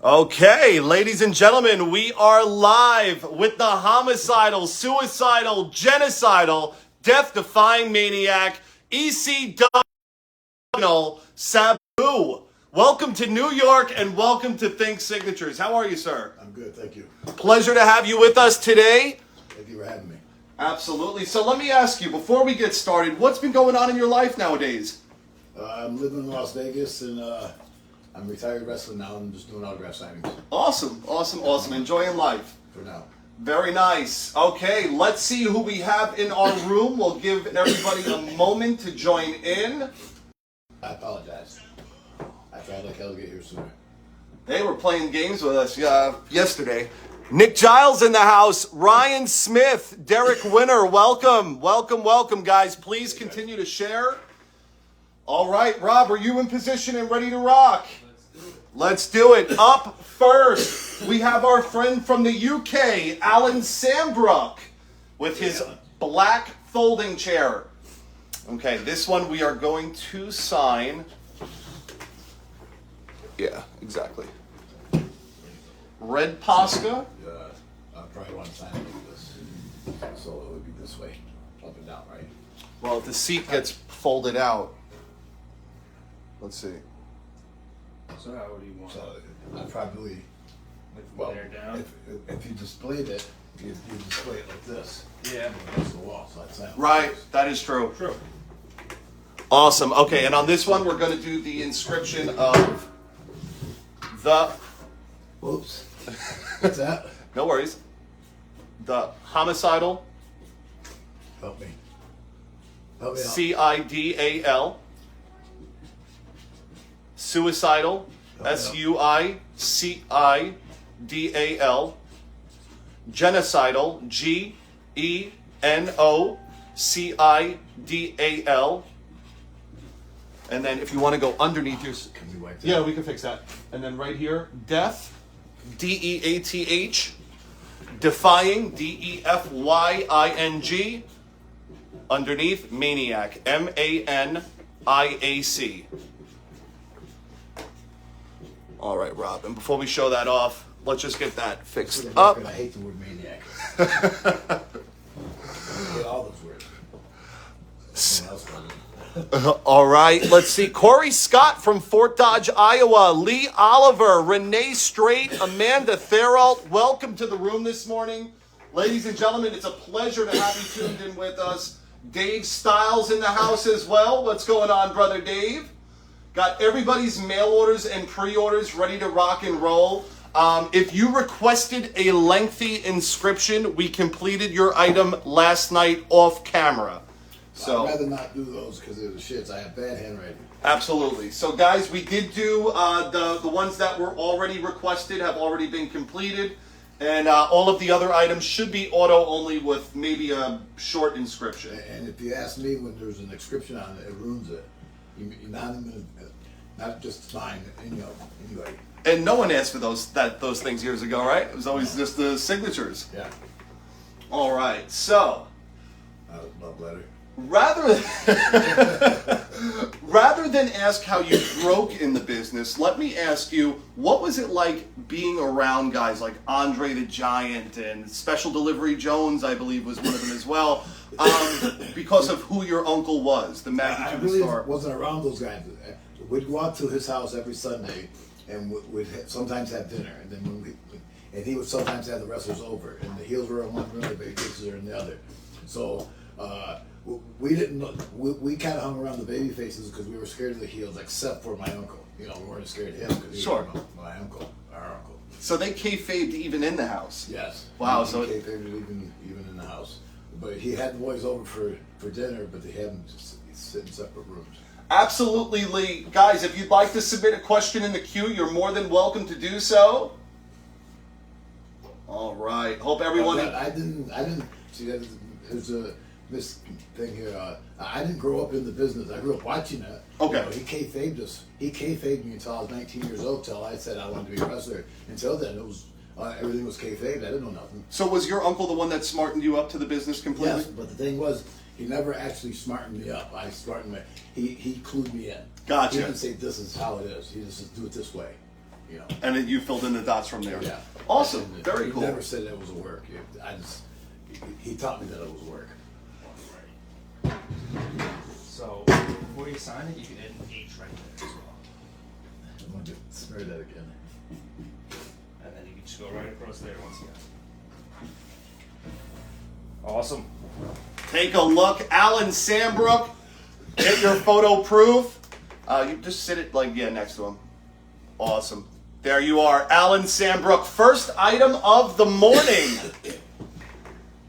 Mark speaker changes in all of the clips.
Speaker 1: Okay, ladies and gentlemen, we are live with the homicidal, suicidal, genocidal, death-defying maniac, ECW Sabu. Welcome to New York and welcome to Think Signatures. How are you, sir?
Speaker 2: I'm good, thank you.
Speaker 1: Pleasure to have you with us today.
Speaker 2: Thank you for having me.
Speaker 1: Absolutely. So let me ask you, before we get started, what's been going on in your life nowadays?
Speaker 2: I'm living in Las Vegas and I'm retired wrestling now. I'm just doing autograph signings.
Speaker 1: Awesome. Enjoying life.
Speaker 2: For now.
Speaker 1: Very nice. Okay, let's see who we have in our room. We'll give everybody a moment to join in.
Speaker 2: I apologize. I tried like hell to get here sooner.
Speaker 1: They were playing games with us yesterday. Nick Giles in the house. Ryan Smith. Derek Winter. Welcome, guys. Please continue to share. All right, Rob, are you in position and ready to rock? Let's do it. Up first, we have our friend from the UK, Alan Sambrook, with his black folding chair. Okay, this one we are going to sign. Yeah, exactly. Red Posca.
Speaker 2: I probably want to sign it like this. So it would be this way, up and down, right?
Speaker 1: Well, if the seat gets folded out. Let's see.
Speaker 3: So how would you want
Speaker 2: So I probably,
Speaker 3: down?
Speaker 2: if you displayed it, you display it like this.
Speaker 3: Yeah.
Speaker 2: Against the wall, so I'd sign it like
Speaker 1: Right,
Speaker 2: this.
Speaker 1: that is true.
Speaker 3: True.
Speaker 1: Awesome. Okay, and on this one, we're going to do the inscription of the...
Speaker 2: Whoops. What's that?
Speaker 1: No worries. The homicidal,
Speaker 2: Help me. Help me out.
Speaker 1: CIDAL, suicidal, SUICIDAL, genocidal, GENOCIDAL, and then if you want to go underneath your...
Speaker 2: Can we wipe that?
Speaker 1: Yeah, we can fix that. And then right here, death, DEATH, defying, DEFYING, underneath, maniac, MANIAC. All right, Rob, and before we show that off, let's just get that fixed up.
Speaker 2: I hate the word maniac. I hate all those words. Someone else does it.
Speaker 1: All right, let's see. Corey Scott from Fort Dodge, Iowa. Lee Oliver, Renee Strait, Amanda Therault. Welcome to the room this morning. Ladies and gentlemen, it's a pleasure to have you tuned in with us. Dave Stiles in the house as well. What's going on, brother Dave? Got everybody's mail orders and pre-orders ready to rock and roll. If you requested a lengthy inscription, we completed your item last night off camera. So,
Speaker 2: I'd rather not do those because they're the shits. I have bad handwriting.
Speaker 1: absolutely. So, guys, we did do the ones that were already requested have already been completed. And all of the other items should be auto only with maybe a short inscription.
Speaker 2: And if you ask me when there's an inscription on it, it ruins it. Not just mine, anyway.
Speaker 1: And no one asked for those things years ago, right? It was always just the signatures.
Speaker 2: Yeah.
Speaker 1: All right, so
Speaker 2: Love letter.
Speaker 1: rather than ask how you broke in the business, let me ask you, what was it like being around guys like Andre the Giant and Special Delivery Jones, I believe was one of them as well, because of who your uncle was, the
Speaker 2: I
Speaker 1: magnitude
Speaker 2: really
Speaker 1: of star.
Speaker 2: wasn't around those guys. We'd go out to his house every Sunday, and we'd sometimes have dinner, and then and he would sometimes have the wrestlers over, and the heels were on one room, the baby faces are in the other. So we didn't. We kind of hung around the baby faces because we were scared of the heels, except for my uncle. We weren't scared of him because he
Speaker 1: Sure.
Speaker 2: was my uncle, our uncle.
Speaker 1: So they kayfabed even in the house.
Speaker 2: Yes.
Speaker 1: Wow,
Speaker 2: He
Speaker 1: so
Speaker 2: kayfabed even in the house, but he had the boys over for dinner, but they had them sit in separate rooms.
Speaker 1: Absolutely, Lee. Guys, if you'd like to submit a question in the queue, you're more than welcome to do so. All right. Hope everyone...
Speaker 2: I didn't see that. There's this thing here. I didn't grow up in the business. I grew up watching it.
Speaker 1: Okay.
Speaker 2: He kayfabed us. He kayfabed me until I was 19 years old. Till I said I wanted to be a wrestler. Until then, it was everything was kayfabed. I didn't know nothing.
Speaker 1: So was your uncle the one that smartened you up to the business completely?
Speaker 2: Yes, but the thing was, he never actually smartened me up. I smartened me. He clued me in.
Speaker 1: Gotcha.
Speaker 2: He didn't say this is how it is. He just said do it this way. you know.
Speaker 1: And then you filled in the dots from there.
Speaker 2: Yeah.
Speaker 1: Awesome.
Speaker 2: And
Speaker 1: Very
Speaker 2: he
Speaker 1: cool.
Speaker 2: never said it was a work. He taught me that it was work.
Speaker 3: So before you sign it, you can add an H right there as well.
Speaker 2: I'm going to smear that again.
Speaker 3: And then you can just go right across there once again. Awesome.
Speaker 1: Take a look. Alan Sambrook, get your photo proof. You just sit it next to him. Awesome. There you are. Alan Sambrook, first item of the morning.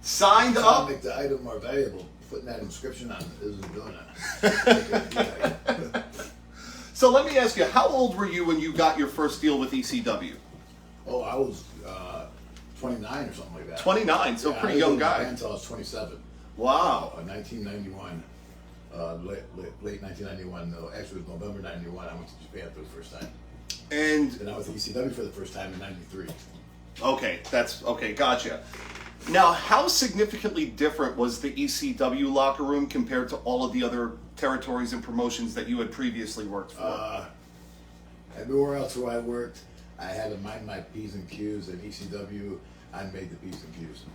Speaker 1: Signed
Speaker 2: Trying
Speaker 1: up.
Speaker 2: to make the item more valuable. Putting that inscription on it isn't doing it.
Speaker 1: So let me ask you, how old were you when you got your first deal with ECW?
Speaker 2: Oh, I was 29 or something like that.
Speaker 1: 29, so
Speaker 2: Yeah,
Speaker 1: pretty young guy.
Speaker 2: Until I was 27.
Speaker 1: Wow.
Speaker 2: 1991. Late 1991. No, actually, it was November 91. I went to Japan for the first time.
Speaker 1: And
Speaker 2: Then I was with ECW for the first time in 93.
Speaker 1: okay, gotcha. Now, how significantly different was the ECW locker room compared to all of the other territories and promotions that you had previously worked for?
Speaker 2: Everywhere else where I worked, I had to mind my P's and Q's. And ECW, I made the P's and Q's.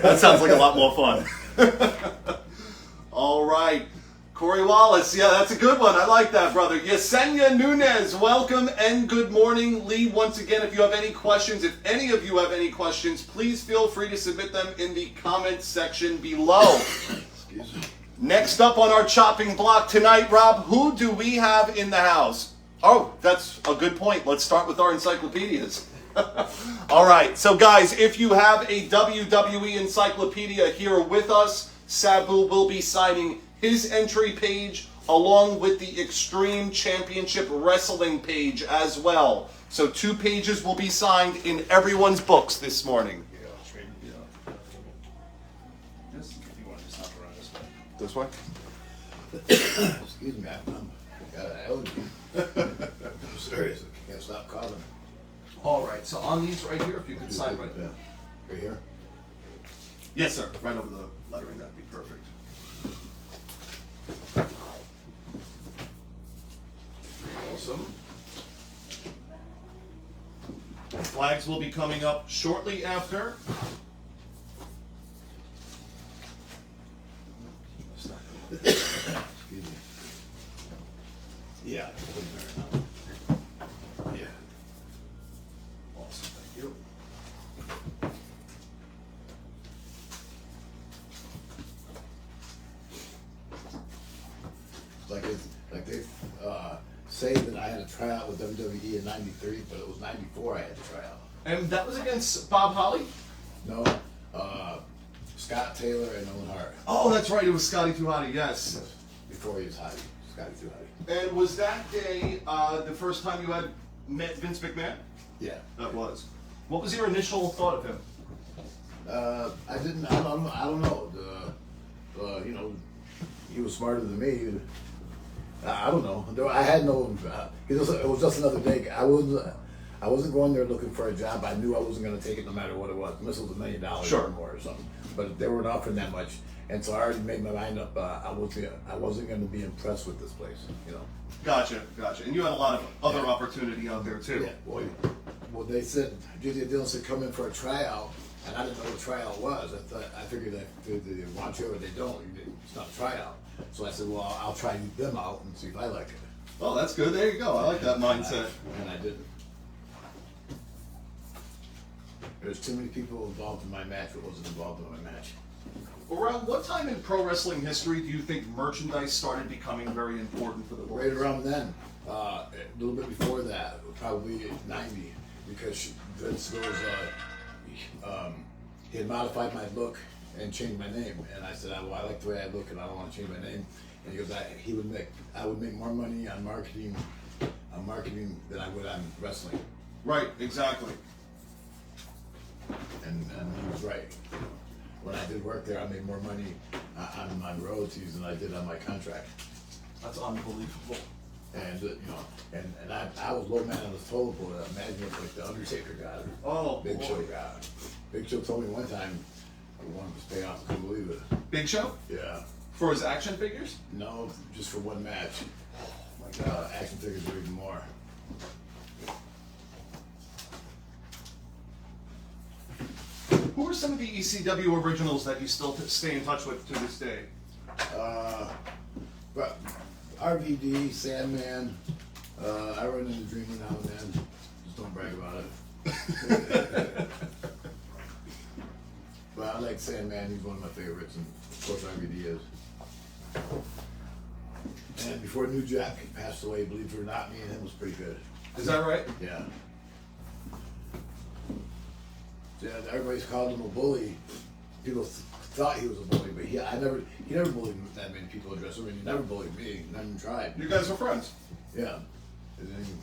Speaker 1: That sounds like a lot more fun. All right. Corey Wallace, yeah, that's a good one. I like that, brother. Yesenia Nunez, welcome and good morning. Lee, once again, if you have any questions, if any of you have any questions, please feel free to submit them in the comments section below.
Speaker 2: Excuse me.
Speaker 1: Next up on our chopping block tonight, Rob, who do we have in the house? Oh, that's a good point. Let's start with our encyclopedias. All right, so guys, if you have a WWE encyclopedia here with us, Sabu will be signing his entry page along with the Extreme Championship Wrestling page as well. So 2 pages will be signed in everyone's books this morning.
Speaker 3: Here, I'll trade you. This, if you want to just hop around this way.
Speaker 1: This way?
Speaker 2: Excuse me, I got an allergy. I'm serious. I can't stop coughing.
Speaker 1: All right, so on these right here, if you could sign right
Speaker 2: Yeah. Right here?
Speaker 1: Yes, sir. Right over the lettering, that'd be perfect. Awesome. Flags will be coming up shortly after.
Speaker 2: Excuse me. Yeah. Yeah.
Speaker 1: Awesome, thank you.
Speaker 2: Like they say that I had a tryout with WWE in '93, but it was '94 I had to try out.
Speaker 1: And that was against Bob Holly?
Speaker 2: No, Scott Taylor and Owen Hart.
Speaker 1: Oh, that's right. It was Scotty Too Hotty, yes.
Speaker 2: Before he was Hottie, Scotty Too Hottie.
Speaker 1: And was that day the first time you had met Vince McMahon?
Speaker 2: Yeah.
Speaker 1: That was. What was your initial thought of him?
Speaker 2: I don't know. You know, he was smarter than me. I don't know. I had no. It was just another day. I wasn't going there looking for a job. I knew I wasn't going to take it no matter what it was. Unless it was $1 million
Speaker 1: Sure.
Speaker 2: or more or something. But they weren't offering that much, and so I already made my mind up. I wasn't going to be impressed with this place. You know.
Speaker 1: Gotcha. And you had a lot of other opportunity out there too.
Speaker 2: Yeah. Well, they said Julia Dillon said come in for a tryout, and I didn't know what a tryout was. I figured that they want you or they don't. It's not a tryout. So I said, well, I'll try them out and see if I like it.
Speaker 1: Oh, that's good. There you go. I like that mindset.
Speaker 2: And I didn't. There's too many people involved in my match that wasn't involved in my match.
Speaker 1: Around what time in pro wrestling history do you think merchandise started becoming very important for the
Speaker 2: Right
Speaker 1: boys?
Speaker 2: around then, a little bit before that, probably '90, because Vince goes, he had modified my look and changed my name, and I said, well, I like the way I look, and I don't want to change my name. And he goes, I would make more money on marketing than I would on wrestling,
Speaker 1: Right, exactly.
Speaker 2: and he was right. When I did work there, I made more money on royalties than I did on my contract.
Speaker 1: That's unbelievable.
Speaker 2: And you know, and I was low man on the total pole. Imagine if like the Undertaker got it.
Speaker 1: Oh,
Speaker 2: Big
Speaker 1: boy.
Speaker 2: Show got it. Big Show told me one time, I wanted to pay off. I couldn't believe it.
Speaker 1: Big Show?
Speaker 2: Yeah.
Speaker 1: For his action figures?
Speaker 2: No, just for one match.
Speaker 1: Oh my God.
Speaker 2: Action figures are even more.
Speaker 1: are some of the ECW originals that you still stay in touch with to this day?
Speaker 2: But RVD, Sandman. I run into Dreamer now and then. Just don't brag about it. But I like Sandman. He's one of my favorites, and of course RVD is. And before New Jack passed away, believe it or not, me and him was pretty good.
Speaker 1: Is that right?
Speaker 2: Yeah. Yeah, everybody's called him a bully. People thought he was a bully, but he never bullied that many people in the dressing room. He never bullied me. Not even tried.
Speaker 1: You guys are friends.
Speaker 2: Yeah. It didn't even,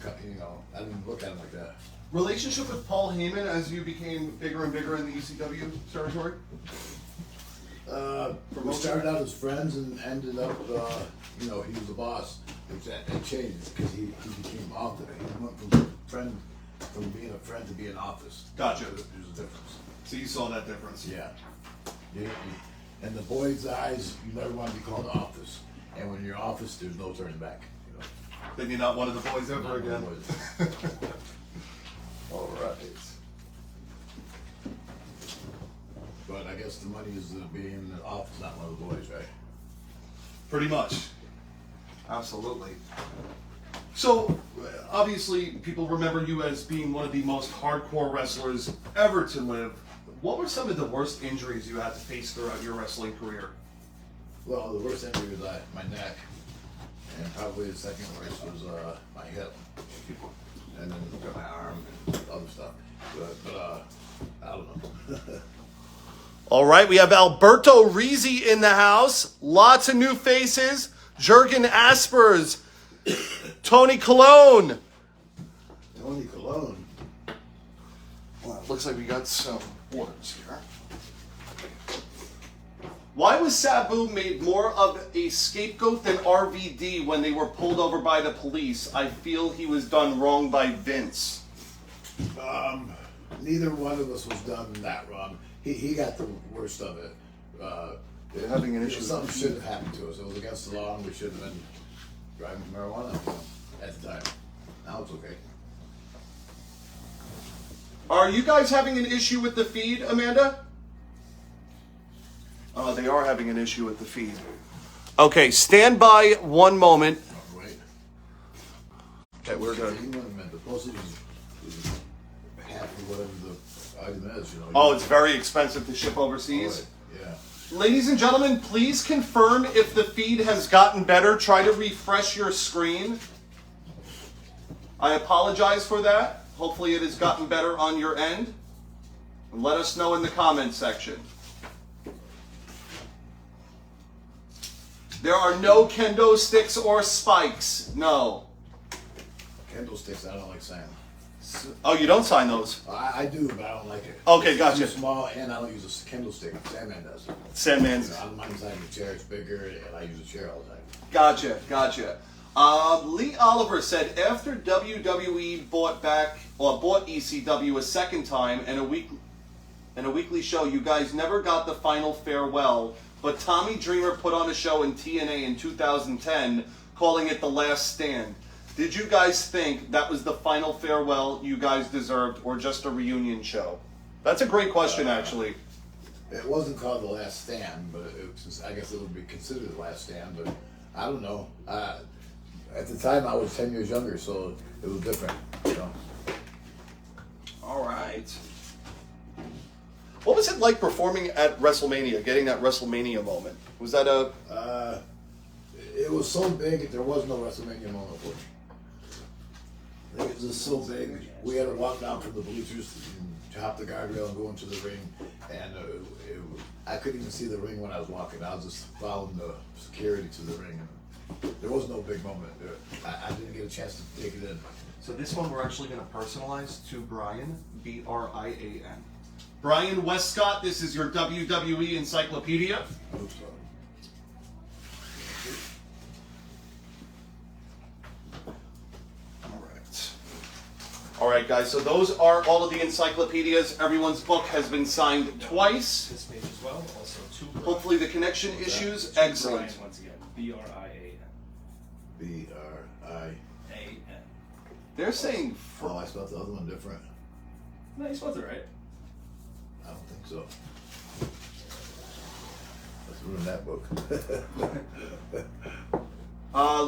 Speaker 2: I didn't even look at him like that.
Speaker 1: Relationship with Paul Heyman as you became bigger and bigger in the ECW territory?
Speaker 2: We started out as friends and ended up, he was the boss. It changed because he became office. He went from being a friend to being office.
Speaker 1: Gotcha.
Speaker 2: There's a difference.
Speaker 1: So you saw that difference?
Speaker 2: Yeah. In the boys' eyes, you never want to be called office. And when you're office, there's no turning back.
Speaker 1: Then you're not one of the boys ever
Speaker 2: Not
Speaker 1: again.
Speaker 2: one of the boys.
Speaker 1: All right.
Speaker 2: But I guess the money is being in the office, not one of the boys, right?
Speaker 1: Pretty much. Absolutely. So, obviously, people remember you as being one of the most hardcore wrestlers ever to live. What were some of the worst injuries you had to face throughout your wrestling career?
Speaker 2: Well, the worst injury was my neck, and probably the second worst was my hip, and then my arm and other stuff. But I don't know.
Speaker 1: All right, we have Alberto Rizzi in the house. Lots of new faces. Jurgen Aspers. Tony Colon.
Speaker 2: Tony Colon.
Speaker 1: Well, it looks like we got some words here. Why was Sabu made more of a scapegoat than RVD when they were pulled over by the police? I feel he was done wrong by Vince.
Speaker 2: Neither one of us was done that wrong. He got the worst of it.
Speaker 1: They're having an issue.
Speaker 2: Something should have happened to us. It was against the law, and we should have been driving marijuana at the time. Now it's okay.
Speaker 1: Are you guys having an issue with the feed, Amanda? They are having an issue with the feed. Okay, stand by one moment.
Speaker 2: Oh, wait.
Speaker 1: Okay, we're good.
Speaker 2: The postage is half of whatever the item is,
Speaker 1: Oh, it's very expensive to ship overseas?
Speaker 2: Yeah.
Speaker 1: Ladies and gentlemen, please confirm if the feed has gotten better. Try to refresh your screen. I apologize for that. Hopefully it has gotten better on your end. And let us know in the comments section. There are no kendo sticks or spikes. No.
Speaker 2: Candlesticks, I don't like signing.
Speaker 1: Oh, you don't sign those?
Speaker 2: I do, but I don't like it.
Speaker 1: Okay,
Speaker 2: It's
Speaker 1: gotcha.
Speaker 2: too small, and I don't use a candlestick. Sandman does.
Speaker 1: Sandman's.
Speaker 2: On my side of the chair, it's bigger, and I use a chair all the time.
Speaker 1: Gotcha. Lee Oliver said after WWE bought ECW a second time and a weekly show, you guys never got the final farewell. But Tommy Dreamer put on a show in TNA in 2010, calling it The Last Stand. Did you guys think that was the final farewell you guys deserved, or just a reunion show? That's a great question, actually.
Speaker 2: It wasn't called The Last Stand, but I guess it would be considered The Last Stand, but I don't know. At the time, I was 10 years younger, so it was different,
Speaker 1: All right. What was it like performing at WrestleMania, getting that WrestleMania moment? Was that
Speaker 2: It was so big, there was no WrestleMania moment for me. It was just so big, we had to walk down from the bleachers and hop the guardrail and go into the ring, and I couldn't even see the ring when I was walking. I was just following the security to the ring. And there was no big moment. I didn't get a chance to take it in.
Speaker 1: So this one we're actually going to personalize to Brian, Brian. Brian Westcott, this is your WWE encyclopedia.
Speaker 2: I hope so.
Speaker 1: All right, guys, so those are all of the encyclopedias. Everyone's book has been signed twice.
Speaker 3: This page as well. Also two. Brian.
Speaker 1: Hopefully the connection issues,
Speaker 3: Two
Speaker 1: excellent.
Speaker 3: Brian once again. B-R-I-A-N.
Speaker 2: B-R-I.
Speaker 3: A-N.
Speaker 1: They're saying,
Speaker 2: Oh, I spelled the other one different.
Speaker 3: No, you spelled it right.
Speaker 2: I don't think so. Let's ruin that book.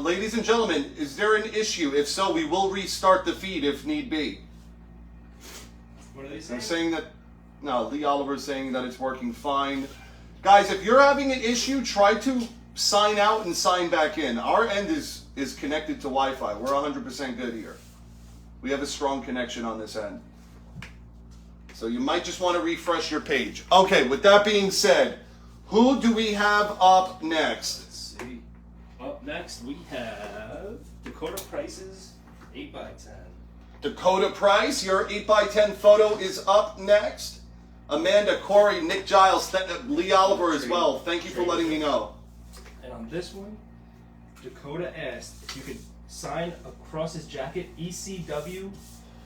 Speaker 1: Ladies and gentlemen, is there an issue? If so, we will restart the feed if need be.
Speaker 3: What are they
Speaker 1: I'm
Speaker 3: saying?
Speaker 1: saying that, no, Lee Oliver is saying that it's working fine. Guys, if you're having an issue, try to sign out and sign back in. Our end is connected to Wi-Fi. We're 100% good here. We have a strong connection on this end. So you might just want to refresh your page. Okay, with that being said, who do we have up next?
Speaker 3: Let's see. Up next, we have Dakota Price's 8x10.
Speaker 1: Dakota Price, your 8x10 photo is up next. Amanda, Corey, Nick Giles, Lee Oliver as well. Thank you for letting me know.
Speaker 3: And on this one, Dakota asked if you could sign across his jacket ECW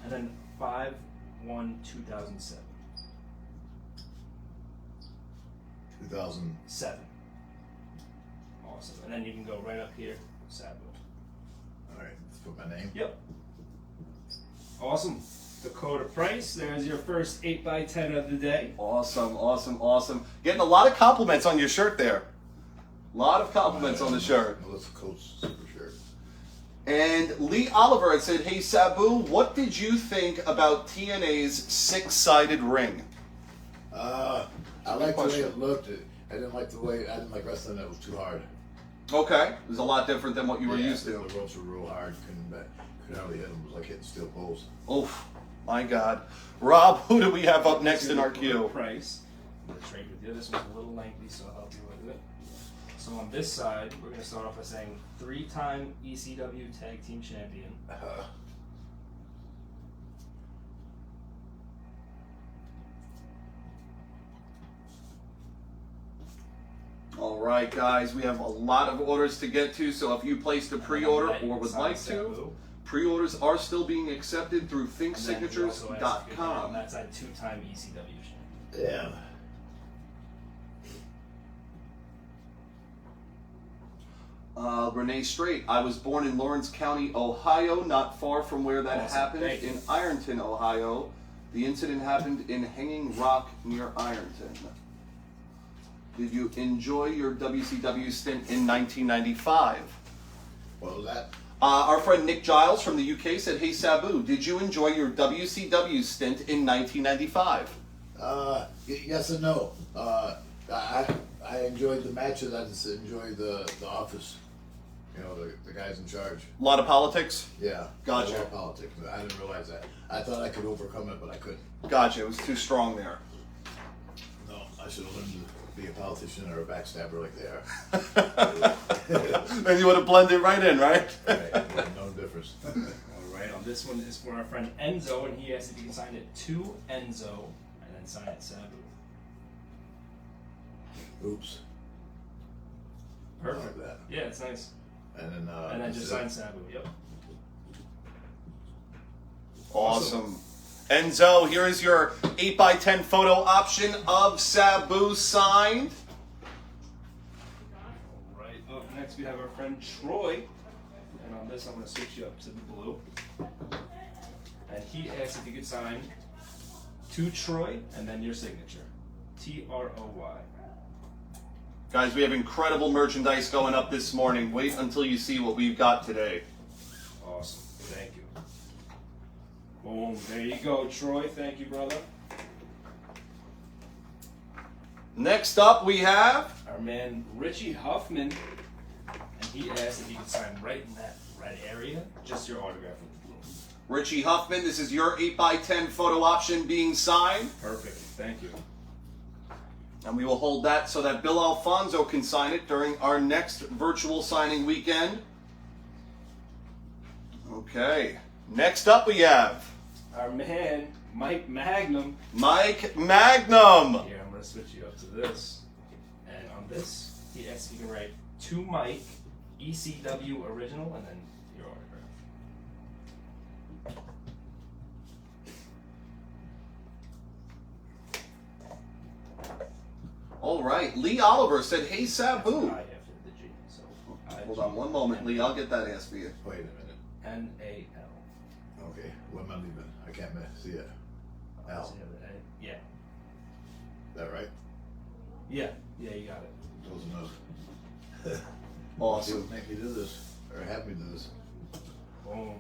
Speaker 3: and then 5/1/2007.
Speaker 2: 2000.
Speaker 3: 7. Awesome. And then you can go right up here, Sabu.
Speaker 2: All right, let's put my name.
Speaker 3: Yep. Awesome. Dakota Price, there's your first 8x10 of the day.
Speaker 1: Awesome, awesome, awesome. Getting a lot of compliments on your shirt there. A lot of compliments on the shirt.
Speaker 2: Melissa Coach super shirt.
Speaker 1: And Lee Oliver had said, hey Sabu, what did you think about TNA's 6-sided ring?
Speaker 2: I liked the way it looked. I didn't like wrestling that was too hard.
Speaker 1: Okay, it was a lot different than what you were used to.
Speaker 2: The ropes were real hard. Couldn't hardly hit them. It was like hitting steel poles.
Speaker 1: Oof, my God. Rob, who do we have up next in our
Speaker 3: Dakota
Speaker 1: queue?
Speaker 3: Price. I'm going to trade with you. This one's a little lengthy, so I'll help you with it. So on this side, we're going to start off by saying 3-time ECW Tag Team Champion.
Speaker 1: All right, guys, we have a lot of orders to get to, so if you placed a pre-order or would like to, pre-orders are still being accepted through
Speaker 3: On
Speaker 1: thinksignatures.com.
Speaker 3: that side, 2-time ECW champion.
Speaker 2: Yeah.
Speaker 1: Renee Strait, I was born in Lawrence County, Ohio, not far from where that
Speaker 3: Awesome.
Speaker 1: happened,
Speaker 3: Thank you.
Speaker 1: in Ironton, Ohio. The incident happened in Hanging Rock near Ironton. Did you enjoy your WCW stint in 1995?
Speaker 2: What was that?
Speaker 1: Our friend Nick Giles from the UK said, hey Sabu, did you enjoy your WCW stint in 1995?
Speaker 2: Yes and no. I enjoyed the matches. I just enjoyed the office. You know, the guys in charge.
Speaker 1: A lot of politics?
Speaker 2: Yeah.
Speaker 1: Gotcha.
Speaker 2: A lot of politics. I didn't realize that. I thought I could overcome it, but I couldn't.
Speaker 1: Gotcha, it was too strong there.
Speaker 2: No, I should have learned to be a politician or a backstabber like they are.
Speaker 1: Then you would have blended right in, right?
Speaker 2: Right. No difference.
Speaker 3: Alright, on this one is for our friend Enzo, and he asked if you can sign it to Enzo and then sign it Sabu.
Speaker 2: Oops.
Speaker 3: Perfect.
Speaker 2: I like that.
Speaker 3: Yeah, it's nice.
Speaker 2: And then
Speaker 3: Just sign Sabu, yep.
Speaker 1: Awesome. Enzo, here is your 8x10 photo option of Sabu signed.
Speaker 3: Alright, up next we have our friend Troy. And on this I'm going to switch you up to the blue. And he asked if you could sign to Troy and then your signature. Troy.
Speaker 1: Guys, we have incredible merchandise going up this morning. Wait until you see what we've got today.
Speaker 3: Awesome. Thank you. Boom. There you go, Troy. Thank you, brother.
Speaker 1: Next up, we have
Speaker 3: Our man Richie Huffman. And he asked if you could sign right in that red area. Just your autograph with the blue.
Speaker 1: Richie Huffman. This is your 8x10 photo option being signed.
Speaker 3: Perfect. Thank you.
Speaker 1: And we will hold that so that Bill Alfonso can sign it during our next virtual signing weekend. Okay. Next up, we have
Speaker 3: Our man Mike Magnum.
Speaker 1: Mike Magnum.
Speaker 3: Here, I'm going to switch you up to this. And on this, he asked if you can write to Mike, ECW original, and then your autograph.
Speaker 1: All right. Lee Oliver said, hey, Sabu.
Speaker 3: I after the G. So
Speaker 1: Hold on one moment, Lee. I'll get that ass for you.
Speaker 2: Wait a minute.
Speaker 3: N-A-L.
Speaker 2: Okay, what am I leaving? I can't see it. L.
Speaker 3: Yeah.
Speaker 2: that right?
Speaker 3: Yeah, you got it.
Speaker 2: Close enough.
Speaker 1: Awesome.
Speaker 2: Make me do this, or have me do this.
Speaker 3: Boom.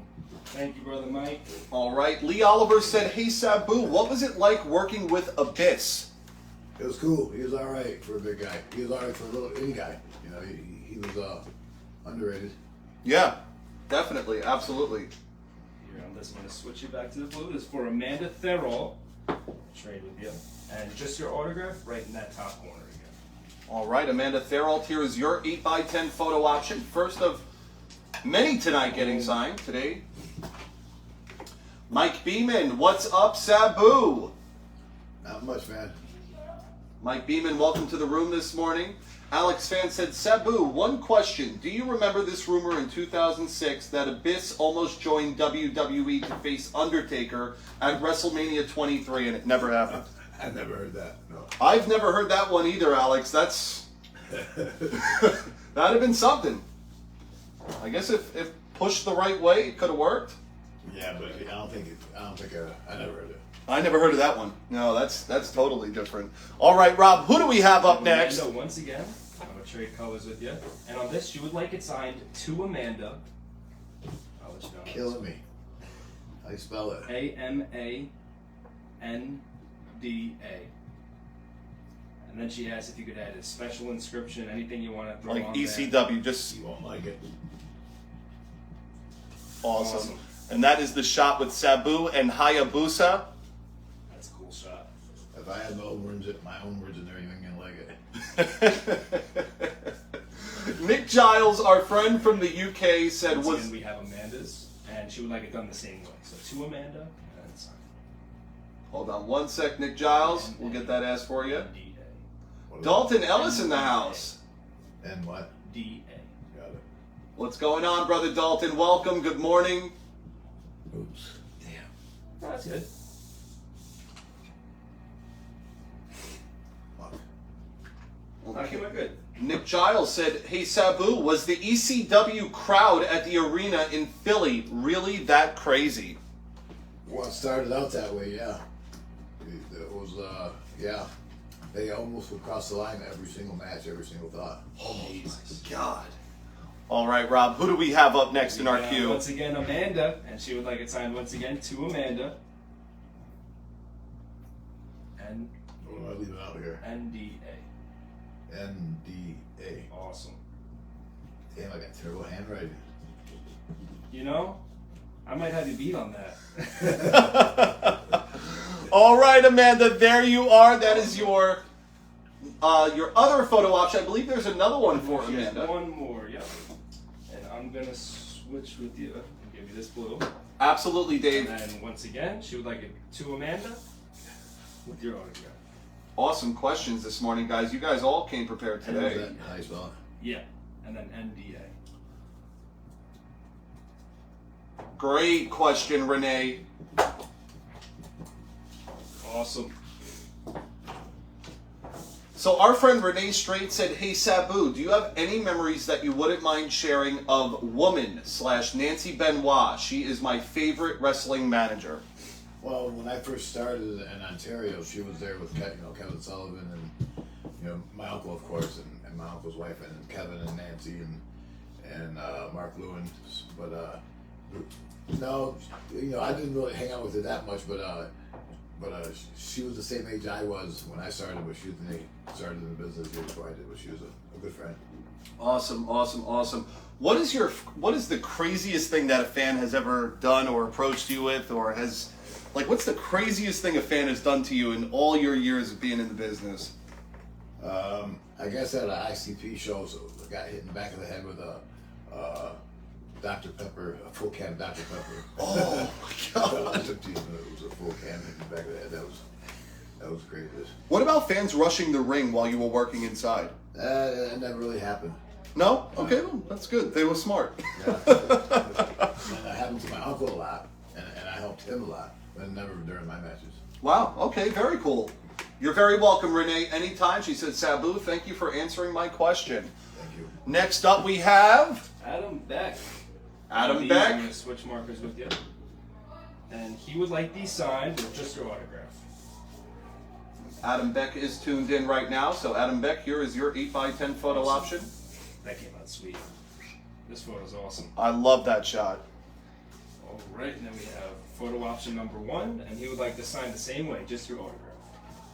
Speaker 3: Thank you, Brother Mike.
Speaker 1: All right. Lee Oliver said, "Hey Sabu, what was it like working with Abyss?"
Speaker 2: It was cool. He was all right for a big guy. He was all right for a little indie guy. You know, he was underrated.
Speaker 1: Yeah, definitely, absolutely.
Speaker 3: Here on this, I'm going to switch you back to the blue. This is for Amanda Therrell. Trade with you. And just your autograph right in that top corner again.
Speaker 1: All right, Amanda Therrell, here is your 8x10 photo option. First of many tonight getting signed today. Mike Beeman, what's up, Sabu?
Speaker 2: Not much, man.
Speaker 1: Mike Beeman, welcome to the room this morning. Alex Fan said, Sabu, one question. Do you remember this rumor in 2006 that Abyss almost joined WWE to face Undertaker at WrestleMania 23 and it never happened?
Speaker 2: I never heard that, no.
Speaker 1: I've never heard that one either, Alex. That'd have been something. I guess if pushed the right way, it could have worked.
Speaker 2: Yeah, but I never heard it.
Speaker 1: I never heard of that one. No, that's totally different. All right, Rob, who do we have up next?
Speaker 3: So once again, I'm going to trade colors with you. And on this, you would like it signed to Amanda. I'll let you know.
Speaker 2: Killing me. How you spell it?
Speaker 3: Amanda. And then she asked if you could add a special inscription, anything you want to throw
Speaker 1: Like
Speaker 3: on
Speaker 1: ECW, just
Speaker 2: You won't like it.
Speaker 1: awesome. And that is the shot with Sabu and Hayabusa.
Speaker 3: That's a cool shot.
Speaker 2: If I had my own words in there, you ain't gonna like it.
Speaker 1: Nick Giles, our friend from the UK, said,
Speaker 3: Once again, we have Amanda's, and she would like it done the same way. So to Amanda, and then sign.
Speaker 1: Hold on one sec, Nick Giles. We'll get that ass for you.
Speaker 3: D-A.
Speaker 1: Dalton Ellis in the house.
Speaker 2: And what?
Speaker 3: D-A.
Speaker 2: Got it.
Speaker 1: What's going on, brother Dalton? Welcome. Good morning.
Speaker 2: Oops. Damn.
Speaker 3: Oh, that's good.
Speaker 2: Fuck.
Speaker 3: That came out good.
Speaker 1: Nick Giles said, "Hey Sabu, was the ECW crowd at the arena in Philly really that crazy?"
Speaker 2: Well, it started out that way, yeah. It was, yeah. They almost would cross the line every single match, every single thought.
Speaker 1: Oh my God. All right, Rob, who do we have up next in our
Speaker 3: Yeah,
Speaker 1: queue?
Speaker 3: once again, Amanda, and she would like it signed once again to Amanda. And
Speaker 2: What am I leaving out here?
Speaker 3: N-D-A.
Speaker 2: N-D-A.
Speaker 3: Awesome.
Speaker 2: Damn, I got terrible handwriting.
Speaker 3: You know, I might have you beat on that.
Speaker 1: All right, Amanda, there you are. That is your other photo option. I believe there's another one for Amanda.
Speaker 3: One more, yep. And I'm gonna switch with you and give you this blue.
Speaker 1: Absolutely, Dave.
Speaker 3: And then once again, she would like it to Amanda with your autograph.
Speaker 1: Awesome questions this morning, guys. You guys all came prepared today.
Speaker 2: How you spell it?
Speaker 3: Yeah, and then N-D-A.
Speaker 1: Great question, Renee.
Speaker 3: Awesome.
Speaker 1: So our friend Renee Strait said, "Hey Sabu, do you have any memories that you wouldn't mind sharing of Woman/Nancy Benoit? She is my favorite wrestling manager."
Speaker 2: Well, when I first started in Ontario, she was there with Kevin Sullivan and my uncle, of course, and my uncle's wife, and Kevin and Nancy and Mark Lewin. But no, I didn't really hang out with her that much. But she was the same age I was when I started. But she started in the business years before I did. But she was a good friend.
Speaker 1: Awesome, awesome, awesome. What is the craziest thing that a fan has ever done or approached you with, or has, like, what's the craziest thing a fan has done to you in all your years of being in the business?
Speaker 2: I guess at an ICP show, so I got hit in the back of the head with a Dr. Pepper, a full can of Dr. Pepper.
Speaker 1: Oh my God!
Speaker 2: It was a full can in the back of the head. That was crazy.
Speaker 1: What about fans rushing the ring while you were working inside?
Speaker 2: That never really happened.
Speaker 1: No? Okay, well, that's good. They were smart.
Speaker 2: Yeah. And that happened to my uncle a lot, and I helped him a lot, but never during my matches.
Speaker 1: Wow, okay, very cool. You're very welcome, Renee. Anytime. She said, Sabu, thank you for answering my question.
Speaker 2: Thank you.
Speaker 1: Next up, we have
Speaker 3: Adam Beck.
Speaker 1: Adam
Speaker 3: I'm
Speaker 1: Beck.
Speaker 3: going to switch markers with you. And he would like these signed with just your autograph.
Speaker 1: Adam Beck is tuned in right now. So Adam Beck, here is your 8x10 photo option.
Speaker 3: That came out sweet. This photo's awesome.
Speaker 1: I love that shot.
Speaker 3: All right, and then we have photo option number 1, and he would like to sign the same way, just through autograph.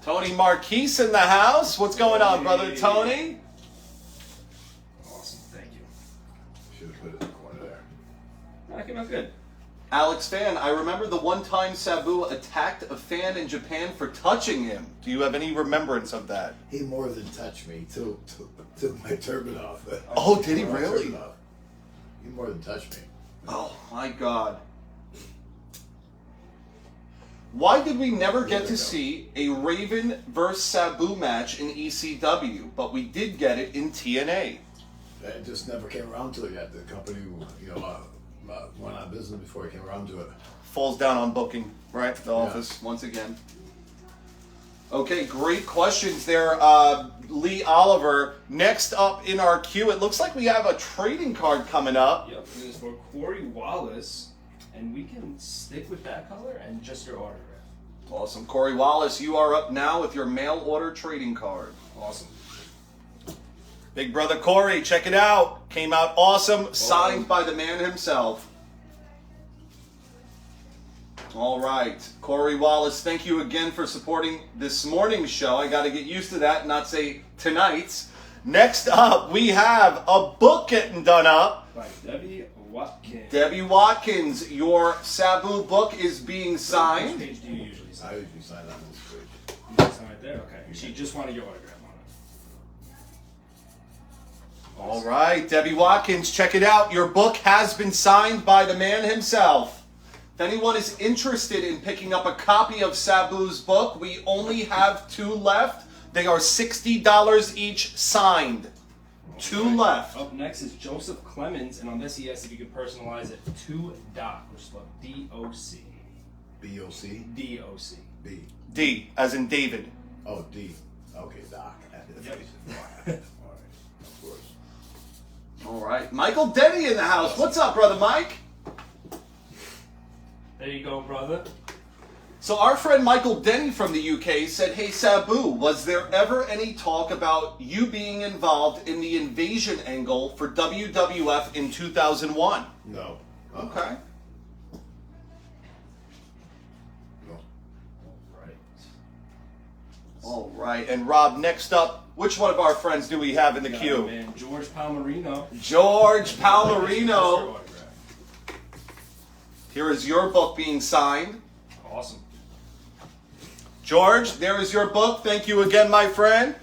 Speaker 1: Tony Marquise in the house. What's going on, brother Tony?
Speaker 3: Awesome, thank you.
Speaker 2: Should have put it in the corner there.
Speaker 3: That came out good.
Speaker 1: Alex Fan, I remember the one time Sabu attacked a fan in Japan for touching him. Do you have any remembrance of that?
Speaker 2: He more than touched me. Took my turban off.
Speaker 1: Oh, did he
Speaker 2: Took my
Speaker 1: really?
Speaker 2: turban off. He more than touched me.
Speaker 1: Oh my God. Why did we never get to see a Raven versus Sabu match in ECW, but we did get it in TNA?
Speaker 2: It just never came around to it yet. The company, went out of business before it came around to it.
Speaker 1: Falls down on booking, right? The office, once again. Okay, great questions there, Lee Oliver. Next up in our queue, it looks like we have a trading card coming up.
Speaker 3: Yep, it is for Corey Wallace, and we can stick with that color and just your autograph.
Speaker 1: Awesome. Corey Wallace, you are up now with your mail order trading card.
Speaker 3: Awesome.
Speaker 1: Big brother Corey, check it out. Came out awesome, signed by the man himself. All right, Corey Wallace, thank you again for supporting this morning's show. I got to get used to that and not say tonight's. Next up, we have a book getting done up.
Speaker 3: By Debbie Watkins.
Speaker 1: Debbie Watkins, your Sabu book is being
Speaker 3: Which
Speaker 1: signed.
Speaker 3: page do you usually sign?
Speaker 2: I usually sign on this page.
Speaker 3: You sign right there? Okay. She just wanted your autograph on it.
Speaker 1: All right, Debbie Watkins, check it out. Your book has been signed by the man himself. If anyone is interested in picking up a copy of Sabu's book, we only have 2 left. They are $60 each signed. 2 left.
Speaker 3: Up next is Joseph Clemens, and on this he asked if you could personalize it to Doc, which is spelled D-O-C.
Speaker 2: B-O-C?
Speaker 3: D-O-C.
Speaker 2: B.
Speaker 1: D, as in David.
Speaker 2: Oh, D. Okay, Doc.
Speaker 3: Yep.
Speaker 2: All right, of course.
Speaker 1: All right, Michael Denny in the house. What's up, brother Mike?
Speaker 3: There you go, brother.
Speaker 1: So our friend Michael Denny from the UK said, hey Sabu, was there ever any talk about you being involved in the invasion angle for WWF in 2001?
Speaker 2: No.
Speaker 1: Okay.
Speaker 2: No.
Speaker 3: Right.
Speaker 1: All right, and Rob, next up, which one of our friends do we have in the
Speaker 3: Got
Speaker 1: queue?
Speaker 3: it, man. George Palmerino.
Speaker 1: George
Speaker 3: Just
Speaker 1: Palmerino.
Speaker 3: your autograph.
Speaker 1: Here is your book being signed.
Speaker 3: Awesome.
Speaker 1: George, there is your book. Thank you again, my friend.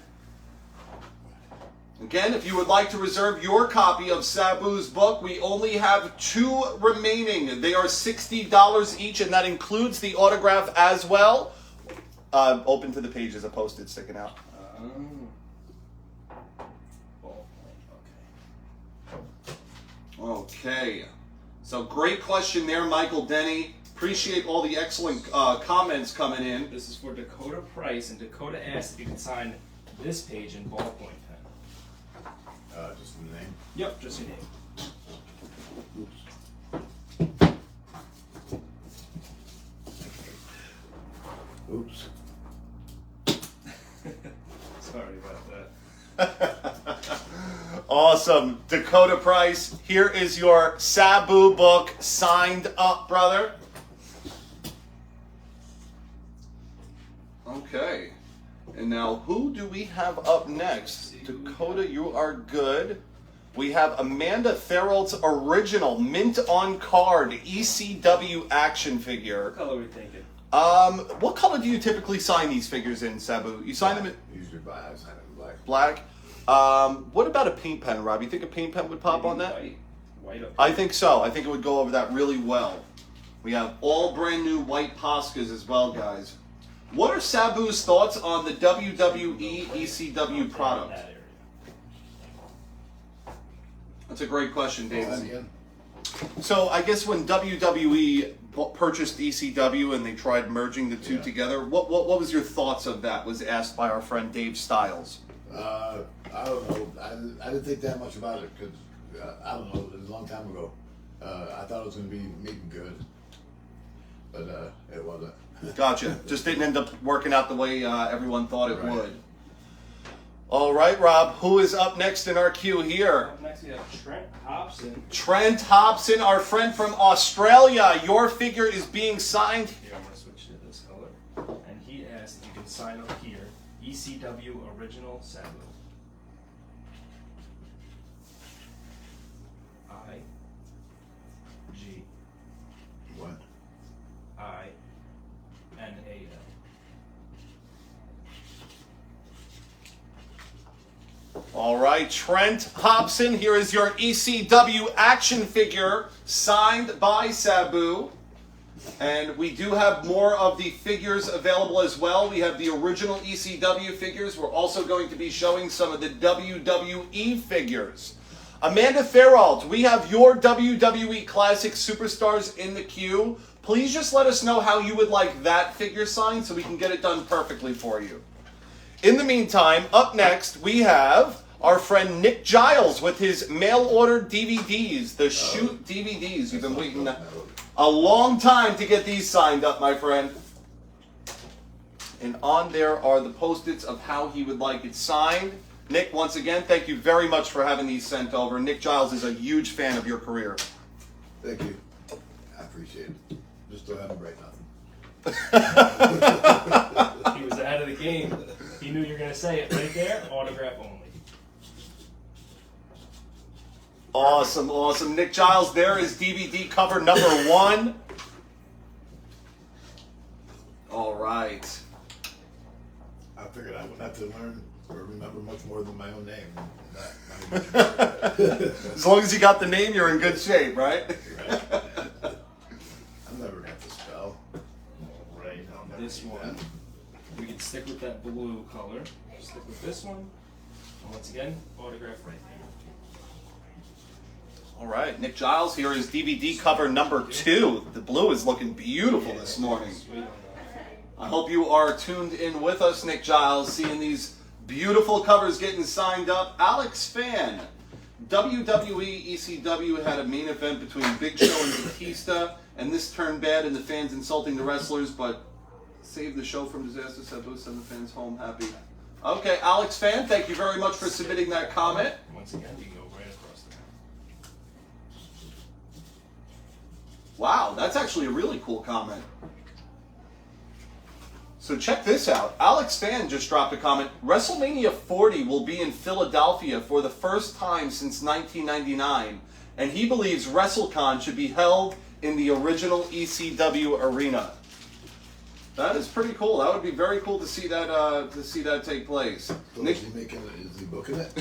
Speaker 1: Again, if you would like to reserve your copy of Sabu's book, we only have 2 remaining. They are $60 each, and that includes the autograph as well. Open to the pages, a post-it sticking out. Okay. So great question there, Michael Denny. Appreciate all the excellent comments coming in.
Speaker 3: This is for Dakota Price, and Dakota asked if you can sign this page in ballpoint pen.
Speaker 2: Just the name.
Speaker 3: Yep, just your name.
Speaker 2: Oops.
Speaker 3: Sorry about that.
Speaker 1: Awesome. Dakota Price, here is your Sabu book signed up, brother. Okay. And now, who do we have up next? Dakota, you are good. We have Amanda Therald's original mint on card ECW action figure.
Speaker 3: What color are we thinking?
Speaker 1: What color do you typically sign these figures in, Sabu? You sign them in
Speaker 2: Usually I sign it in black.
Speaker 1: black. What about a paint pen, Rob? You think a paint pen would pop
Speaker 3: Maybe
Speaker 1: on that?
Speaker 3: White up.
Speaker 1: I think so. I think it would go over that really well. We have all brand new white Poscas as well, guys. What are Sabu's thoughts on the WWE ECW product?
Speaker 3: That area.
Speaker 1: That's a great question,
Speaker 2: Say that
Speaker 1: David.
Speaker 2: again?
Speaker 1: So I guess when WWE purchased ECW and they tried merging the 2
Speaker 2: Yeah.
Speaker 1: together, what was your thoughts of that? Was asked by our friend Dave Styles.
Speaker 2: I don't know. I didn't think that much about it because I don't know. It was a long time ago. I thought it was going to be making good, but it wasn't.
Speaker 1: Gotcha. Just didn't end up working out the way everyone thought it
Speaker 2: Right.
Speaker 1: would. All right, Rob. Who is up next in our queue here?
Speaker 3: Up next we have Trent Hobson.
Speaker 1: Trent Hobson, our friend from Australia. Your figure is being signed.
Speaker 3: Here, I'm going to switch to this color. And he asked if you can sign up here. ECW Original Sabu. I-G.
Speaker 2: What?
Speaker 3: I-N-A-L.
Speaker 1: All right, Trent Hobson, here is your ECW action figure signed by Sabu. And we do have more of the figures available as well. We have the original ECW figures. We're also going to be showing some of the WWE figures. Amanda Therault, we have your WWE Classic Superstars in the queue. Please just let us know how you would like that figure signed so we can get it done perfectly for you. In the meantime, up next, we have our friend Nick Giles with his mail-ordered DVDs, the Shoot DVDs. You've been waiting a long time to get these signed up, my friend. And on there are the post-its of how he would like it signed. Nick, once again, thank you very much for having these sent over. Nick Giles is a huge fan of your career.
Speaker 2: Thank you. I appreciate it. Just don't have to write nothing.
Speaker 3: He was ahead of the game. He knew you were going to say it right there. Autograph only.
Speaker 1: Awesome, awesome. Nick Giles, there is DVD cover number 1. All right.
Speaker 2: I figured I wouldn't have to learn or remember much more than my own name.
Speaker 1: As long as you got the name, you're in good shape, right?
Speaker 2: Right. I'm never got to spell.
Speaker 3: Right
Speaker 2: I'll
Speaker 3: on
Speaker 2: never
Speaker 3: this
Speaker 2: do
Speaker 3: one.
Speaker 2: that.
Speaker 3: We can stick with that blue color. Stick with this one. And once again, autograph right there.
Speaker 1: All right, Nick Giles, here is DVD cover number 2. The blue is looking beautiful this morning.
Speaker 3: Sweet on that.
Speaker 1: I hope you are tuned in with us, Nick Giles, seeing these beautiful covers getting signed up. Alex Fan, WWE ECW had a main event between Big Show and Batista, and this turned bad and the fans insulting the wrestlers, but saved the show from disaster. Sabu sent the fans home happy. Okay, Alex Fan, thank you very much for submitting that comment.
Speaker 3: Once again, you can go right across there.
Speaker 1: Wow, that's actually a really cool comment. So check this out. Alex Fan just dropped a comment. WrestleMania 40 will be in Philadelphia for the first time since 1999, and he believes WrestleCon should be held in the original ECW arena. That is pretty cool. That would be very cool to see that take place.
Speaker 2: So
Speaker 1: Nick,
Speaker 2: is he making it? Is he booking it?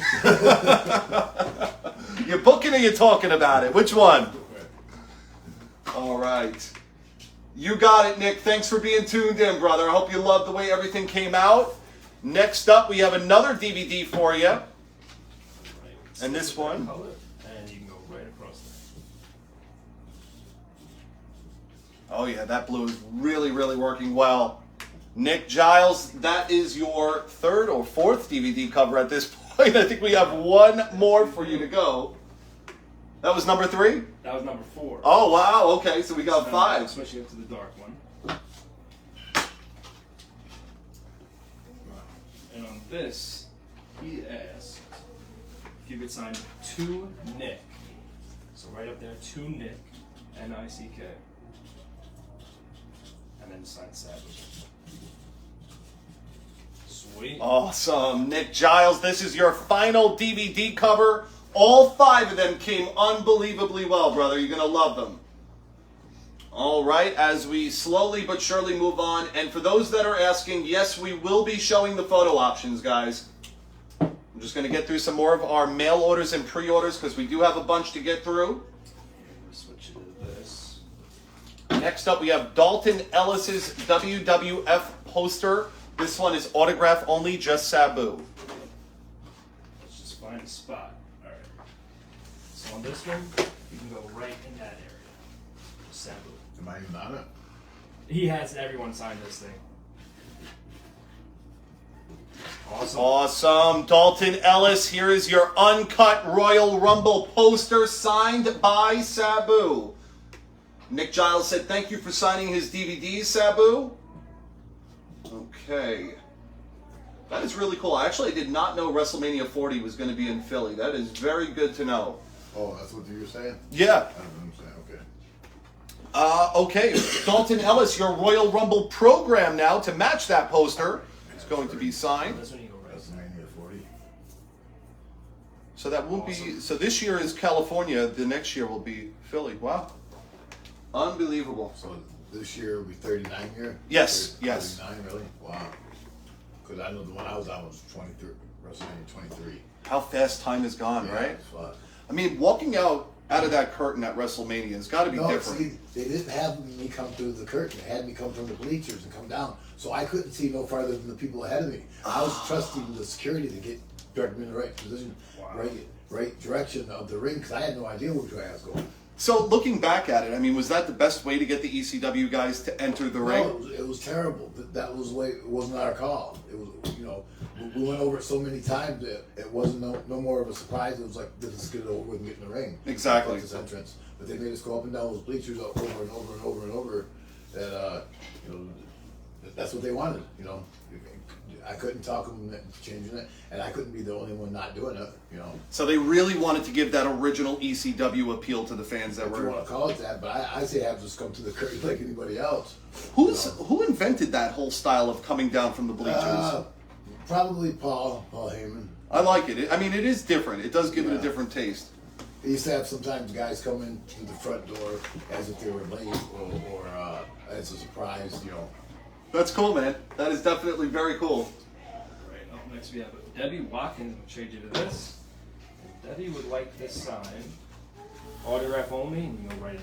Speaker 1: you're booking or you're talking about it? Which one? All right. You got it, Nick. Thanks for being tuned in, brother. I hope you loved the way everything came out. Next up, we have another DVD for you.
Speaker 3: Right.
Speaker 1: And this
Speaker 3: Stick with that
Speaker 1: one?
Speaker 3: color, and you can go right across there.
Speaker 1: Oh, yeah, that blue is really, really working well. Nick Giles, that is your 3rd or 4th DVD cover at this point. I think we have one more for you to go. That was number 3?
Speaker 3: That was number 4.
Speaker 1: Oh, wow. Okay, so we got
Speaker 3: So
Speaker 1: 5.
Speaker 3: I'm switching up to the dark one. And on this, he asked if you could sign to Nick. So right up there, to Nick, N-I-C-K. And then sign Sabu. Sweet.
Speaker 1: Awesome. Nick Giles, this is your final DVD cover. All 5 of them came unbelievably well, brother. You're going to love them. All right, as we slowly but surely move on. And for those that are asking, yes, we will be showing the photo options, guys. I'm just going to get through some more of our mail orders and pre-orders because we do have a bunch to get through.
Speaker 3: Switch it to this.
Speaker 1: Next up, we have Dalton Ellis's WWF poster. This one is autograph only, just Sabu.
Speaker 3: Let's just find a spot. All right. So on this one, you can go right in that area. Just Sabu.
Speaker 2: Am I even on it?
Speaker 3: He has everyone sign this thing. Awesome.
Speaker 1: Awesome. Dalton Ellis, here is your uncut Royal Rumble poster signed by Sabu. Nick Giles said, thank you for signing his DVDs, Sabu. Okay. That is really cool. Actually, I did not know WrestleMania 40 was going to be in Philly. That is very good to know.
Speaker 2: Oh, that's what you were saying?
Speaker 1: Yeah.
Speaker 2: I don't know, okay.
Speaker 1: Okay. Dalton Ellis, your Royal Rumble program now to match that poster. It's going to be signed.
Speaker 3: This one you go right.
Speaker 2: WrestleMania 40.
Speaker 1: So that won't be. So this year is California. The next year will be Philly. Wow. Unbelievable.
Speaker 2: So this year will be 39 year?
Speaker 1: Yes, yes.
Speaker 2: 39, really? Wow. Because I know the one I was on was 23, WrestleMania 23.
Speaker 1: How fast time has gone,
Speaker 2: Yeah,
Speaker 1: right?
Speaker 2: it's fun.
Speaker 1: I mean, walking out of that curtain at WrestleMania has got to be different.
Speaker 2: See, they didn't have me come through the curtain. They had me come from the bleachers and come down. So I couldn't see no farther than the people ahead of me. I was trusting the security to direct me in the right position,
Speaker 3: Wow.
Speaker 2: right direction of the ring, because I had no idea which way I was going.
Speaker 1: So looking back at it, I mean, was that the best way to get the ECW guys to enter the ring?
Speaker 2: No, it was terrible. That was the way. It wasn't our call. It was, we went over it so many times that it wasn't no more of a surprise. It was like, let's get it over with and get in the ring.
Speaker 1: Exactly.
Speaker 2: This entrance, but they made us go up and down those bleachers over and over and over and over. That that's what they wanted. I couldn't talk them into changing it, and I couldn't be the only one not doing it.
Speaker 1: So they really wanted to give that original ECW appeal to the fans that
Speaker 2: If you
Speaker 1: were.
Speaker 2: want to call it that, but I say have just come to the curtain like anybody else.
Speaker 1: Who invented that whole style of coming down from the bleachers?
Speaker 2: Probably Paul Heyman.
Speaker 1: I like it. I mean, it is different. It does give it a
Speaker 2: Yeah.
Speaker 1: different taste.
Speaker 2: They used to have sometimes guys come in through the front door as if they were late or as a surprise,
Speaker 1: That's cool, man. That is definitely very cool.
Speaker 3: Right, up next we have Debbie Watkins. We'll trade you to this. And Debbie would like this sign. Autograph only, and you go right in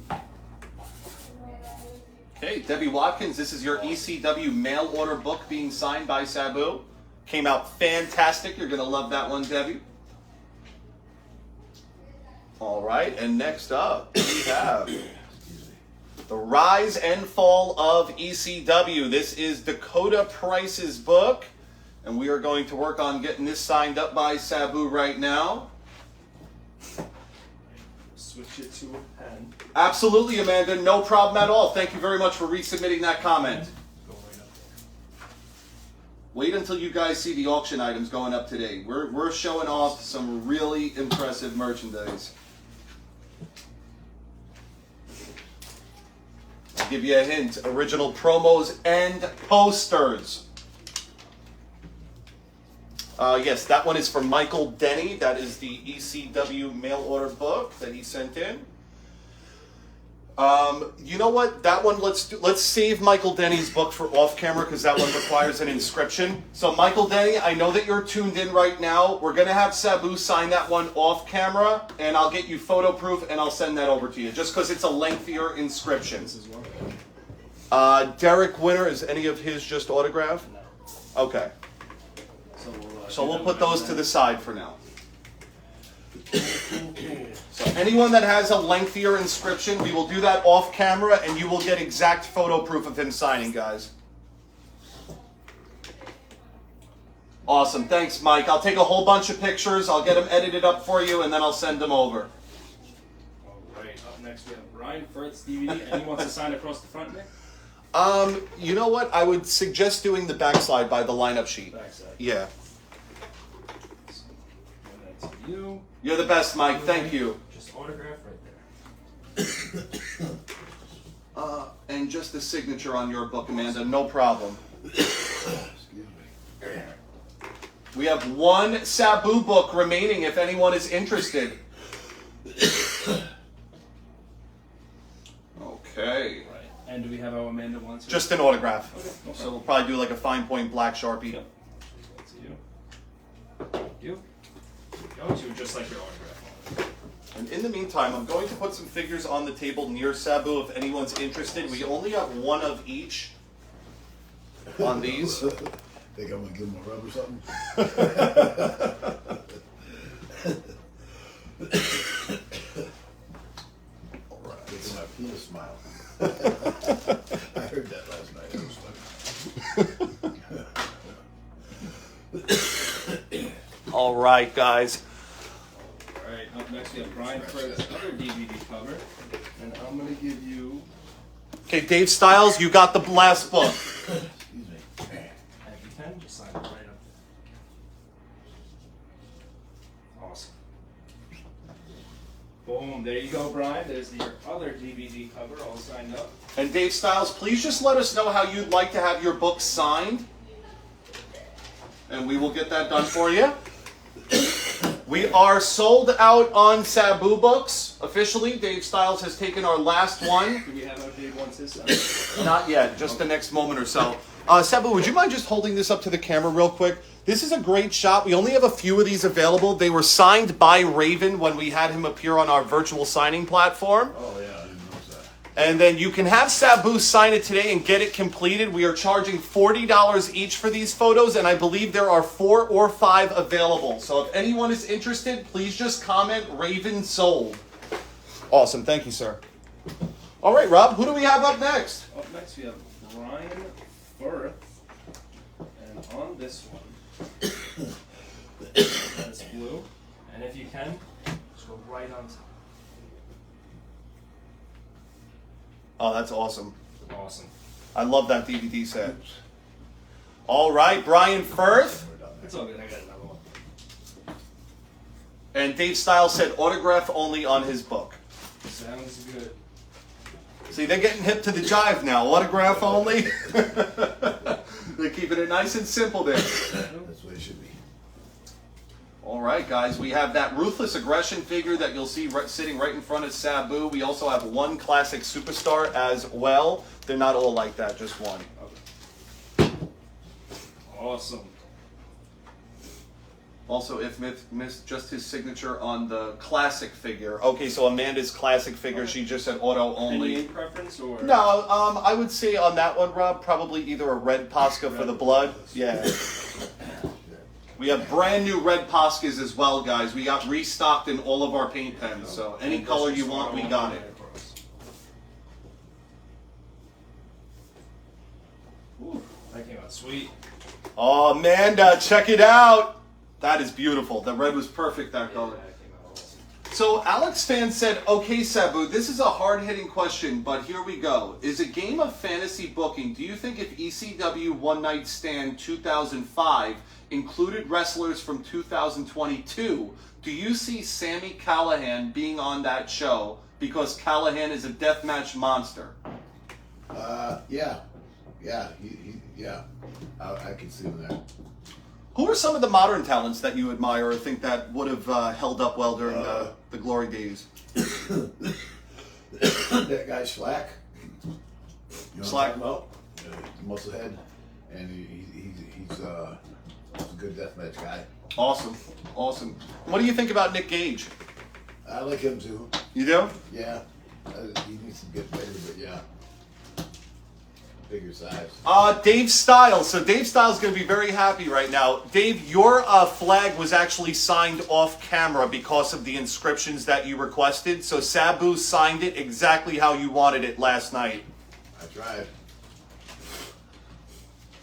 Speaker 3: there.
Speaker 1: Okay, Debbie Watkins, this is your ECW mail order book being signed by Sabu. Came out fantastic. You're going to love that one, Debbie. All right, and next up, we have The Rise and Fall of ECW. This is Dakota Price's book, and we are going to work on getting this signed up by Sabu right now.
Speaker 3: Switch it to a pen.
Speaker 1: Absolutely, Amanda. No problem at all. Thank you very much for resubmitting that comment.
Speaker 3: Go right up there.
Speaker 1: Wait until you guys see the auction items going up today. We're showing off some really impressive merchandise. I'll give you a hint. Original promos and posters. Yes, that one is for Michael Denny. That is the ECW mail order book that he sent in. You know what? That one, let's save Michael Denny's book for off camera because that one requires an inscription. So Michael Denny, I know that you're tuned in right now. We're gonna have Sabu sign that one off camera, and I'll get you photo proof and I'll send that over to you just because it's a lengthier inscription.
Speaker 3: This is one.
Speaker 1: Derek Winter, is any of his just autographed?
Speaker 3: No.
Speaker 1: Okay. So
Speaker 3: do
Speaker 1: we'll
Speaker 3: them
Speaker 1: put those
Speaker 3: right
Speaker 1: to
Speaker 3: then.
Speaker 1: the side for now.
Speaker 3: Okay.
Speaker 1: So anyone that has a lengthier inscription, we will do that off camera and you will get exact photo proof of him signing, guys. Awesome. Thanks, Mike. I'll take a whole bunch of pictures. I'll get them edited up for you and then I'll send them over.
Speaker 3: All right. Up next we have Brian Firth's DVD, and he wants to sign across the front, Nick.
Speaker 1: You know what? I would suggest doing the backside by the lineup sheet.
Speaker 3: Backside.
Speaker 1: Yeah.
Speaker 3: And that's you.
Speaker 1: You're the best, Mike. Thank you.
Speaker 3: Just autograph right there.
Speaker 1: And just the signature on your book, Amanda. No problem.
Speaker 2: Excuse me.
Speaker 1: We have one Sabu book remaining if anyone is interested. Okay.
Speaker 3: Right. And do we have our Amanda wants?
Speaker 1: Just an autograph.
Speaker 3: Okay, no
Speaker 1: So we'll probably do like a fine point black Sharpie.
Speaker 3: Yep. That's you. Go to just like your autograph.
Speaker 1: And in the meantime, I'm going to put some figures on the table near Sabu if anyone's interested. We only have one of each on these.
Speaker 2: Think I'm gonna give him a rub or something?
Speaker 1: All right.
Speaker 2: Making my penis smile. I heard that last night. It was funny.
Speaker 1: All right, guys.
Speaker 3: All right. Up next we have Brian Firth's other DVD cover, and I'm gonna give you.
Speaker 1: Okay, Dave Styles, you got the last book.
Speaker 2: Excuse me.
Speaker 3: can, just sign it right up there. Awesome. Boom, there you go, Brian. There's your other DVD cover all signed up.
Speaker 1: And Dave Styles, please just let us know how you'd like to have your book signed. And we will get that done for you. We are sold out on Sabu books officially. Dave Styles has taken our last one.
Speaker 3: Do we have our Dave wants his signed?
Speaker 1: Not yet, just the next moment or so. Sabu, would you mind just holding this up to the camera real quick? This is a great shot. We only have a few of these available. They were signed by Raven when we had him appear on our virtual signing platform.
Speaker 2: Oh yeah, I didn't notice that.
Speaker 1: And then you can have Sabu sign it today and get it completed. We are charging $40 each for these photos, and I believe there are 4 or 5 available. So if anyone is interested, please just comment Raven sold. Awesome. Thank you, sir. All right, Rob, who do we have up next?
Speaker 3: Up next we have Brian Firth. And on this one, that's blue. And if you can, just go right on top.
Speaker 1: Oh, that's awesome.
Speaker 3: Awesome.
Speaker 1: I love that DVD set. All right, Brian Firth.
Speaker 3: It's all good. I got another one.
Speaker 1: And Dave Styles said autograph only on his book.
Speaker 3: Sounds good.
Speaker 1: See, they're getting hip to the jive now. Autograph only. They're keeping it nice and simple there.
Speaker 2: That's what it should be.
Speaker 1: All right, guys. We have that Ruthless Aggression figure that you'll see sitting right in front of Sabu. We also have one classic superstar as well. They're not all like that, just one.
Speaker 3: Okay. Awesome.
Speaker 1: Also, if missed just his signature on the classic figure. Okay, so Amanda's classic figure, she just said auto only.
Speaker 3: Any preference or?
Speaker 1: No, I would say on that one, Rob, probably either a red Posca for the blood. Yeah. We have brand new red Poscas as well, guys. We got restocked in all of our paint pens, so any color you want, we got it.
Speaker 3: Ooh, that came out sweet.
Speaker 1: Oh, Amanda, check it out. That is beautiful. The red was perfect, that color.
Speaker 3: That came out awesome.
Speaker 1: So Alex Fan said, okay, Sabu, this is a hard-hitting question, but here we go. Is a game of fantasy booking, do you think if ECW One Night Stand 2005 included wrestlers from 2022, do you see Sami Callihan being on that show because Callihan is a deathmatch monster?
Speaker 2: Yeah. I can see him there.
Speaker 1: Who are some of the modern talents that you admire or think that would have held up well during the glory days?
Speaker 2: That guy Slack. You know
Speaker 1: Slack.
Speaker 2: what I'm talking about? Musclehead, and he's a good deathmatch guy.
Speaker 1: Awesome. What do you think about Nick Gage?
Speaker 2: I like him too.
Speaker 1: You do?
Speaker 2: Yeah, he needs to get better, but yeah, bigger size.
Speaker 1: Dave Styles. So Dave Styles is going to be very happy right now. Dave, your flag was actually signed off camera because of the inscriptions that you requested. So Sabu signed it exactly how you wanted it last night.
Speaker 2: I tried.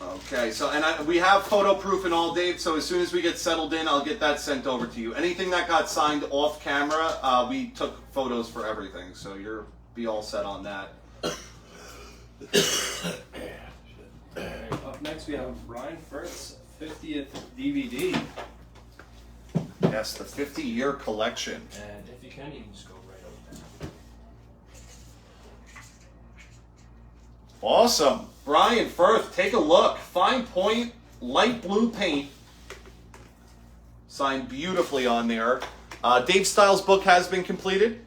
Speaker 1: Okay, so we have photo proof and all, Dave. So as soon as we get settled in, I'll get that sent over to you. Anything that got signed off camera, we took photos for everything. So you're be all set on that.
Speaker 3: Up next we have Brian Firth's 50th DVD.
Speaker 1: Yes, the 50-year collection.
Speaker 3: And if you can just go right over there.
Speaker 1: Awesome. Brian Firth, take a look. Fine point, light blue paint. Signed beautifully on there. Dave Styles' book has been completed.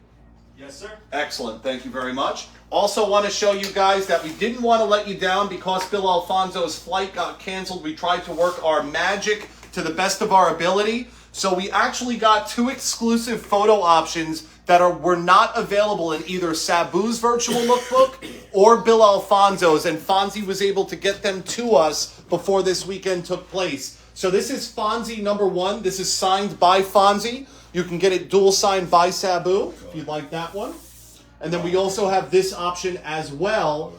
Speaker 3: Yes, sir.
Speaker 1: Excellent. Thank you very much. Also want to show you guys that we didn't want to let you down because Bill Alfonso's flight got canceled. We tried to work our magic to the best of our ability. So we actually got 2 exclusive photo options that were not available in either Sabu's virtual lookbook or Bill Alfonso's, and Fonzie was able to get them to us before this weekend took place. So this is Fonzie number 1. This is signed by Fonzie. You can get it dual signed by Sabu if you'd like that one. And then we also have this option as well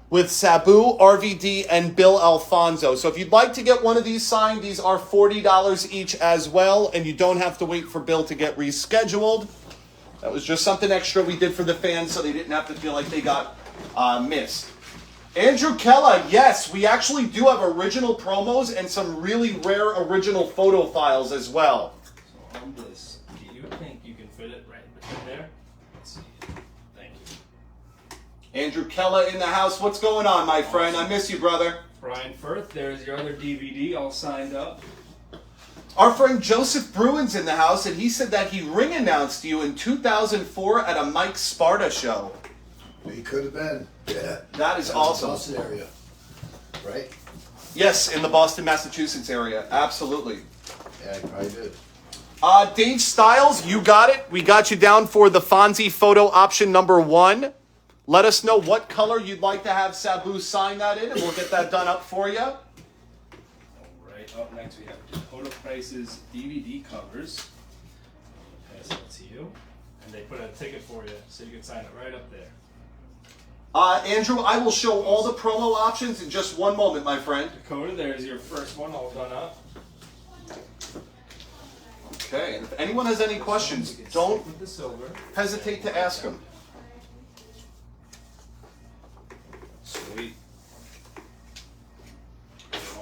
Speaker 1: with Sabu, RVD, and Bill Alfonso. So if you'd like to get one of these signed, these are $40 each as well, and you don't have to wait for Bill to get rescheduled. That was just something extra we did for the fans so they didn't have to feel like they got missed. Andrew Kella, yes, we actually do have original promos and some really rare original photo files as well.
Speaker 3: So on this, do you think you can fit it right between there? Let's see. Thank you.
Speaker 1: Andrew Kella in the house. What's going on, my friend? I miss you, brother.
Speaker 3: Brian Firth, there's your other DVD all signed up.
Speaker 1: Our friend Joseph Bruin's in the house, and he said that he ring announced you in 2004 at a Mike Sparta show.
Speaker 2: He could have been. Yeah.
Speaker 1: That is awesome.
Speaker 2: Boston area, right?
Speaker 1: Yes, in the Boston, Massachusetts area. Absolutely.
Speaker 2: Yeah, he probably did.
Speaker 1: Dave Styles, you got it. We got you down for the Fonzie photo option number 1. Let us know what color you'd like to have Sabu sign that in, and we'll get that done up for you.
Speaker 3: All right, up next we have Dakota Price's DVD covers. Pass that to you. And they put a ticket for you, so you can sign it right up there.
Speaker 1: Andrew, I will show all the promo options in just one moment, my friend.
Speaker 3: Dakota, there's your first one all done up.
Speaker 1: Okay, and if anyone has any questions, don't
Speaker 3: With the silver.
Speaker 1: hesitate to ask them.
Speaker 3: Sweet.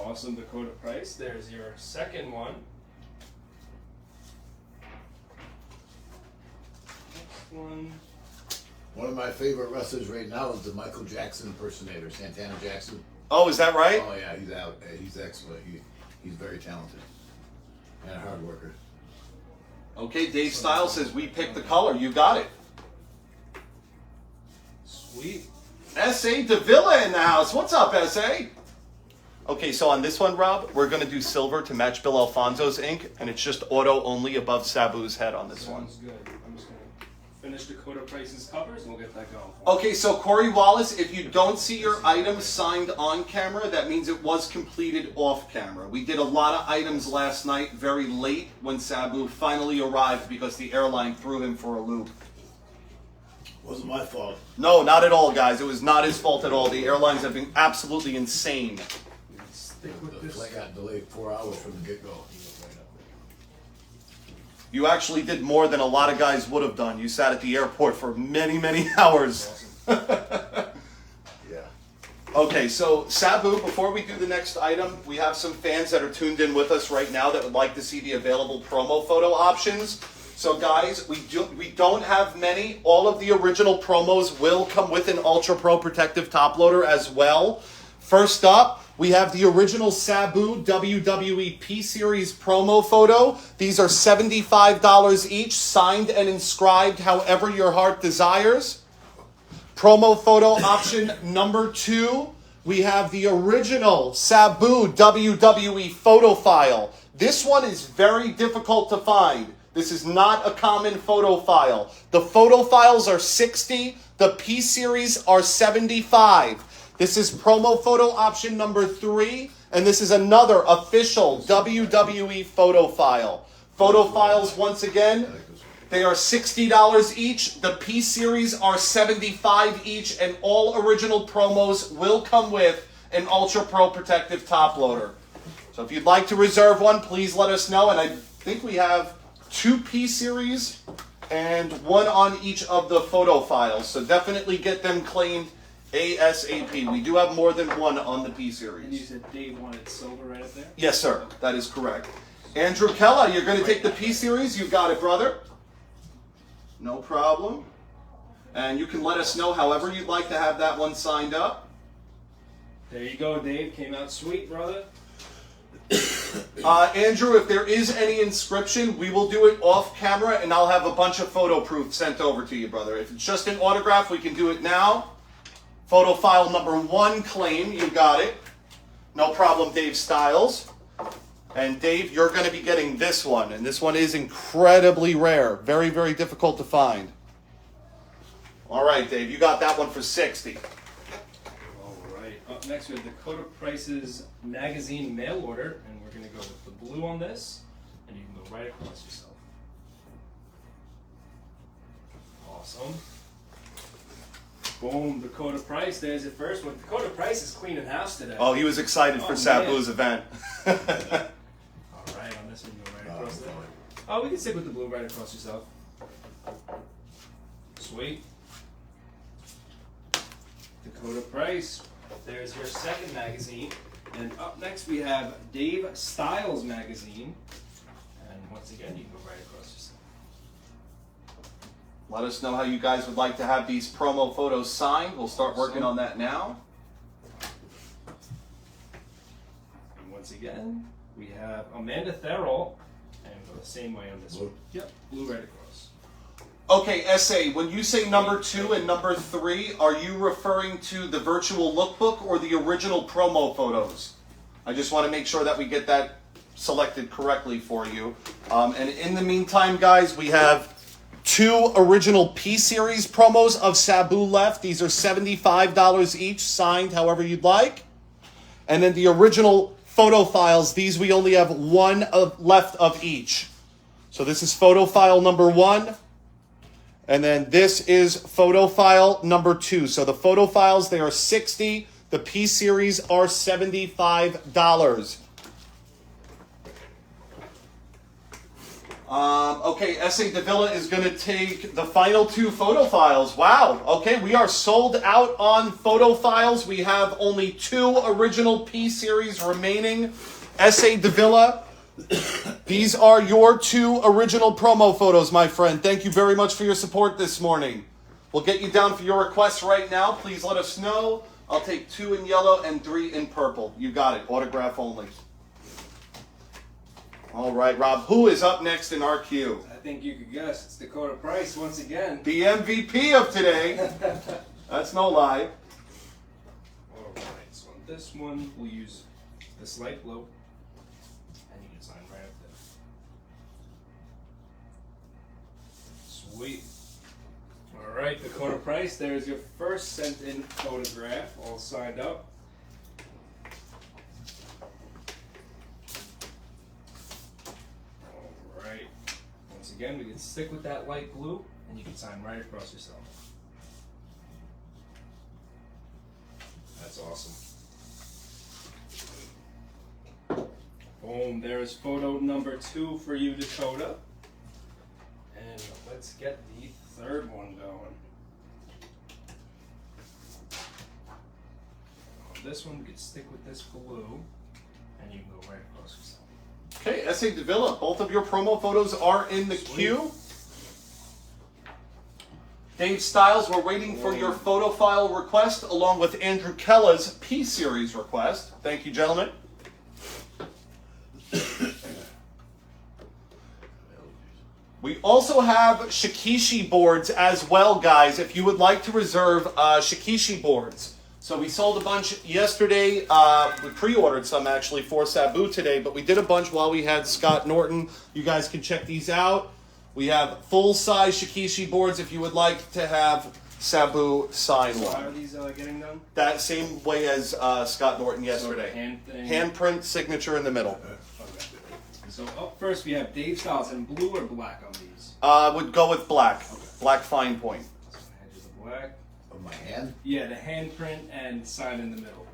Speaker 3: Awesome Dakota Price. There's your second one. Next one.
Speaker 2: One of my favorite wrestlers right now is the Michael Jackson impersonator, Santana Jackson.
Speaker 1: Oh, is that right?
Speaker 2: Oh yeah, he's out. He's excellent. He's very talented and a hard worker.
Speaker 1: Okay, Dave Styles says we picked the color. You got it.
Speaker 3: Sweet.
Speaker 1: S.A. Davila in the house. What's up, S.A.? Okay, so on this one, Rob, we're going to do silver to match Bill Alfonso's ink, and it's just auto only above Sabu's head on this one.
Speaker 3: Sounds good. I'm just going to finish Dakota Price's covers and we'll get that going.
Speaker 1: Okay, so Corey Wallace, if you don't see your item signed on camera, that means it was completed off camera. We did a lot of items last night very late when Sabu finally arrived because the airline threw him for a loop.
Speaker 2: Wasn't my fault.
Speaker 1: No, not at all, guys. It was not his fault at all. The airlines have been absolutely insane.
Speaker 3: Stick with
Speaker 2: The
Speaker 3: this.
Speaker 2: flight got delayed 4 hours from the get-go.
Speaker 1: You actually did more than a lot of guys would have done. You sat at the airport for many, many hours.
Speaker 2: Yeah.
Speaker 1: Okay, so Sabu, before we do the next item, we have some fans that are tuned in with us right now that would like to see the available promo photo options. So guys, we don't have many. All of the original promos will come with an Ultra Pro Protective Top Loader as well. First up, we have the original Sabu WWE P-Series promo photo. These are $75 each, signed and inscribed however your heart desires. Promo photo option number 2, we have the original Sabu WWE photo file. This one is very difficult to find. This is not a common photo file. The photo files are $60. The P-Series are $75. This is promo photo option number 3, and this is another official WWE photo file. Photo files, once again, they are $60 each. The P-Series are $75 each, and all original promos will come with an Ultra Pro Protective Top Loader. So if you'd like to reserve one, please let us know, and I think we have 2 P-Series and 1 on each of the photo files. So definitely get them claimed ASAP. We do have more than 1 on the P-Series.
Speaker 3: And you said Dave wanted silver right up there?
Speaker 1: Yes, sir. That is correct. Andrew Kella, you're going to take the P-Series. You got it, brother. No problem. And you can let us know however you'd like to have that one signed up.
Speaker 3: There you go, Dave. Came out sweet, brother.
Speaker 1: Andrew, if there is any inscription, we will do it off camera, and I'll have a bunch of photo proof sent over to you, brother. If it's just an autograph, we can do it now. Photo file number 1 claim, you got it. No problem, Dave Styles. And Dave, you're going to be getting this one, and this one is incredibly rare. Very, very difficult to find. All right, Dave, you got that one for $60.
Speaker 3: Alright, up next we have Dakota Price's magazine mail order, and we're going to go with the blue on this, and you can go right across yourself. Awesome. Boom, Dakota Price, there's it first one. Dakota Price is cleaning house today.
Speaker 1: Oh, he was excited for Sabu's event.
Speaker 3: Alright, on this one, you go right across there. Oh, we can stick with the blue right across yourself. Sweet. Dakota Price. There's your second magazine. And up next we have Dave Styles magazine. And once again, you can go right across your side.
Speaker 1: Let us know how you guys would like to have these promo photos signed. We'll start working on that now.
Speaker 3: And once again, we have Amanda Therrell. And go the same way on this one. Yep, blue right across.
Speaker 1: Okay, SA, when you say number 2 and number 3, are you referring to the virtual lookbook or the original promo photos? I just want to make sure that we get that selected correctly for you. And in the meantime, guys, we have 2 original P-Series promos of Sabu left. These are $75 each, signed however you'd like. And then the original photo files, these we only have 1 left of each. So this is photo file number 1. And then this is photo file number 2. So the photo files, they are $60. The P-Series are $75. Okay, S.A. Davila is going to take the final 2 photo files. Wow. Okay, we are sold out on photo files. We have only 2 original P-Series remaining. S.A. Davila, these are your 2 original promo photos, my friend. Thank you very much for your support this morning. We'll get you down for your requests right now. Please let us know. I'll take 2 in yellow and 3 in purple. You got it. Autograph only. All right, Rob. Who is up next in our queue?
Speaker 3: I think you could guess. It's Dakota Price once again.
Speaker 1: The MVP of today. That's no lie.
Speaker 3: All right, so on this one, we'll use this light blue. And you can sign right up there. Sweet. All right, Dakota Price, there's your first sent-in photograph, all signed up. All right. Once again, we can stick with that light blue, and you can sign right across yourself. That's awesome. Boom, there's photo number 2 for you, Dakota. And let's get the third one going. On this one, we can stick with this blue, and you can go right across yourself.
Speaker 1: Okay, S.A. Davila, both of your promo photos are in the queue. Dave Styles, we're waiting for your photo file request along with Andrew Kella's P-Series request. Thank you, gentlemen. We also have Shikishi boards as well, guys, if you would like to reserve Shikishi boards. So we sold a bunch yesterday. We pre-ordered some, actually, for Sabu today, but we did a bunch while we had Scott Norton. You guys can check these out. We have full-size Shikishi boards if you would like to have Sabu sign
Speaker 3: So how are
Speaker 1: one.
Speaker 3: these getting done?
Speaker 1: That same way as Scott Norton yesterday.
Speaker 3: So hand thing.
Speaker 1: Handprint, signature in the middle.
Speaker 3: Okay. So up first we have Dave Styles in blue or black on these.
Speaker 1: Would go with black.
Speaker 3: Okay.
Speaker 1: Black fine point.
Speaker 3: So hand you the black.
Speaker 2: Of my hand?
Speaker 3: Yeah, the handprint and sign in the middle.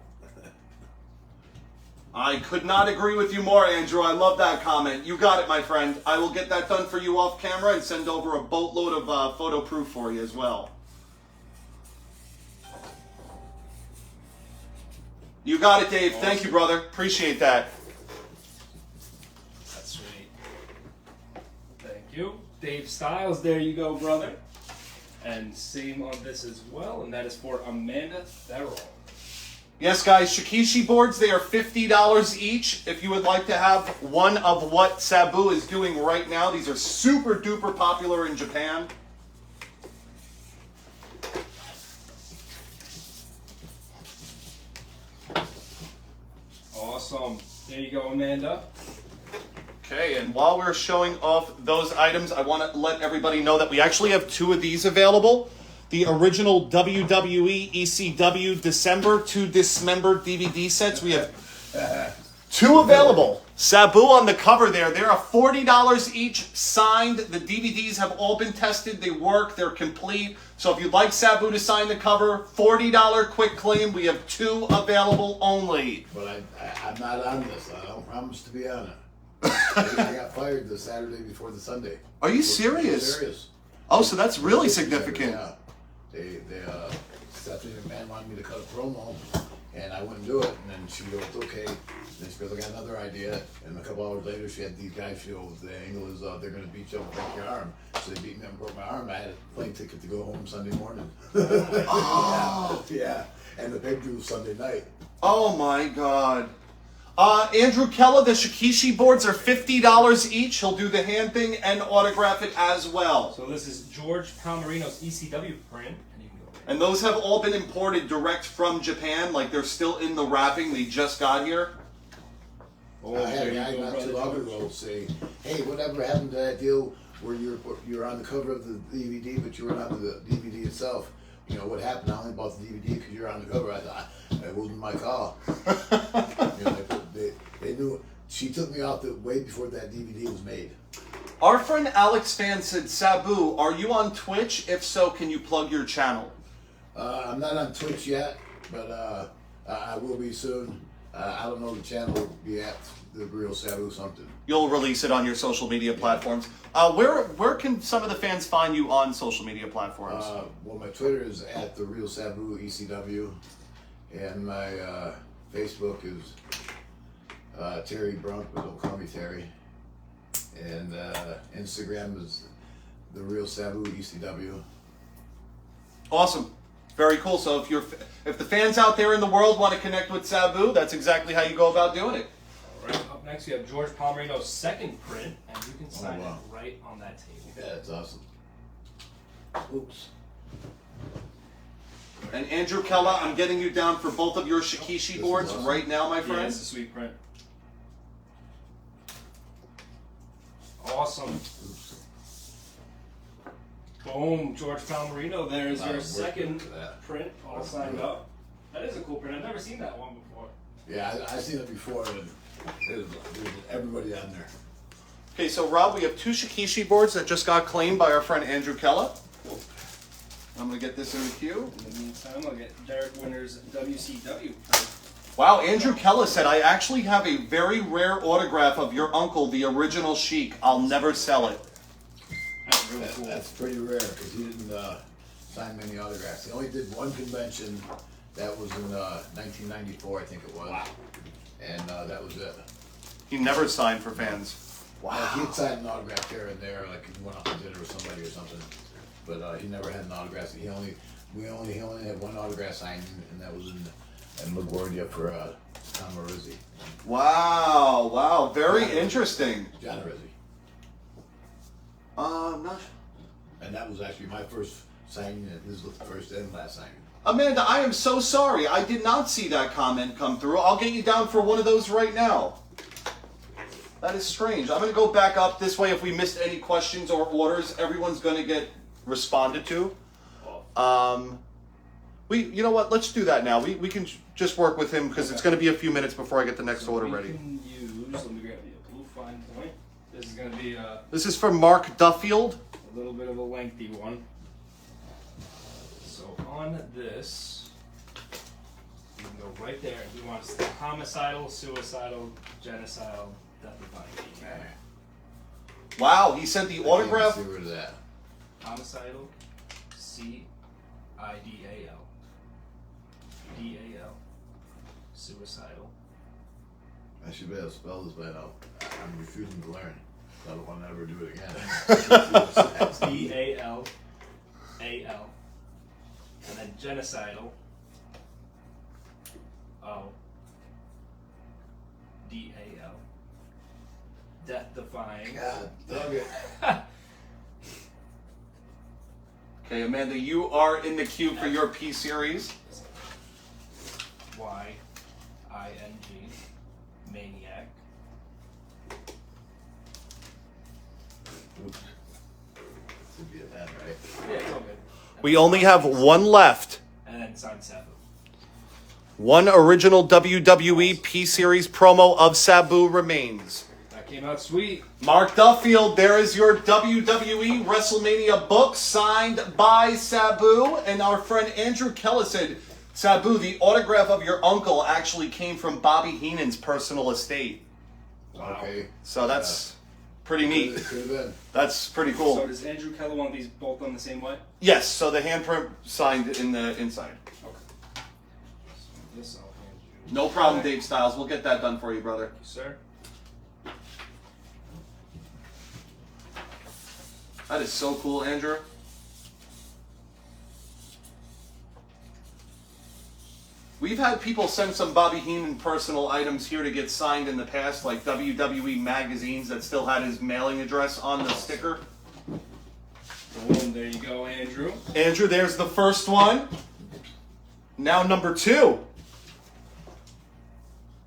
Speaker 1: I could not agree with you more, Andrew. I love that comment. You got it, my friend. I will get that done for you off camera and send over a boatload of photo proof for you as well. You got it, Dave. Thank you, brother. Appreciate that.
Speaker 3: That's sweet. Thank you. Dave Styles, there you go, brother. And same on this as well, and that is for Amanda Therrell.
Speaker 1: Yes, guys, Shikishi boards, they are $50 each. If you would like to have one of what Sabu is doing right now, these are super duper popular in Japan.
Speaker 3: Awesome. There you go, Amanda.
Speaker 1: Okay, and while we're showing off those items, I want to let everybody know that we actually have 2 of these available. The original WWE ECW December to Dismember DVD sets. We have 2 available. Sabu on the cover there. They're $40 each, signed. The DVDs have all been tested. They work. They're complete. So if you'd like Sabu to sign the cover, $40 quick claim. We have 2 available only.
Speaker 2: But I'm not on this. I don't promise to be on it. I got fired the Saturday before the Sunday.
Speaker 1: Are you serious?
Speaker 2: Serious.
Speaker 1: Oh, so that's really significant.
Speaker 2: Yeah. Stephanie McMahon wanted me to cut a promo, And I wouldn't do it, and then she goes, okay. And then she goes, I got another idea. And a couple hours later, she had these guys. She goes, the angle is they're going to beat you up and break your arm. So they beat me up and broke my arm. I had a plane ticket to go home Sunday morning.
Speaker 1: Oh.
Speaker 2: Yeah. And the pay-per-view was Sunday night.
Speaker 1: Oh my God. Andrew Keller, the Shikishi boards are $50 each. He'll do the hand thing and autograph it as well.
Speaker 3: So this is George Palmerino's ECW print. And you can go
Speaker 1: And those have all been imported direct from Japan. Like they're still in the wrapping. They just got here.
Speaker 3: Oh,
Speaker 2: I had a
Speaker 3: there
Speaker 2: guy
Speaker 3: you go,
Speaker 2: not too
Speaker 3: brother
Speaker 2: long
Speaker 3: George.
Speaker 2: ago say, hey, whatever happened to that deal where you're on the cover of the DVD, but you were not on the DVD itself? You know, what happened? I only bought the DVD because you're on the cover. I thought, it wasn't my call. You know, they knew. She took me off way before that DVD was made.
Speaker 1: Our friend Alex Fan said, Sabu, are you on Twitch? If so, can you plug your channel?
Speaker 2: I'm not on Twitch yet, but I will be soon. I don't know, the channel will be at the Real Sabu something.
Speaker 1: You'll release it on your social media platforms. Where can some of the fans find you on social media platforms?
Speaker 2: Well, my Twitter is at the Real Sabu ECW, and my Facebook is Terry Brunk, but don't call me Terry. And Instagram is the Real Sabu ECW.
Speaker 1: Awesome. Very cool. So if the fans out there in the world want to connect with Sabu, that's exactly how you go about doing it.
Speaker 3: All right, up next we have George Palmerino's second print, and you can sign
Speaker 2: wow.
Speaker 3: it right on that table.
Speaker 2: Yeah, that's awesome. Oops.
Speaker 1: And Andrew Keller, I'm getting you down for both of your Shikishi boards
Speaker 2: awesome.
Speaker 1: right now, my
Speaker 3: Yeah,
Speaker 1: friend.
Speaker 3: it's a sweet print. Awesome.
Speaker 2: Oops.
Speaker 3: Boom, George Palmerino. There's
Speaker 2: Wow,
Speaker 3: your
Speaker 2: work
Speaker 3: second
Speaker 2: for that.
Speaker 3: print all signed up. That is a cool print. I've never seen that one before.
Speaker 2: Yeah, I've seen it before, and there's everybody on there.
Speaker 1: Okay, so Rob, we have two Shikishi boards that just got claimed by our friend Andrew Keller. I'm going to get this in the queue.
Speaker 3: In the meantime, I'll get Derek Winter's WCW print.
Speaker 1: Wow, Andrew Keller said, I actually have a very rare autograph of your uncle, the original Sheik. I'll never sell it.
Speaker 3: That's really cool.
Speaker 2: That's pretty rare because he didn't sign many autographs. He only did one convention. That was in 1994, I think it was.
Speaker 3: Wow.
Speaker 2: And that was it.
Speaker 1: He never signed for fans.
Speaker 2: He'd sign an autograph here and there, like he went out to dinner with somebody or something. But he never had an autograph. He only had one autograph signed, and that was in LaGuardia for Tom Rizzi.
Speaker 1: Wow, very interesting.
Speaker 2: John Rizzi.
Speaker 1: Not...
Speaker 2: And that was actually my first signing, and this was the first and last signing.
Speaker 1: Amanda, I am so sorry. I did not see that comment come through. I'll get you down for one of those right now. That is strange. I'm going to go back up this way. If we missed any questions or orders, everyone's going to get responded to. You know what? Let's do that now. We can just work with him because it's going to be a few minutes before I get the next order
Speaker 3: We
Speaker 1: ready.
Speaker 3: can use, let me grab you a blue fine point. This is going to be a
Speaker 1: This is from Mark Duffield.
Speaker 3: little bit of a lengthy one. So on this, you can go right there. He wants the homicidal, suicidal, genocidal, death-defying.
Speaker 1: Wow, he sent the autograph.
Speaker 2: See where that.
Speaker 3: Homicidal, C-I-D-A-L. D-A-L. Suicidal.
Speaker 2: I should be able to spell this, but I'm refusing to learn. I don't want to ever do it again.
Speaker 3: D-A-L. A-L. And then genocidal. O. D-A-L. Death-defying.
Speaker 2: God, dog it.
Speaker 1: Okay, Amanda, you are in the queue for your P series.
Speaker 3: Y-I-N-G. Maniac.
Speaker 2: Oops. Should be a pen, right?
Speaker 3: Yeah, it's all good.
Speaker 1: We only have one left.
Speaker 3: And then sign Sabu.
Speaker 1: One original WWE P series promo of Sabu remains.
Speaker 3: That came out sweet.
Speaker 1: Mark Duffield, there is your WWE WrestleMania book signed by Sabu. And our friend Andrew Keller said, Sabu, the autograph of your uncle actually came from Bobby Heenan's personal estate.
Speaker 3: Wow.
Speaker 2: Okay.
Speaker 1: So that's pretty neat.
Speaker 2: It could have been.
Speaker 1: That's pretty
Speaker 3: So
Speaker 1: cool.
Speaker 3: does Andrew Keller want these both done the same way?
Speaker 1: Yes, so the handprint signed in the inside.
Speaker 3: Okay. So this I'll
Speaker 1: No problem, Dave Styles. We'll get that done for you, brother.
Speaker 3: Thank you, sir.
Speaker 1: That is so cool, Andrew. We've had people send some Bobby Heenan personal items here to get signed in the past, like WWE magazines that still had his mailing address on the sticker.
Speaker 3: Boom, there you go, Andrew.
Speaker 1: Andrew, there's the first one. Now number 2.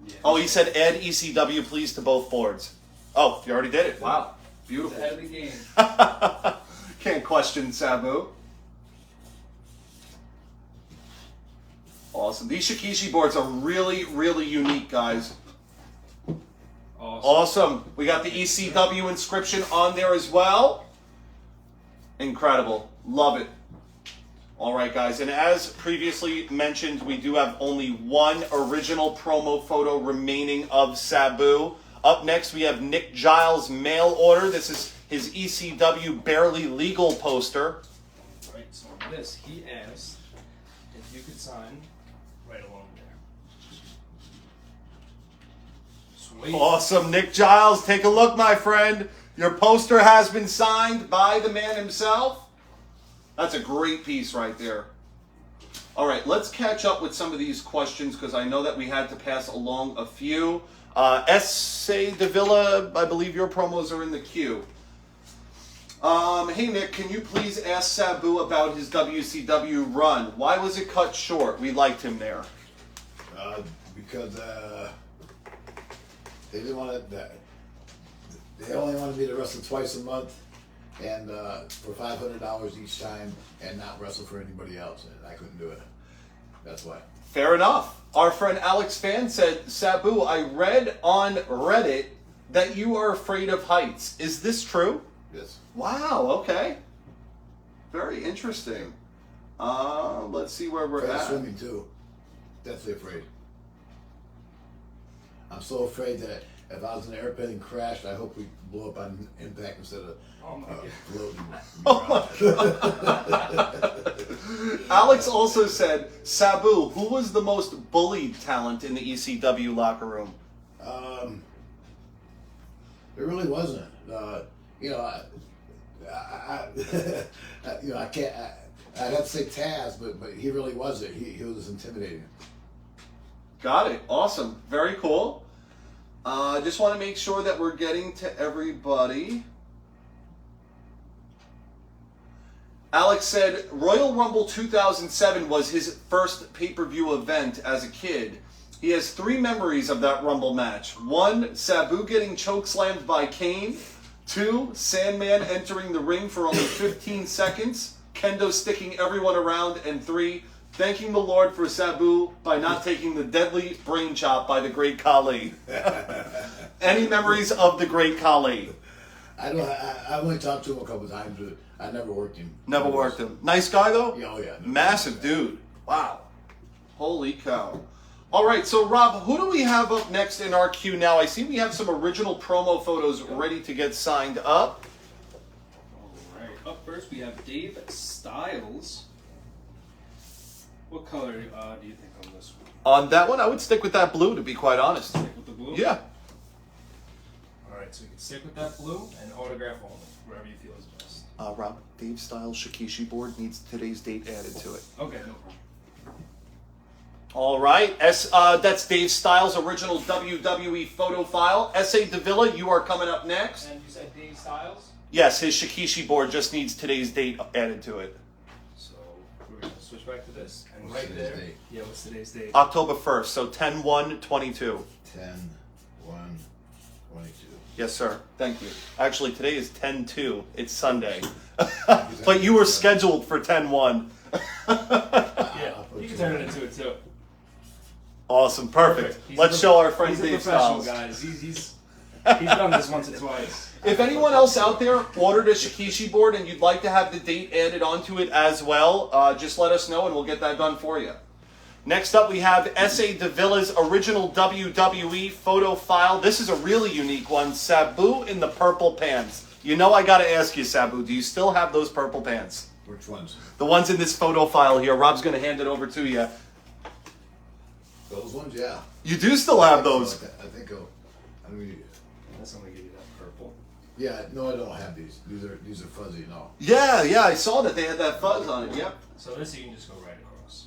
Speaker 3: Yeah.
Speaker 1: Oh, he said add ECW please to both boards. Oh, you already did it. Wow.
Speaker 3: It's
Speaker 1: Beautiful.
Speaker 3: ahead of the game.
Speaker 1: Can't question Sabu. Awesome. These Shikishi boards are really, really unique, guys. Awesome. We got the ECW inscription on there as well. Incredible. Love it. All right, guys. And as previously mentioned, we do have only one original promo photo remaining of Sabu. Up next, we have Nick Giles' mail order. This is his ECW Barely Legal poster.
Speaker 3: Right, so on this, he asked if you could sign right along there. Sweet.
Speaker 1: Awesome. Nick Giles, take a look, my friend. Your poster has been signed by the man himself. That's a great piece right there. All right, let's catch up with some of these questions because I know that we had to pass along a few. S.A. Davila, I believe your promos are in the queue. Hey, Nick, can you please ask Sabu about his WCW run? Why was it cut short? We liked him there.
Speaker 2: Because they didn't want to. They only wanted me to wrestle twice a month, and for $500 each time, and not wrestle for anybody else. And I couldn't do it. That's why.
Speaker 1: Fair enough. Our friend Alex Fan said, Sabu, I read on Reddit that you are afraid of heights. Is this true?
Speaker 2: Yes.
Speaker 1: Wow, okay. Very interesting. Let's see where we're
Speaker 2: Afraid of
Speaker 1: at.
Speaker 2: swimming too. Definitely afraid. I'm so afraid that if I was in an airplane and crashed, I hope we blow up on impact instead of floating.
Speaker 1: Alex also said, Sabu, who was the most bullied talent in the ECW locker room?
Speaker 2: It really wasn't. I can't. I'd have to say Taz, but he really wasn't. He was intimidating.
Speaker 1: Got it. Awesome. Very cool. I just want to make sure that we're getting to everybody. Alex said Royal Rumble 2007 was his first pay-per-view event as a kid. He has 3 memories of that Rumble match. 1, Sabu getting chokeslammed by Kane. 2, Sandman entering the ring for only 15 seconds. Kendo sticking everyone around. And 3, thanking the Lord for Sabu by not taking the deadly brain chop by the Great Khali. Any memories of the Great Khali?
Speaker 2: I only talked to him a couple times, but I never worked him.
Speaker 1: Never worked him. Nice guy, though?
Speaker 2: Yeah, oh yeah.
Speaker 1: Massive dude. Wow. Holy cow. All right, so Rob, who do we have up next in our queue now? I see we have some original promo photos ready to get signed up.
Speaker 3: All right, up first we have Dave Styles. What color do you think on this one?
Speaker 1: On that one, I would stick with that blue, to be quite honest.
Speaker 3: Stick with the blue?
Speaker 1: Yeah.
Speaker 3: All right, so you can stick with that blue and autograph only, wherever you feel is best.
Speaker 1: Rob, Dave Styles' Shikishi board needs today's date added to it.
Speaker 3: Okay, no problem.
Speaker 1: All right, that's Dave Styles' original WWE photo file. S.A. Davila, you are coming up next.
Speaker 3: And you said Dave Styles?
Speaker 1: Yes, his Shikishi board just needs today's date added to it.
Speaker 3: So we're going to switch back to this. And
Speaker 2: What's
Speaker 3: right
Speaker 2: today's
Speaker 3: there.
Speaker 2: date?
Speaker 3: Yeah, what's today's date?
Speaker 1: October 1st, so 10/1/22.
Speaker 2: 10/1/22.
Speaker 1: Yes, sir. Thank you. Actually, today is 10/2. It's Sunday. But you were scheduled for 10/1.
Speaker 3: Yeah, you can turn it into it too.
Speaker 1: Awesome. Perfect.
Speaker 3: He's
Speaker 1: Let's
Speaker 3: a-
Speaker 1: show our friend
Speaker 3: he's a
Speaker 1: Dave
Speaker 3: professional,
Speaker 1: Styles.
Speaker 3: guys. He's done this once or twice.
Speaker 1: If anyone else out there ordered a Shikishi board and you'd like to have the date added onto it as well, just let us know and we'll get that done for you. Next up, we have S.A. Davila's original WWE photo file. This is a really unique one. Sabu in the purple pants. You know I got to ask you, Sabu, do you still have those purple pants?
Speaker 2: Which ones?
Speaker 1: The ones in this photo file here. Rob's going to hand it over to you.
Speaker 2: Those ones, yeah.
Speaker 1: You do still have those.
Speaker 2: I think. I mean,
Speaker 3: That's only give you that purple.
Speaker 2: yeah. No, I don't have these. These are fuzzy. No.
Speaker 1: Yeah, I saw that they had that fuzz on it. Yep.
Speaker 3: So this you can just go right across.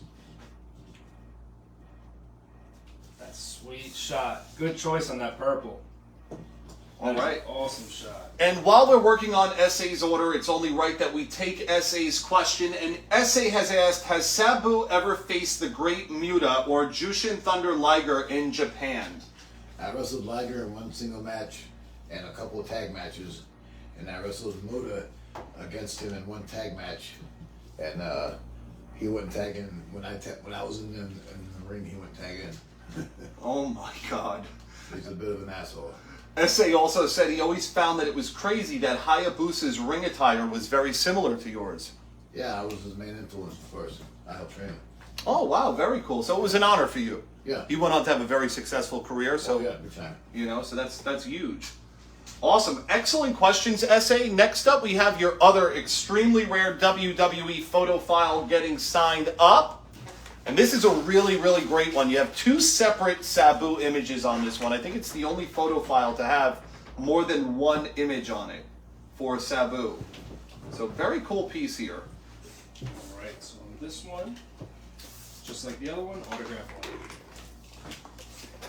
Speaker 3: That's sweet shot. Good choice on that purple.
Speaker 1: All right.
Speaker 3: Awesome shot.
Speaker 1: And while we're working on SA's order, it's only right that we take SA's question. And SA has asked, has Sabu ever faced the Great Muta or Jushin Thunder Liger in Japan?
Speaker 2: I wrestled Liger in one single match and a couple of tag matches, and I wrestled Muta against him in one tag match, and he wouldn't tag in when I was in the ring. He wouldn't tag in.
Speaker 1: Oh my God.
Speaker 2: He's a bit of an asshole.
Speaker 1: SA also said he always found that it was crazy that Hayabusa's ring attire was very similar to yours.
Speaker 2: Yeah, I was his main influence, of course. I helped train him.
Speaker 1: Oh wow, very cool. So it was an honor for you.
Speaker 2: Yeah.
Speaker 1: He went on to have a very successful career. So
Speaker 2: yeah, big time.
Speaker 1: you know, so that's huge. Awesome. Excellent questions, SA. Next up, we have your other extremely rare WWE photo file getting signed up. And this is a really, really great one. You have two separate Sabu images on this one. I think it's the only photo file to have more than one image on it for Sabu. So very cool piece here.
Speaker 3: All right, so on this one, just like the other one, autograph one.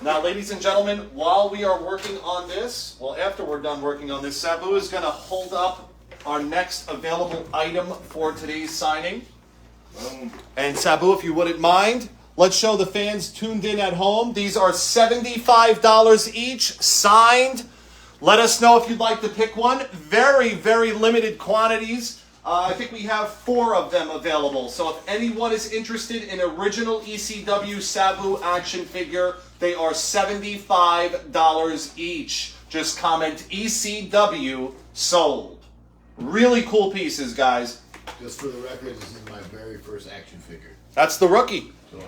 Speaker 1: Now, ladies and gentlemen, while we are working on this, well, after we're done working on this, Sabu is going to hold up our next available item for today's signing.
Speaker 3: Boom.
Speaker 1: And Sabu, if you wouldn't mind, let's show the fans tuned in at home. These are $75 each, signed. Let us know if you'd like to pick one. Very, very limited quantities. I think we have 4 of them available. So if anyone is interested in original ECW Sabu action figure, they are $75 each. Just comment ECW sold. Really cool pieces, guys.
Speaker 2: Just for the record, this is my very first action figure.
Speaker 1: That's the rookie.
Speaker 2: So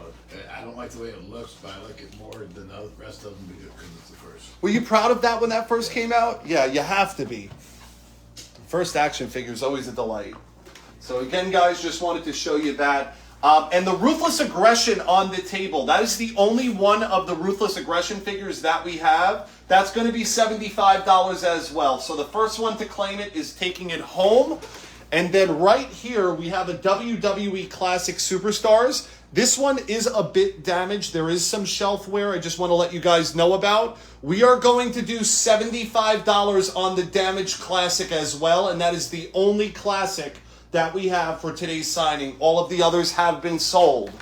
Speaker 2: I don't like the way it looks, but I like it more than the rest of them because it's the first.
Speaker 1: Were you proud of that when that first came out? Yeah, you have to be. First action figure is always a delight. So again, guys, just wanted to show you that. And the Ruthless Aggression on the table, that is the only one of the Ruthless Aggression figures that we have. That's going to be $75 as well. So the first one to claim it is taking it home. And then right here, we have a WWE Classic Superstars. This one is a bit damaged. There is some shelf wear I just want to let you guys know about. We are going to do $75 on the damaged Classic as well. And that is the only Classic that we have for today's signing. All of the others have been sold.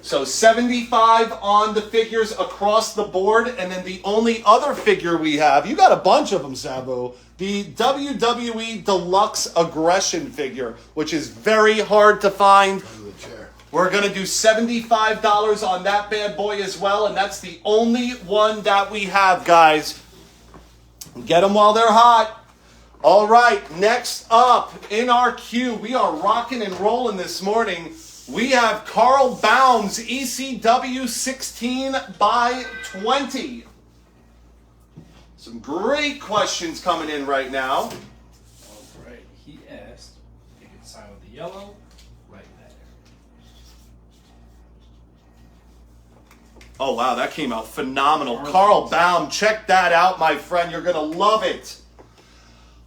Speaker 1: So $75 on the figures across the board. And then the only other figure we have, you got a bunch of them, Sabu, the WWE Deluxe Aggression figure, which is very hard to find.
Speaker 2: Under the chair.
Speaker 1: We're going to do $75 on that bad boy as well. And that's the only one that we have, guys. Get them while they're hot. All right, next up in our queue, we are rocking and rolling this morning. We have Carl Baum's ECW 16x20. Some great questions coming in right now.
Speaker 3: All right, he asked if you could sign with the yellow right there.
Speaker 1: Oh, wow, that came out phenomenal. Carl Baum, check that out, my friend. You're going to love it.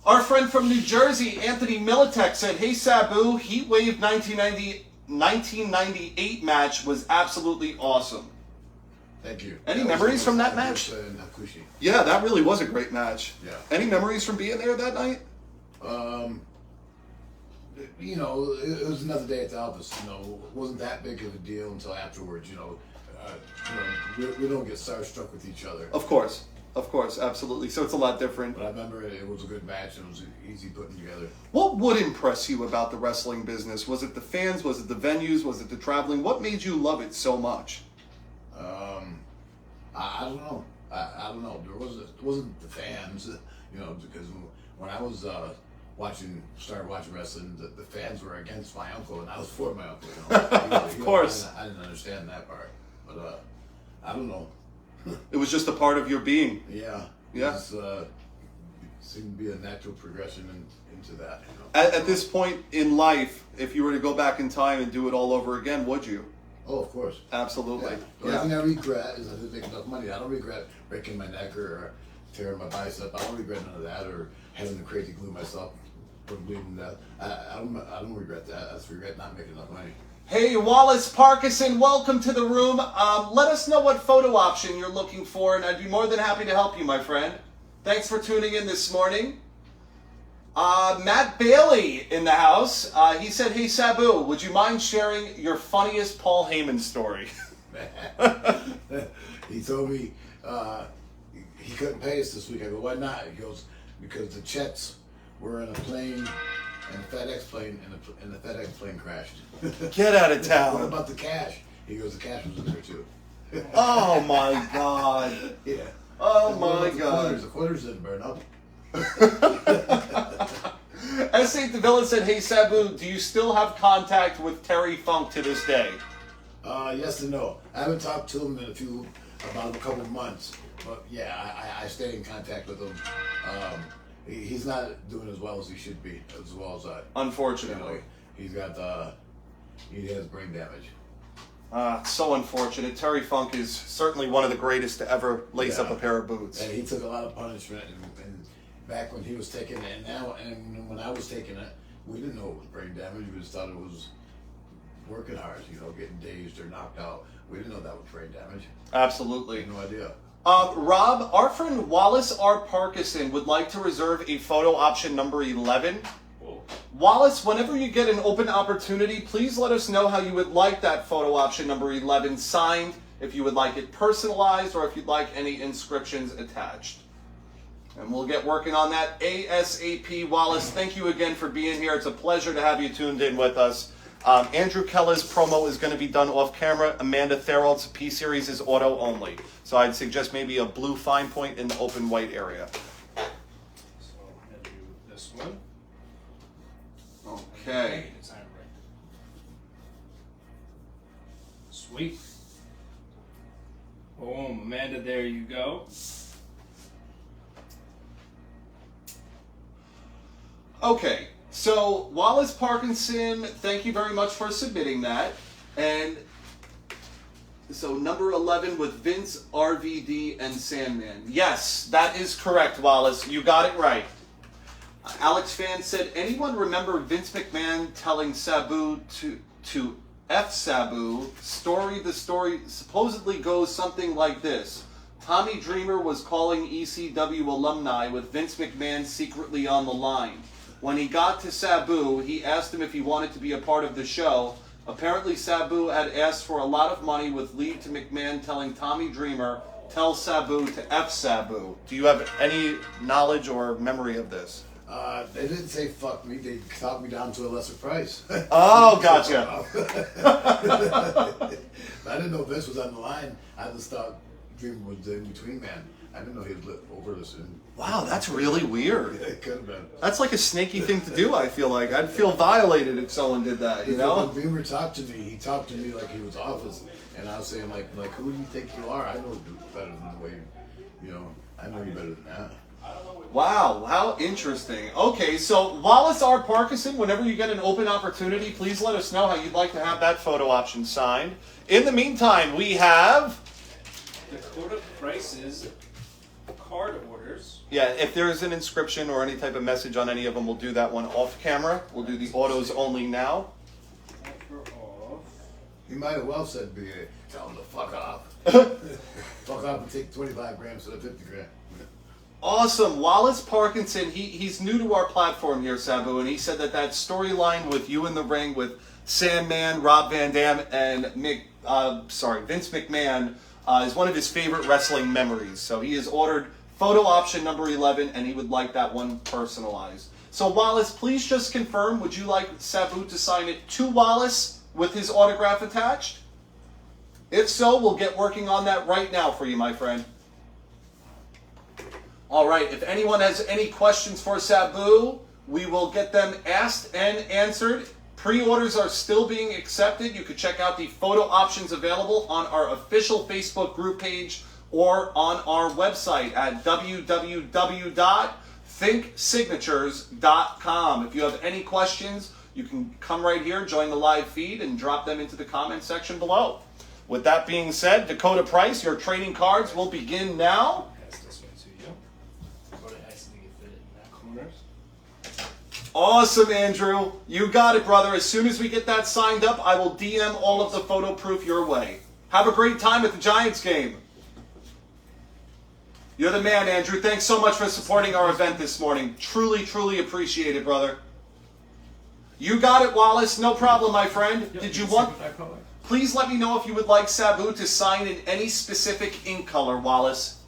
Speaker 1: Our friend from New Jersey, Anthony Militek, said, hey, Sabu, Heatwave 1998 match was absolutely awesome.
Speaker 2: Thank you.
Speaker 1: Any memories from that match? Yeah, that really was a great match.
Speaker 2: Yeah.
Speaker 1: Any memories from being there that night?
Speaker 2: You know, it was another day at the office. You know, it wasn't that big of a deal until afterwards. We don't get starstruck with each other.
Speaker 1: Of course, absolutely. So it's a lot different.
Speaker 2: But I remember it was a good match. It was easy putting together.
Speaker 1: What would impress you about the wrestling business? Was it the fans? Was it the venues? Was it the traveling? What made you love it so much?
Speaker 2: I don't know. I don't know. It wasn't the fans, because when I was started watching wrestling, the fans were against my uncle and I was for my uncle.
Speaker 1: Of course.
Speaker 2: I didn't understand that part, but I don't know.
Speaker 1: It was just a part of your being.
Speaker 2: Yeah.
Speaker 1: Yeah.
Speaker 2: It seemed to be a natural progression into that.
Speaker 1: At this point in life, if you were to go back in time and do it all over again, would you?
Speaker 2: Oh, of course.
Speaker 1: Absolutely.
Speaker 2: The only thing I regret is I didn't make enough money. I don't regret breaking my neck or tearing my bicep. I don't regret none of that, or having to crazy glue myself from bleeding to death. I don't regret that. I just regret not making enough money.
Speaker 1: Hey, Wallace Parkinson, welcome to the room. Let us know what photo option you're looking for, and I'd be more than happy to help you, my friend. Thanks for tuning in this morning. Matt Bailey in the house. He said, hey, Sabu, would you mind sharing your funniest Paul Heyman story?
Speaker 2: He told me he couldn't pay us this week. I go, why not? He goes, because the checks were in a plane, and the FedEx plane, and the FedEx plane crashed.
Speaker 1: Get out of
Speaker 2: What
Speaker 1: town.
Speaker 2: about the cash? He goes, the cash was in there too.
Speaker 1: Oh, my God.
Speaker 2: Yeah.
Speaker 1: Oh, my
Speaker 2: The
Speaker 1: God.
Speaker 2: quarters didn't burn up.
Speaker 1: S.A. DeVilla said, hey, Sabu, do you still have contact with Terry Funk to this day?
Speaker 2: Yes and no. I haven't talked to him in about a couple of months, but yeah, I stay in contact with him. He's not doing as well as he should be, as well as I.
Speaker 1: Unfortunately.
Speaker 2: He's got he has brain damage.
Speaker 1: So unfortunate. Terry Funk is certainly one of the greatest to ever lace up a pair of boots.
Speaker 2: And he took a lot of punishment, and back when he was taking it, and when I was taking it, we didn't know it was brain damage. We just thought it was working hard, getting dazed or knocked out. We didn't know that was brain damage.
Speaker 1: Absolutely.
Speaker 2: No idea.
Speaker 1: Rob, our friend Wallace R. Parkinson would like to reserve a photo option number 11.
Speaker 3: Cool.
Speaker 1: Wallace, whenever you get an open opportunity, please let us know how you would like that photo option number 11 signed, if you would like it personalized, or if you'd like any inscriptions attached. And we'll get working on that ASAP. Wallace, thank you again for being here. It's a pleasure to have you tuned in with us. Andrew Keller's promo is going to be done off camera. Amanda Therald's P-Series is auto only. So I'd suggest maybe a blue fine point in the open white area.
Speaker 3: So I'm going to do this one.
Speaker 1: Okay.
Speaker 3: It's not right. Sweet. Boom, Amanda, there you go.
Speaker 1: Okay, so Wallace Parkinson, thank you very much for submitting that. And so number 11 with Vince, RVD, and Sandman. Yes, that is correct, Wallace. You got it right. Alex Fan said, anyone remember Vince McMahon telling Sabu to F Sabu? The story supposedly goes something like this. Tommy Dreamer was calling ECW alumni with Vince McMahon secretly on the line. When he got to Sabu, he asked him if he wanted to be a part of the show. Apparently, Sabu had asked for a lot of money with lead to McMahon telling Tommy Dreamer, tell Sabu to F Sabu. Do you have any knowledge or memory of this?
Speaker 2: They didn't say fuck me. They talked me down to a lesser price.
Speaker 1: Oh, gotcha.
Speaker 2: I didn't know Vince was on the line. I just thought Dreamer was the in-between man. I didn't know he was over listening.
Speaker 1: Wow, that's really weird.
Speaker 2: It could have been.
Speaker 1: That's like a snaky thing to do, I feel like. I'd feel violated if someone did that, you know?
Speaker 2: When Dreamer talked to me, he talked to me like he was office. And I was saying, like, who do you think you are? I know you better than the way, I know you better than that.
Speaker 1: Wow, how interesting. Okay, so Wallace R. Parkinson, whenever you get an open opportunity, please let us know how you'd like to have that photo option signed. In the meantime, we have...
Speaker 3: Dakota Price's card orders.
Speaker 1: Yeah, if there is an inscription or any type of message on any of them, we'll do that one off camera. We'll do the autos only now.
Speaker 3: Off.
Speaker 2: He might have well said, "BA, tell him to fuck off." Fuck off and take 25 grams instead of 50 grams.
Speaker 1: Awesome. Wallace Parkinson, he's new to our platform here, Sabu, and he said that storyline with you in the ring with Sandman, Rob Van Dam, and Vince McMahon is one of his favorite wrestling memories. So he has ordered photo option number 11, and he would like that one personalized. So Wallace, please just confirm, would you like Sabu to sign it to Wallace with his autograph attached? If so, we'll get working on that right now for you, my friend. All right, if anyone has any questions for Sabu, we will get them asked and answered. Pre-orders are still being accepted. You can check out the photo options available on our official Facebook group page or on our website at www.thinksignatures.com. If you have any questions, you can come right here, join the live feed, and drop them into the comment section below. With that being said, Dakota Price, your trading cards will begin now.
Speaker 3: Pass this one to you. Dakota has to get fit in that corner.
Speaker 1: Awesome, Andrew. You got it, brother. As soon as we get that signed up, I will DM all of the photo proof your way. Have a great time at the Giants game. You're the man, Andrew. Thanks so much for supporting our event this morning. Truly, truly appreciate it, brother. You got it, Wallace. No problem, my friend.
Speaker 3: Yep,
Speaker 1: Did you want...
Speaker 3: that color?
Speaker 1: Please let me know if you would like Sabu to sign in any specific ink color, Wallace.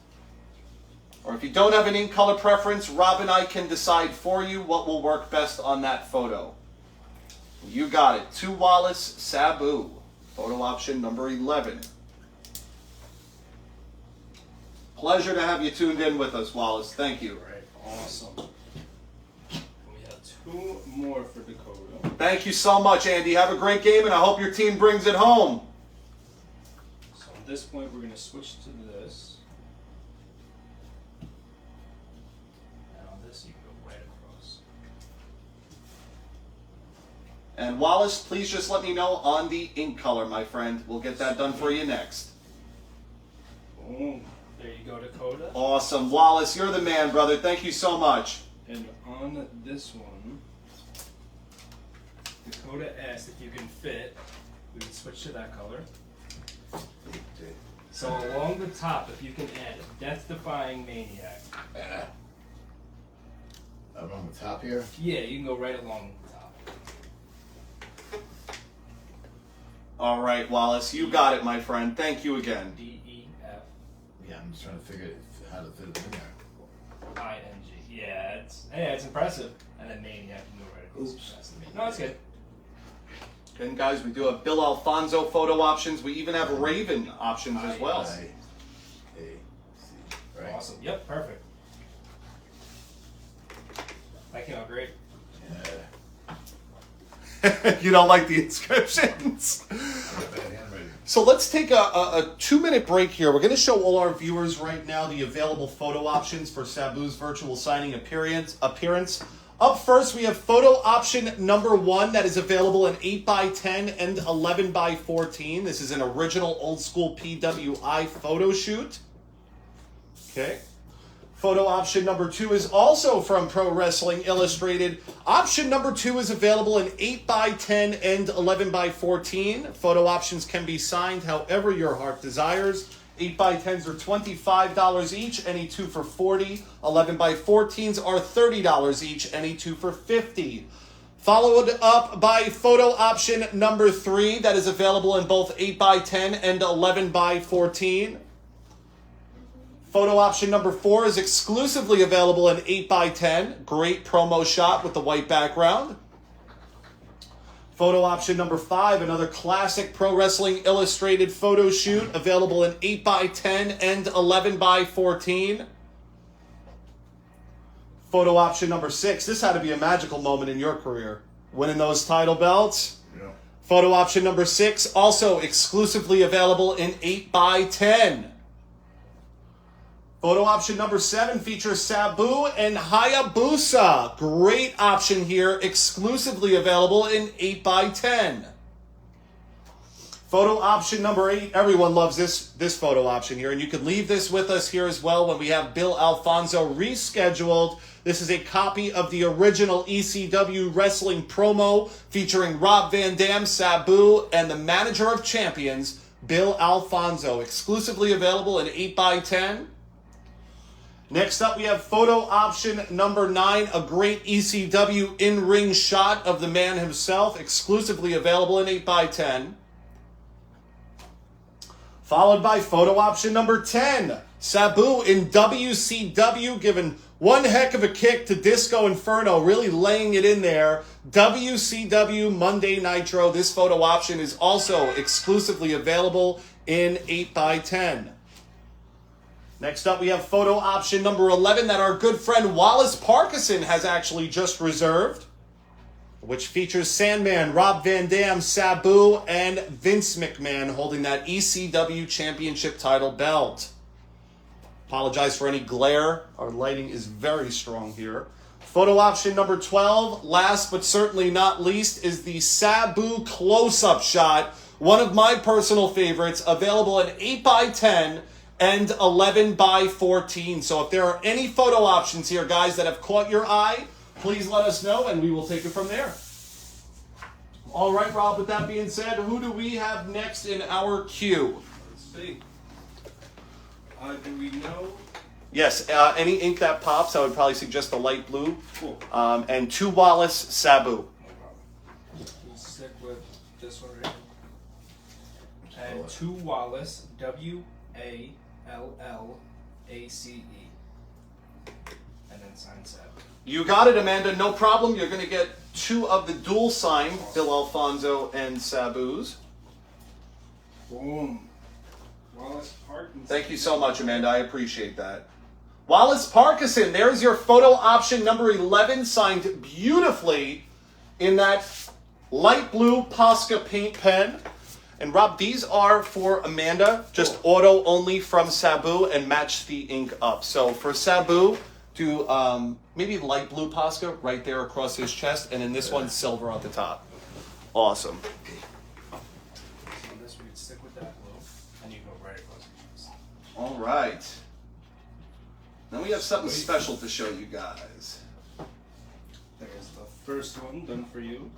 Speaker 1: Or if you don't have an ink color preference, Rob and I can decide for you what will work best on that photo. You got it. To Wallace, Sabu. Photo option number 11. Pleasure to have you tuned in with us, Wallace. Thank you.
Speaker 3: All right, awesome. We have 2 more for Dakota.
Speaker 1: Thank you so much, Andy. Have a great game, and I hope your team brings it home.
Speaker 3: So at this point, we're going to switch to this. And on this, you can go right across.
Speaker 1: And Wallace, please just let me know on the ink color, my friend. We'll get that done for you next.
Speaker 3: Boom. There you go, Dakota.
Speaker 1: Awesome. Wallace, you're the man, brother. Thank you so much.
Speaker 3: And on this one, Dakota asked if you can fit. We would switch to that color. So along the top, if you can add Death-Defying Maniac.
Speaker 2: On the top here?
Speaker 3: Yeah, you can go right along the top.
Speaker 1: All right, Wallace, you got it, my friend. Thank you again.
Speaker 3: D-E-F.
Speaker 2: Yeah, I'm just trying to figure how to fit it in there.
Speaker 3: I-N-G. Yeah, it's impressive. And then Maniac can go right across.
Speaker 2: Oops.
Speaker 3: No, it's good.
Speaker 1: And guys, we do have Bill Alfonso photo options. We even have Raven options as well.
Speaker 2: I-A-C. Right?
Speaker 3: Awesome. Yep, perfect. That came out great.
Speaker 2: Yeah.
Speaker 1: You don't like the inscriptions?
Speaker 2: I got bad handwriting.
Speaker 1: So let's take a 2-minute break here. We're going to show all our viewers right now the available photo options for Sabu's virtual signing appearance. Up first, we have photo option number 1 that is available in 8x10 and 11x14. This is an original old school PWI photo shoot. Okay. Photo option number 2 is also from Pro Wrestling Illustrated. Option number 2 is available in 8x10 and 11x14. Photo options can be signed however your heart desires. 8x10s are $25 each, any 2 for $40. 11x14s are $30 each, any 2 for $50. Followed up by photo option number 3 that is available in both 8x10 and 11x14. Photo option number 4 is exclusively available in 8x10. Great promo shot with the white background. Photo option number 5, another classic Pro Wrestling Illustrated photo shoot, available in 8x10 and 11x14. Photo option number 6, this had to be a magical moment in your career, winning those title belts.
Speaker 2: Yeah.
Speaker 1: Photo option number 6, also exclusively available in 8x10. Photo option number 7 features Sabu and Hayabusa. Great option here, exclusively available in 8x10. Photo option number 8, everyone loves this photo option here, and you can leave this with us here as well when we have Bill Alfonso rescheduled. This is a copy of the original ECW wrestling promo featuring Rob Van Dam, Sabu, and the manager of champions, Bill Alfonso, exclusively available in 8x10. Next up, we have photo option number 9, a great ECW in-ring shot of the man himself, exclusively available in 8x10. Followed by photo option number 10, Sabu in WCW, giving one heck of a kick to Disco Inferno, really laying it in there. WCW Monday Nitro. This photo option is also exclusively available in 8x10. Next up, we have photo option number 11 that our good friend Wallace Parkinson has actually just reserved, which features Sandman, Rob Van Dam, Sabu, and Vince McMahon holding that ECW Championship title belt. Apologize for any glare. Our lighting is very strong here. Photo option number 12, last but certainly not least, is the Sabu close-up shot. One of my personal favorites, available in 8x10 and 11x14. So if there are any photo options here, guys, that have caught your eye, please let us know and we will take it from there. All right, Rob, with that being said, who do we have next in our queue?
Speaker 3: Let's see. Do we know?
Speaker 1: Yes, any ink that pops, I would probably suggest the light blue.
Speaker 3: Cool.
Speaker 1: And 2 Wallace Sabu.
Speaker 3: No problem. We'll stick with this one right here. And 2 Wallace, WALLACE. And then sign Sabu.
Speaker 1: You got it, Amanda. No problem. You're going to get 2 of the dual sign, Bill Alfonso and Sabu's.
Speaker 3: Boom. Wallace Parkinson.
Speaker 1: Thank you so much, Amanda. I appreciate that. Wallace Parkinson, there's your photo option number 11, signed beautifully in that light blue Posca paint pen. And Rob, these are for Amanda, just auto only from Sabu, and match the ink up. So for Sabu, do maybe light blue Posca right there across his chest, and in this one, silver on the top. Awesome.
Speaker 3: So on this we could stick with that blue, and you go right across your chest.
Speaker 1: All right. Now we have something special to show you guys.
Speaker 3: There's the first one done for you. And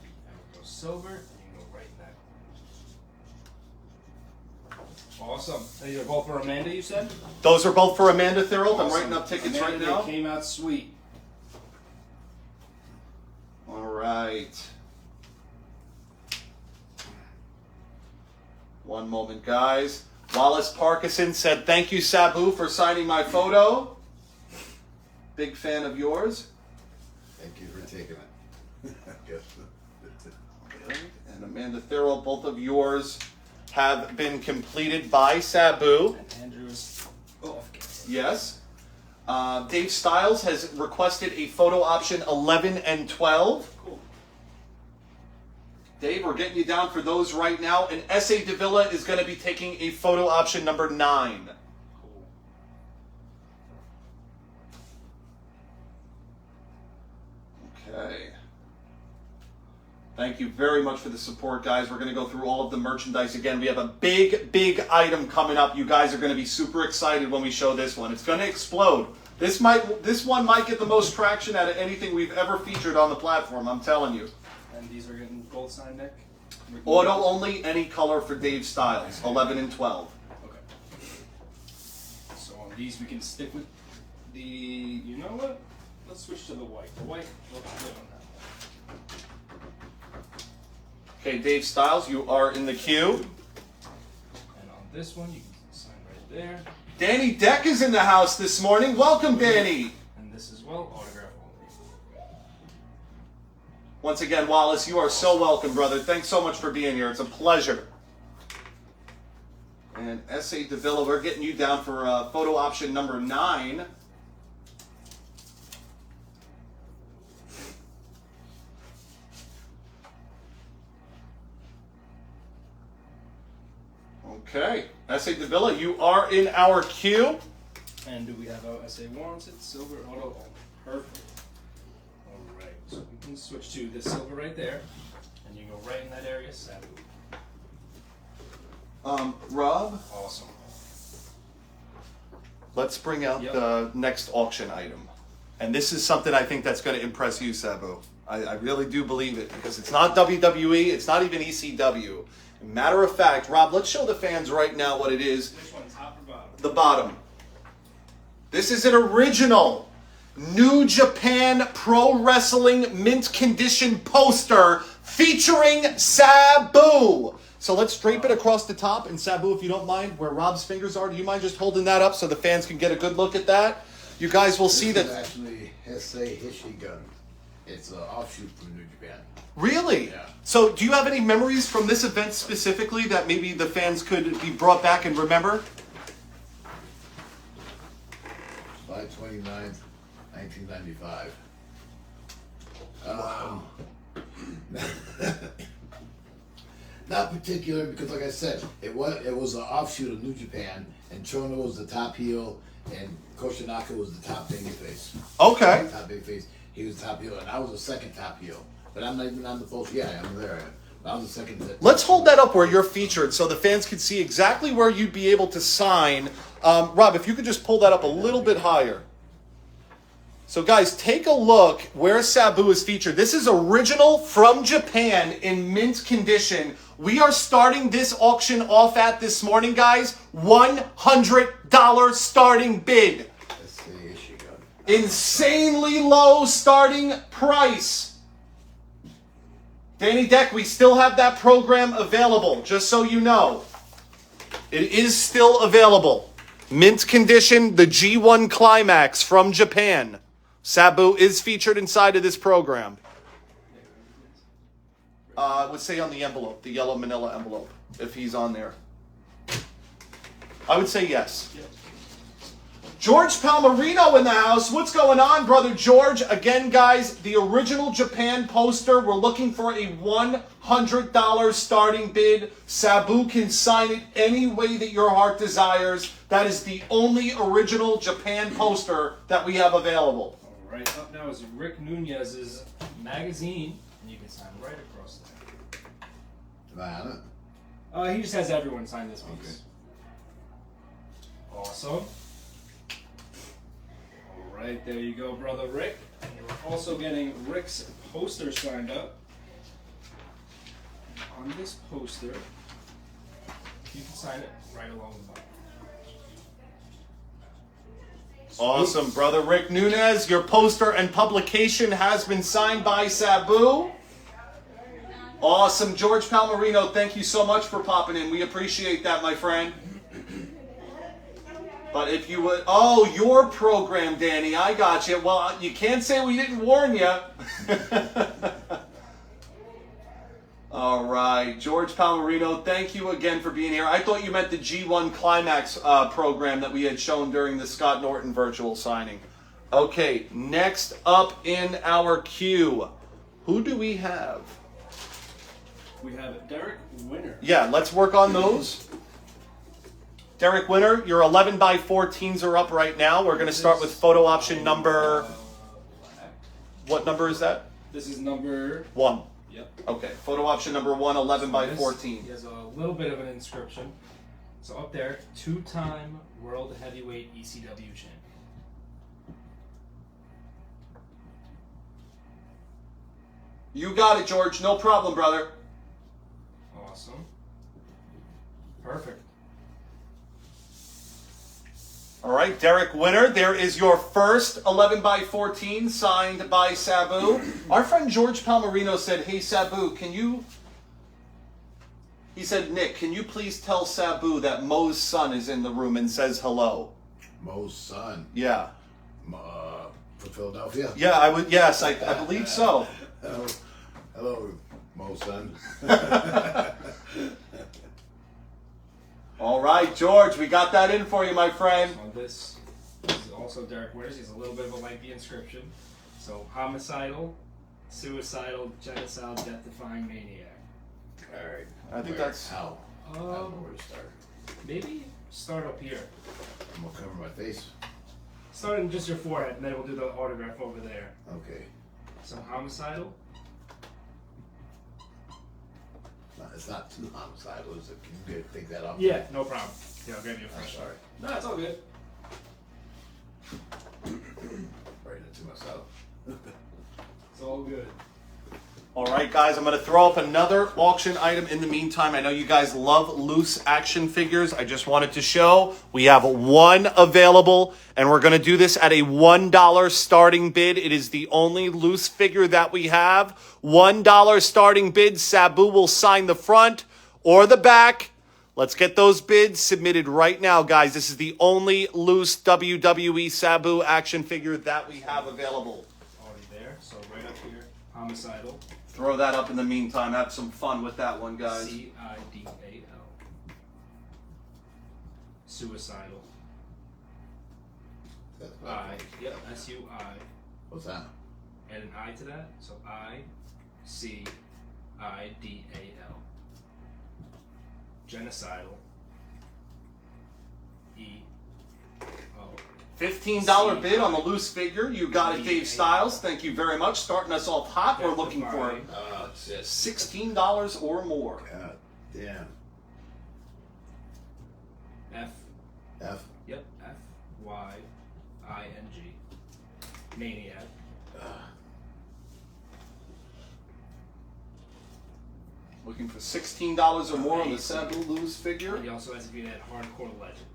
Speaker 3: we go silver, and you go right in that. Awesome. These are both for Amanda, you said?
Speaker 1: Those are both for Amanda Thorold. I'm
Speaker 3: Awesome.
Speaker 1: writing up tickets
Speaker 3: Amanda,
Speaker 1: right now.
Speaker 3: They came out sweet.
Speaker 1: All right. One moment, guys. Wallace Parkinson said, "Thank you, Sabu, for signing my photo." Big fan of yours.
Speaker 2: Thank you for taking it. Yes.
Speaker 1: And Amanda Thorold, both of yours have been completed by Sabu.
Speaker 3: And Andrew's off.
Speaker 1: Yes. Dave Stiles has requested a photo option 11 and 12.
Speaker 3: Cool.
Speaker 1: Dave, we're getting you down for those right now. And S.A. Davila is going to be taking a photo option number 9.
Speaker 3: Cool.
Speaker 1: Okay. Thank you very much for the support, guys. We're going to go through all of the merchandise again. We have a big, big item coming up. You guys are going to be super excited when we show this one. It's going to explode. This one might get the most traction out of anything we've ever featured on the platform, I'm telling you.
Speaker 3: And these are getting gold sign, Nick?
Speaker 1: Auto only, any color for Dave Stiles, 11 and 12.
Speaker 3: Okay. So on these we can stick with the, you know what? Let's switch to the white. The white looks good on that one.
Speaker 1: Okay, Dave Stiles, you are in the queue.
Speaker 3: And on this one you can sign right there.
Speaker 1: Danny Deck is in the house this morning. Welcome, Danny.
Speaker 3: And this as well, autograph only.
Speaker 1: Once again, Wallace, you are so welcome, brother. Thanks so much for being here. It's a pleasure. And S.A. Davila, we're getting you down for photo option number 9. Okay. S.A. Davila, you are in our queue.
Speaker 3: And do we have our SA wants it? Silver auto only. Perfect. Alright, so we can switch to the silver right there. And you go right in that area, Sabu.
Speaker 1: Rob,
Speaker 3: Awesome.
Speaker 1: let's bring out
Speaker 3: Yep.
Speaker 1: the next auction item. And this is something I think that's going to impress you, Sabu. I really do believe it, because it's not WWE, it's not even ECW. Matter of fact, Rob, let's show the fans right now what it is.
Speaker 3: Which one, top or bottom?
Speaker 1: The bottom. This is an original New Japan Pro Wrestling mint condition poster featuring Sabu. So let's drape it across the top. And Sabu, if you don't mind, where Rob's fingers are, do you mind just holding that up so the fans can get a good look at that? You guys will see
Speaker 2: This is
Speaker 1: that.
Speaker 2: actually Heisei Hishigun. It's an offshoot from New Japan.
Speaker 1: Really?
Speaker 2: Yeah.
Speaker 1: So do you have any memories from this event specifically that maybe the fans could be brought back and remember?
Speaker 2: July 29th, 1995. Not particular, because like I said, it was an offshoot of New Japan, and Chono was the top heel, and Coach Tanaka was the top babyface.
Speaker 1: Okay.
Speaker 2: Top babyface. He was top heel, and I was the second top heel. But I'm not even on the post. Yeah, I'm there. But I was the second.
Speaker 1: Let's hold that up where you're featured so the fans can see exactly where you'd be able to sign. Rob, if you could just pull that up a little bit higher. So guys, take a look where Sabu is featured. This is original from Japan in mint condition. We are starting this auction off at this morning, guys, $100 starting bid.
Speaker 2: Let's see, here she goes.
Speaker 1: Insanely low starting price. Danny Deck, we still have that program available, just so you know. It is still available. Mint condition, the G1 Climax from Japan. Sabu is featured inside of this program. It would say on the envelope, the yellow manila envelope, if he's on there. I would say yes. George Palmerino in the house. What's going on, brother George? Again, guys, the original Japan poster. We're looking for a $100 starting bid. Sabu can sign it any way that your heart desires. That is the only original Japan poster that we have available.
Speaker 3: All right, up now is Rick Nunez's magazine, and you can sign right across there.
Speaker 2: Am I on it?
Speaker 3: He just has everyone sign this piece. Awesome. All right, there you go, brother Rick. And you're also getting Rick's poster signed up. On this poster, you can sign it right along the bottom.
Speaker 1: Awesome, brother Rick Nunez. Your poster and publication has been signed by Sabu. Awesome, George Palmerino. Thank you so much for popping in. We appreciate that, my friend. But if you would, oh, your program, Danny. I got you. Well, you can't say we didn't warn you. All right, George Palmerino, thank you again for being here. I thought you meant the G1 Climax program that we had shown during the Scott Norton virtual signing. Okay, next up in our queue, who do we have?
Speaker 3: We have Derek Winner.
Speaker 1: Yeah, let's work on those. Derek Winner, your 11 by 14s are up right now. We're going to start with photo option number... What number is that?
Speaker 3: This is number...
Speaker 1: 1.
Speaker 3: Yep.
Speaker 1: Okay, photo option number 1, 11 by
Speaker 3: This,
Speaker 1: 14.
Speaker 3: He has a little bit of an inscription. So up there, 2-time World Heavyweight ECW champ.
Speaker 1: You got it, George. No problem, brother.
Speaker 3: Awesome. Perfect.
Speaker 1: All right, Derek Winner, there is your first 11 by 14 signed by Sabu. Our friend George Palmerino said, hey, Sabu, can you... He said, Nick, can you please tell Sabu that Mo's son is in the room and says hello?
Speaker 2: Mo's son.
Speaker 1: Yeah.
Speaker 2: From Philadelphia?
Speaker 1: Yeah, I would. Yes, I believe so.
Speaker 2: Hello, Mo's son.
Speaker 1: All right, George, we got that in for you, my friend.
Speaker 3: On this is also Derek Winner's. He's a little bit of a lengthy inscription. So, homicidal, suicidal, genocidal, death-defying maniac.
Speaker 2: All right.
Speaker 1: I think that's...
Speaker 2: How? I don't know where to start.
Speaker 3: Maybe start up here.
Speaker 2: I'm going to cover my face.
Speaker 3: Start in just your forehead, and then we'll do the autograph over there.
Speaker 2: Okay.
Speaker 3: So, homicidal.
Speaker 2: No, it's not too homicidal, is it? Can you take that off?
Speaker 3: Yeah, no problem. Yeah, I'll give you a
Speaker 2: I'm
Speaker 3: fresh
Speaker 2: sorry.
Speaker 3: No, it's all good.
Speaker 2: Right into myself.
Speaker 3: It's all good.
Speaker 1: All right, guys, I'm going to throw up another auction item in the meantime. I know you guys love loose action figures. I just wanted to show we have one available, and we're going to do this at a $1 starting bid. It is the only loose figure that we have. $1 starting bid. Sabu will sign the front or the back. Let's get those bids submitted right now, guys. This is the only loose WWE Sabu action figure that we have available.
Speaker 3: Already there. So, right up here, homicidal.
Speaker 1: Throw that up in the meantime. Have some fun with that one, guys.
Speaker 3: Cidal. Suicidal. I. Yep, SUI.
Speaker 2: What's that?
Speaker 3: Add an I to that. So ICIDAL. Genocidal.
Speaker 1: $15 bid on the loose figure. You got it, Dave Styles. Thank you very much. Starting us off hot. We're looking for $16 or more.
Speaker 2: God damn.
Speaker 3: F.
Speaker 2: F.
Speaker 3: Yep. F-Y-I-N-G. Maniac.
Speaker 1: Looking for $16 or more on the Sabu loose figure.
Speaker 3: And he also has to be that hardcore legend.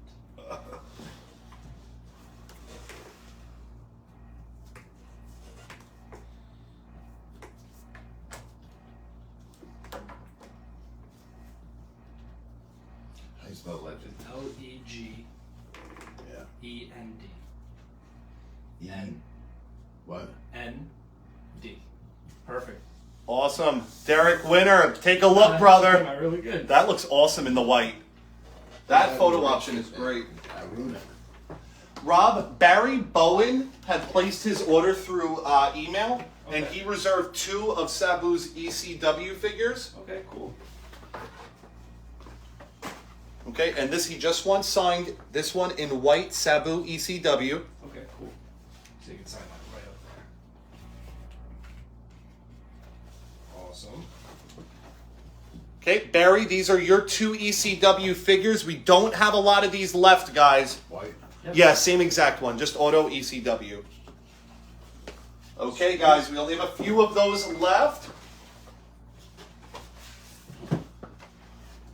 Speaker 2: How you spell legend?
Speaker 3: L-E-G-E-N-D.
Speaker 2: E. What?
Speaker 3: N-D. Perfect.
Speaker 1: Awesome. Derek Winner, take a look, brother.
Speaker 3: Am I really good?
Speaker 1: That looks awesome in the white. That photo option is great.
Speaker 2: I ruined it.
Speaker 1: Rob, Barry Bowen had placed his order through email, and he reserved 2 of Sabu's ECW figures.
Speaker 3: Okay, cool.
Speaker 1: Okay, and this he just wants signed. This one in white, Sabu ECW.
Speaker 3: Okay, cool. So you can sign that right up there. Awesome.
Speaker 1: Okay, Barry, these are your 2 ECW figures. We don't have a lot of these left, guys.
Speaker 2: White.
Speaker 3: Yep.
Speaker 1: Yeah, same exact one, just auto ECW. Okay, guys, we only have a few of those left.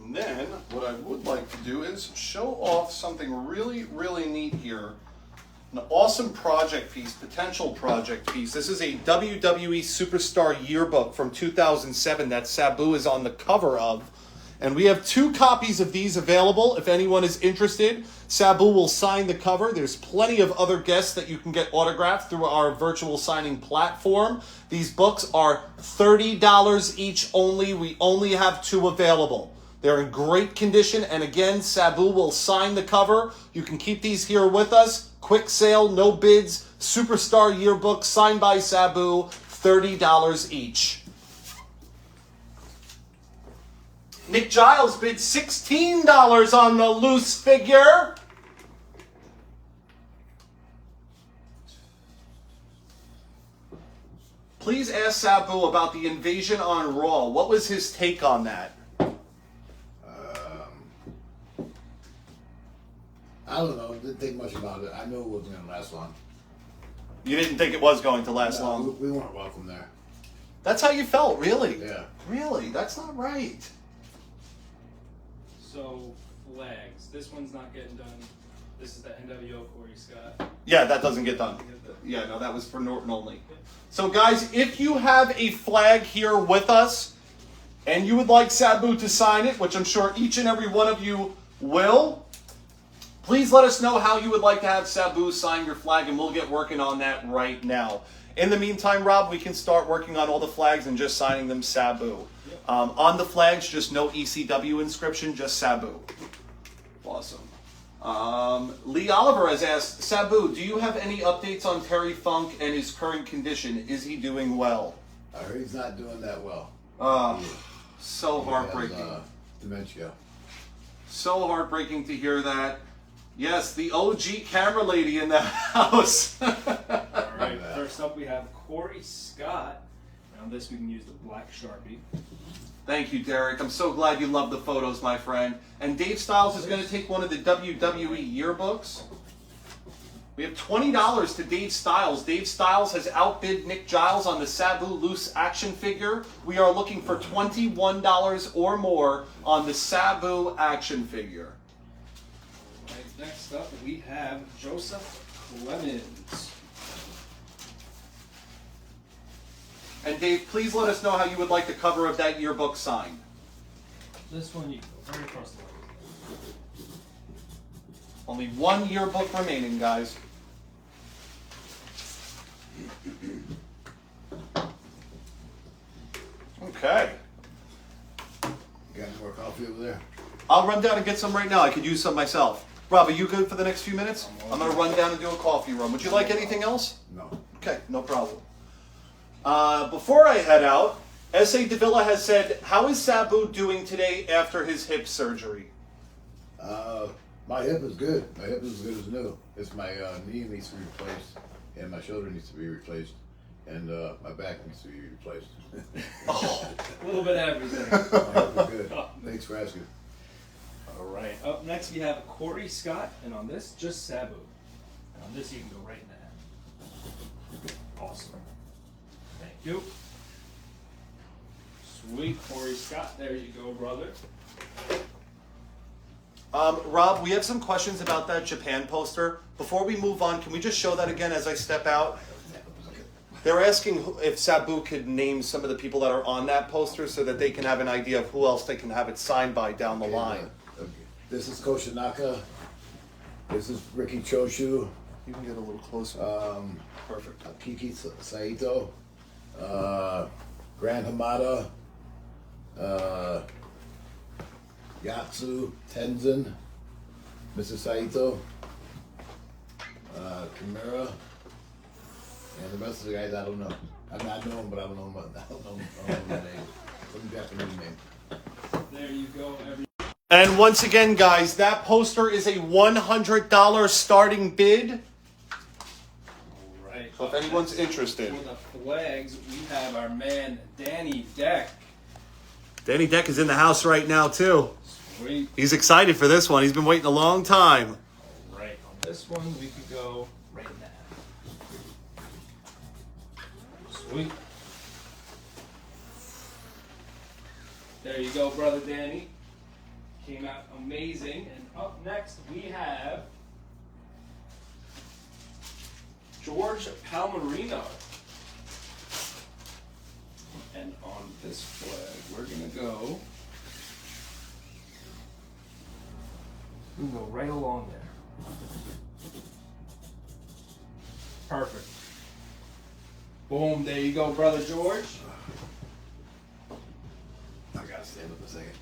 Speaker 1: And then, what I would like to do is show off something really, really neat here. An awesome project piece, potential project piece. This is a WWE Superstar Yearbook from 2007 that Sabu is on the cover of. And we have 2 copies of these available. If anyone is interested, Sabu will sign the cover. There's plenty of other guests that you can get autographed through our virtual signing platform. These books are $30 each only. We only have 2 available. They're in great condition. And again, Sabu will sign the cover. You can keep these here with us. Quick sale, no bids. Superstar Yearbook signed by Sabu, $30 each. Nick Giles bid $16 on the loose figure. Please ask Sabu about the invasion on Raw. What was his take on that?
Speaker 2: I don't know. Didn't think much about it. I knew it wasn't going to last long.
Speaker 1: You didn't think it was going to last
Speaker 2: No,
Speaker 1: long?
Speaker 2: we weren't welcome there.
Speaker 1: That's how you felt, really?
Speaker 2: Yeah.
Speaker 1: Really? That's not right.
Speaker 3: So, flags. This one's not getting done. This is the NWO Corey Scott.
Speaker 1: Yeah, that doesn't get done. Yeah, no, that was for Norton only. So, guys, if you have a flag here with us and you would like Sabu to sign it, which I'm sure each and every one of you will, please let us know how you would like to have Sabu sign your flag, and we'll get working on that right now. In the meantime, Rob, we can start working on all the flags and just signing them Sabu. On the flags, just no ECW inscription, just Sabu. Awesome. Lee Oliver has asked, Sabu, do you have any updates on Terry Funk and his current condition? Is he doing well?
Speaker 2: I heard he's not doing that well.
Speaker 1: So heartbreaking.
Speaker 2: He has, dementia.
Speaker 1: So heartbreaking to hear that. Yes, the OG camera lady in the house.
Speaker 3: All right, first up we have Corey Scott. And on this we can use the black Sharpie.
Speaker 1: Thank you, Derek. I'm so glad you love the photos, my friend. And Dave Styles is going to take one of the WWE yearbooks. We have $20 to Dave Styles. Dave Styles has outbid Nick Giles on the Sabu loose action figure. We are looking for $21 or more on the Sabu action figure.
Speaker 3: All right, next up we have Joseph Clemens.
Speaker 1: And Dave, please let us know how you would like the cover of that yearbook signed.
Speaker 3: This one you go very across the line.
Speaker 1: Only 1 yearbook remaining, guys. Okay.
Speaker 2: You got any more coffee over there?
Speaker 1: I'll run down and get some right now. I could use some myself. Rob, are you good for the next few minutes? I'm going to run down and do a coffee run. Would you like anything else?
Speaker 2: No.
Speaker 1: Okay, no problem. Before I head out, S.A. Davila has said, how is Sabu doing today after his hip surgery?
Speaker 2: My hip is good. My hip is as good as new. It's my knee needs to be replaced, and my shoulder needs to be replaced, and my back needs to be replaced.
Speaker 3: A little bit of everything.
Speaker 2: We're good. Thanks for asking.
Speaker 3: All right. Up next we have Corey Scott, and on this, just Sabu. And on this, you can go right in the hand. Awesome. Thank you. Sweet, Corey Scott. There you go, brother.
Speaker 1: Rob, we have some questions about that Japan poster. Before we move on, can we just show that again as I step out? They're asking if Sabu could name some of the people that are on that poster so that they can have an idea of who else they can have it signed by down the line.
Speaker 2: Okay. This is Koshinaka. This is Ricky Choshu.
Speaker 1: You can get a little closer. Perfect.
Speaker 2: Kiki Saito. Grand Hamada. Yatsu Tenzin. Mrs. Saito. Kimura. And the rest of the guys, I don't know. I mean, I know them, but I don't know them. I don't know their name. Some Japanese name.
Speaker 3: There you go, everybody.
Speaker 1: And once again, guys, that poster is a $100 starting bid.
Speaker 3: All right.
Speaker 1: So if anyone's interested.
Speaker 3: For the flags, we have our man Danny Deck.
Speaker 1: Danny Deck is in the house right now, too.
Speaker 3: Sweet.
Speaker 1: He's excited for this one. He's been waiting a long time.
Speaker 3: All right. On this one, we could go right in that. Sweet. There you go, brother Danny. Came out amazing. And up next, we have George Palmerino. And on this flag, we're going to go. We can go right along there. Perfect. Boom, there you go, brother George.
Speaker 2: I gotta stand up a second.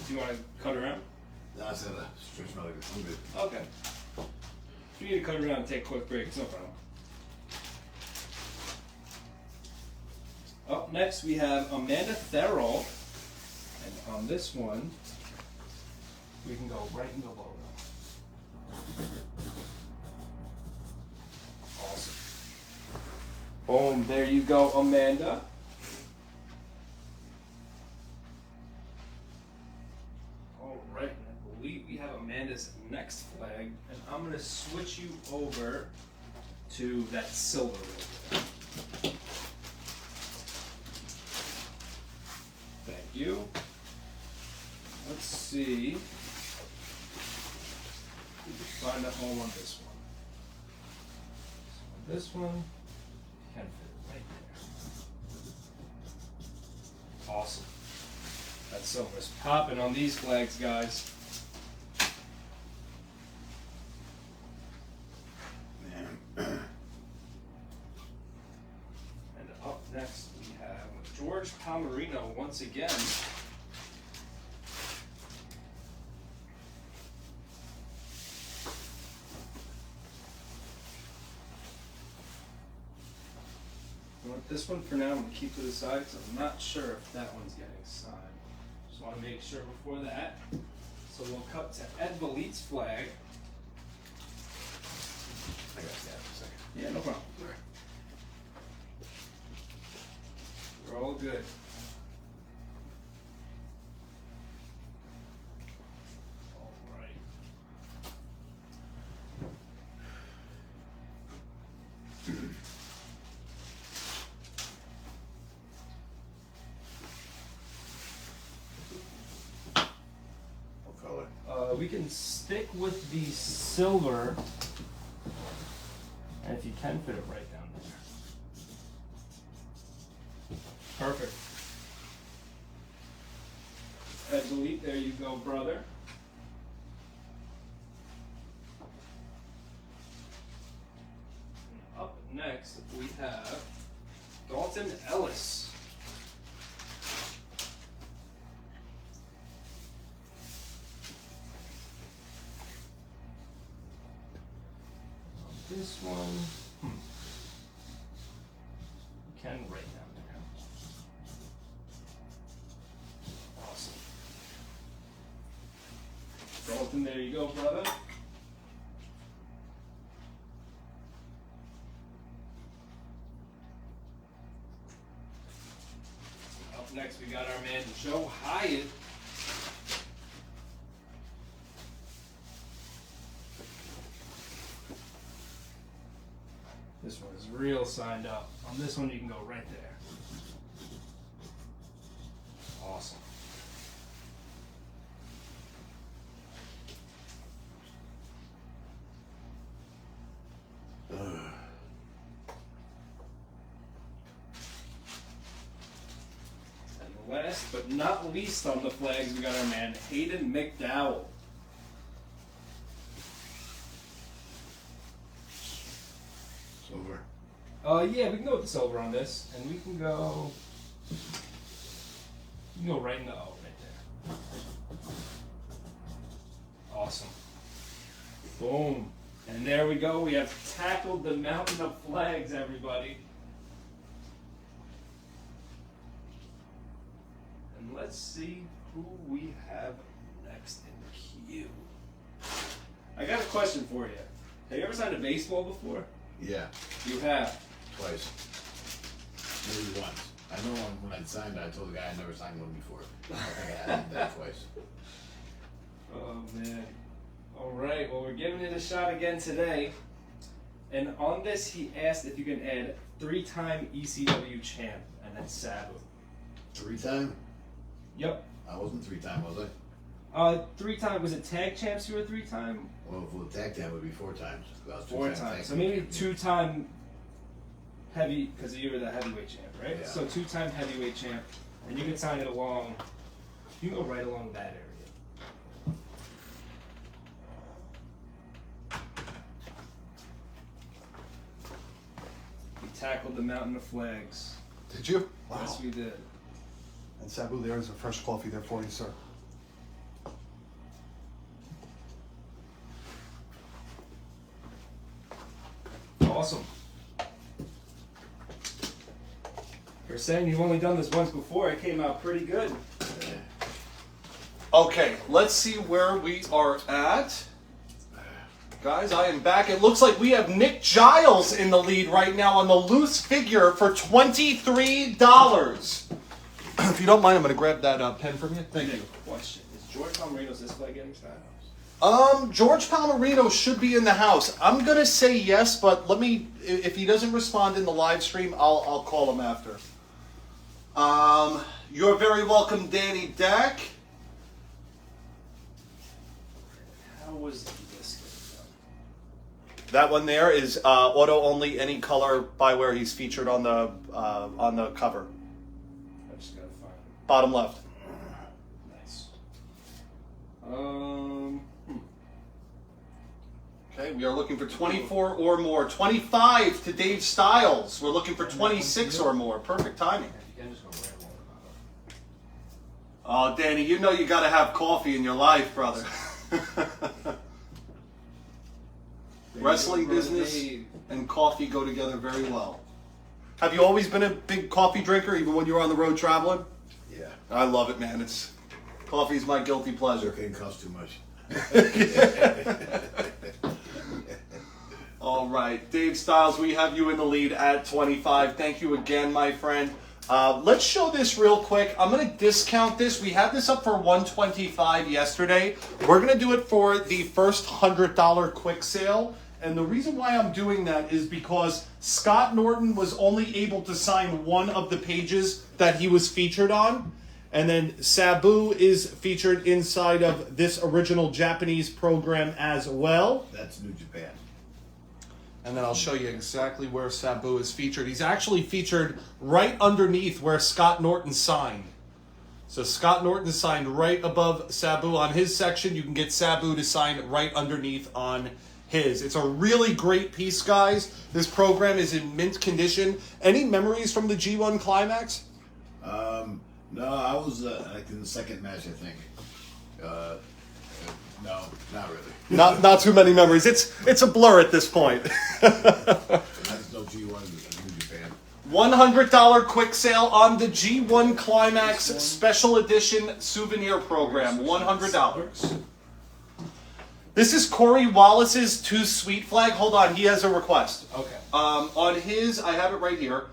Speaker 3: Do you want to cut around?
Speaker 2: No, I said stretch my leg. I'm good.
Speaker 3: Okay. If you need to cut around and take a quick break, it's no problem. Up next, we have Amanda Therrell. And on this one, we can go right in the logo. Awesome. Boom, there you go, Amanda. All right, and I believe we have Amanda's next flag, and I'm going to switch you over to that silver one. Thank you. Let's see. We can find a home on this one. So this one can fit right there. Awesome. That silver's popping on these flags, guys. And up next we have George Palmerino once again. This one for now I'm going to keep to the side because I'm not sure if that one's getting signed. Just want to make sure before that. So we'll cut to Ed Valite's flag.
Speaker 2: I gotta stand up a second.
Speaker 3: Yeah, no problem. We're all good. All right. We can stick with the silver, and if you can fit it right down there. Perfect. Ed Valite, there you go, brother. And up next, we have Dalton Ellis. This one, you can write down there. Awesome. Milton, there you go, brother. Up next, we got our man Joe Hyatt. This one is real signed up. On this one, you can go right there. Awesome. And last but not least on the flags, we got our man Hayden McDowell.
Speaker 2: Silver.
Speaker 3: Yeah, we can go with the silver on this, and we can go. You can go right in the O, right there. Awesome. Boom. And there we go. We have tackled the mountain of flags, everybody. And let's see who we have next in the queue. I got a question for you. Have you ever signed a baseball before?
Speaker 2: Yeah,
Speaker 3: You have.
Speaker 2: twice. Maybe once. I know when I signed it, I told the guy I never signed one before. I think I had that twice.
Speaker 3: Oh man. Alright, well we're giving it a shot again today. And on this he asked if you can add 3-time ECW champ and then Sabu.
Speaker 2: 3-time?
Speaker 3: Yep.
Speaker 2: I wasn't 3-time, was I?
Speaker 3: 3-time, was it tag champs you were 3-time?
Speaker 2: Well, for the tag team, it would be 4 times. 'Cause I was
Speaker 3: 4
Speaker 2: 2-time
Speaker 3: times.
Speaker 2: tag
Speaker 3: So
Speaker 2: team
Speaker 3: maybe
Speaker 2: champion.
Speaker 3: 2-time heavy, because you were the heavyweight champ, right?
Speaker 2: Yeah.
Speaker 3: So 2-time heavyweight champ. And you can sign it along, you can go right along that area. We tackled the mountain of flags.
Speaker 1: Did you?
Speaker 3: Yes, we did.
Speaker 1: And Sabu, there is a fresh coffee there for you, sir.
Speaker 3: Awesome. You're saying you've only done this once before. It came out pretty good.
Speaker 2: Yeah.
Speaker 1: Okay, let's see where we are at. Guys, I am back. It looks like we have Nick Giles in the lead right now on the loose figure for $23. If you don't mind, I'm going to grab that pen from you. Thank you.
Speaker 3: Question: is George Palmerino's display getting started?
Speaker 1: George Palmerino should be in the house. I'm going to say yes, but let me, if he doesn't respond in the live stream, I'll call him after. You're very welcome, Danny Deck.
Speaker 3: How was this getting done?
Speaker 1: That one there is auto only, any color by where he's featured on the cover.
Speaker 3: I just gotta find it.
Speaker 1: Bottom left.
Speaker 3: Nice.
Speaker 1: Okay, we are looking for 24 or more. 25 to Dave Styles. We're looking for 26 or more. Perfect timing.
Speaker 3: If you can just go right along the
Speaker 1: Oh,
Speaker 3: bottom.
Speaker 1: Danny, you know you got to have coffee in your life, brother. Wrestling business and coffee go together very well. Have you always been a big coffee drinker, even when you were on the road traveling?
Speaker 2: Yeah.
Speaker 1: I love it, man. Coffee's my guilty pleasure.
Speaker 2: Cocaine costs too much.
Speaker 1: All right, Dave Styles, we have you in the lead at 25. Thank you again, my friend. Let's show this real quick. I'm going to discount this. We had this up for $125 yesterday. We're going to do it for the first $100 quick sale. And the reason why I'm doing that is because Scott Norton was only able to sign one of the pages that he was featured on. And then Sabu is featured inside of this original Japanese program as well.
Speaker 2: That's New Japan.
Speaker 1: And then I'll show you exactly where Sabu is featured. He's actually featured right underneath where Scott Norton signed. So Scott Norton signed right above Sabu on his section. You can get Sabu to sign right underneath on his. It's a really great piece, guys. This program is in mint condition. Any memories from the G1 Climax?
Speaker 2: No, I was like in the second match, I think. No, not really.
Speaker 1: Not too many memories. It's a blur at this point.
Speaker 2: I just know G1 is New Japan.
Speaker 1: $100 quick sale on the G1 Climax Special Edition Souvenir Program. $100. This is Corey Wallace's Too Sweet flag. Hold on, he has a request.
Speaker 3: Okay.
Speaker 1: On his, I have it right here.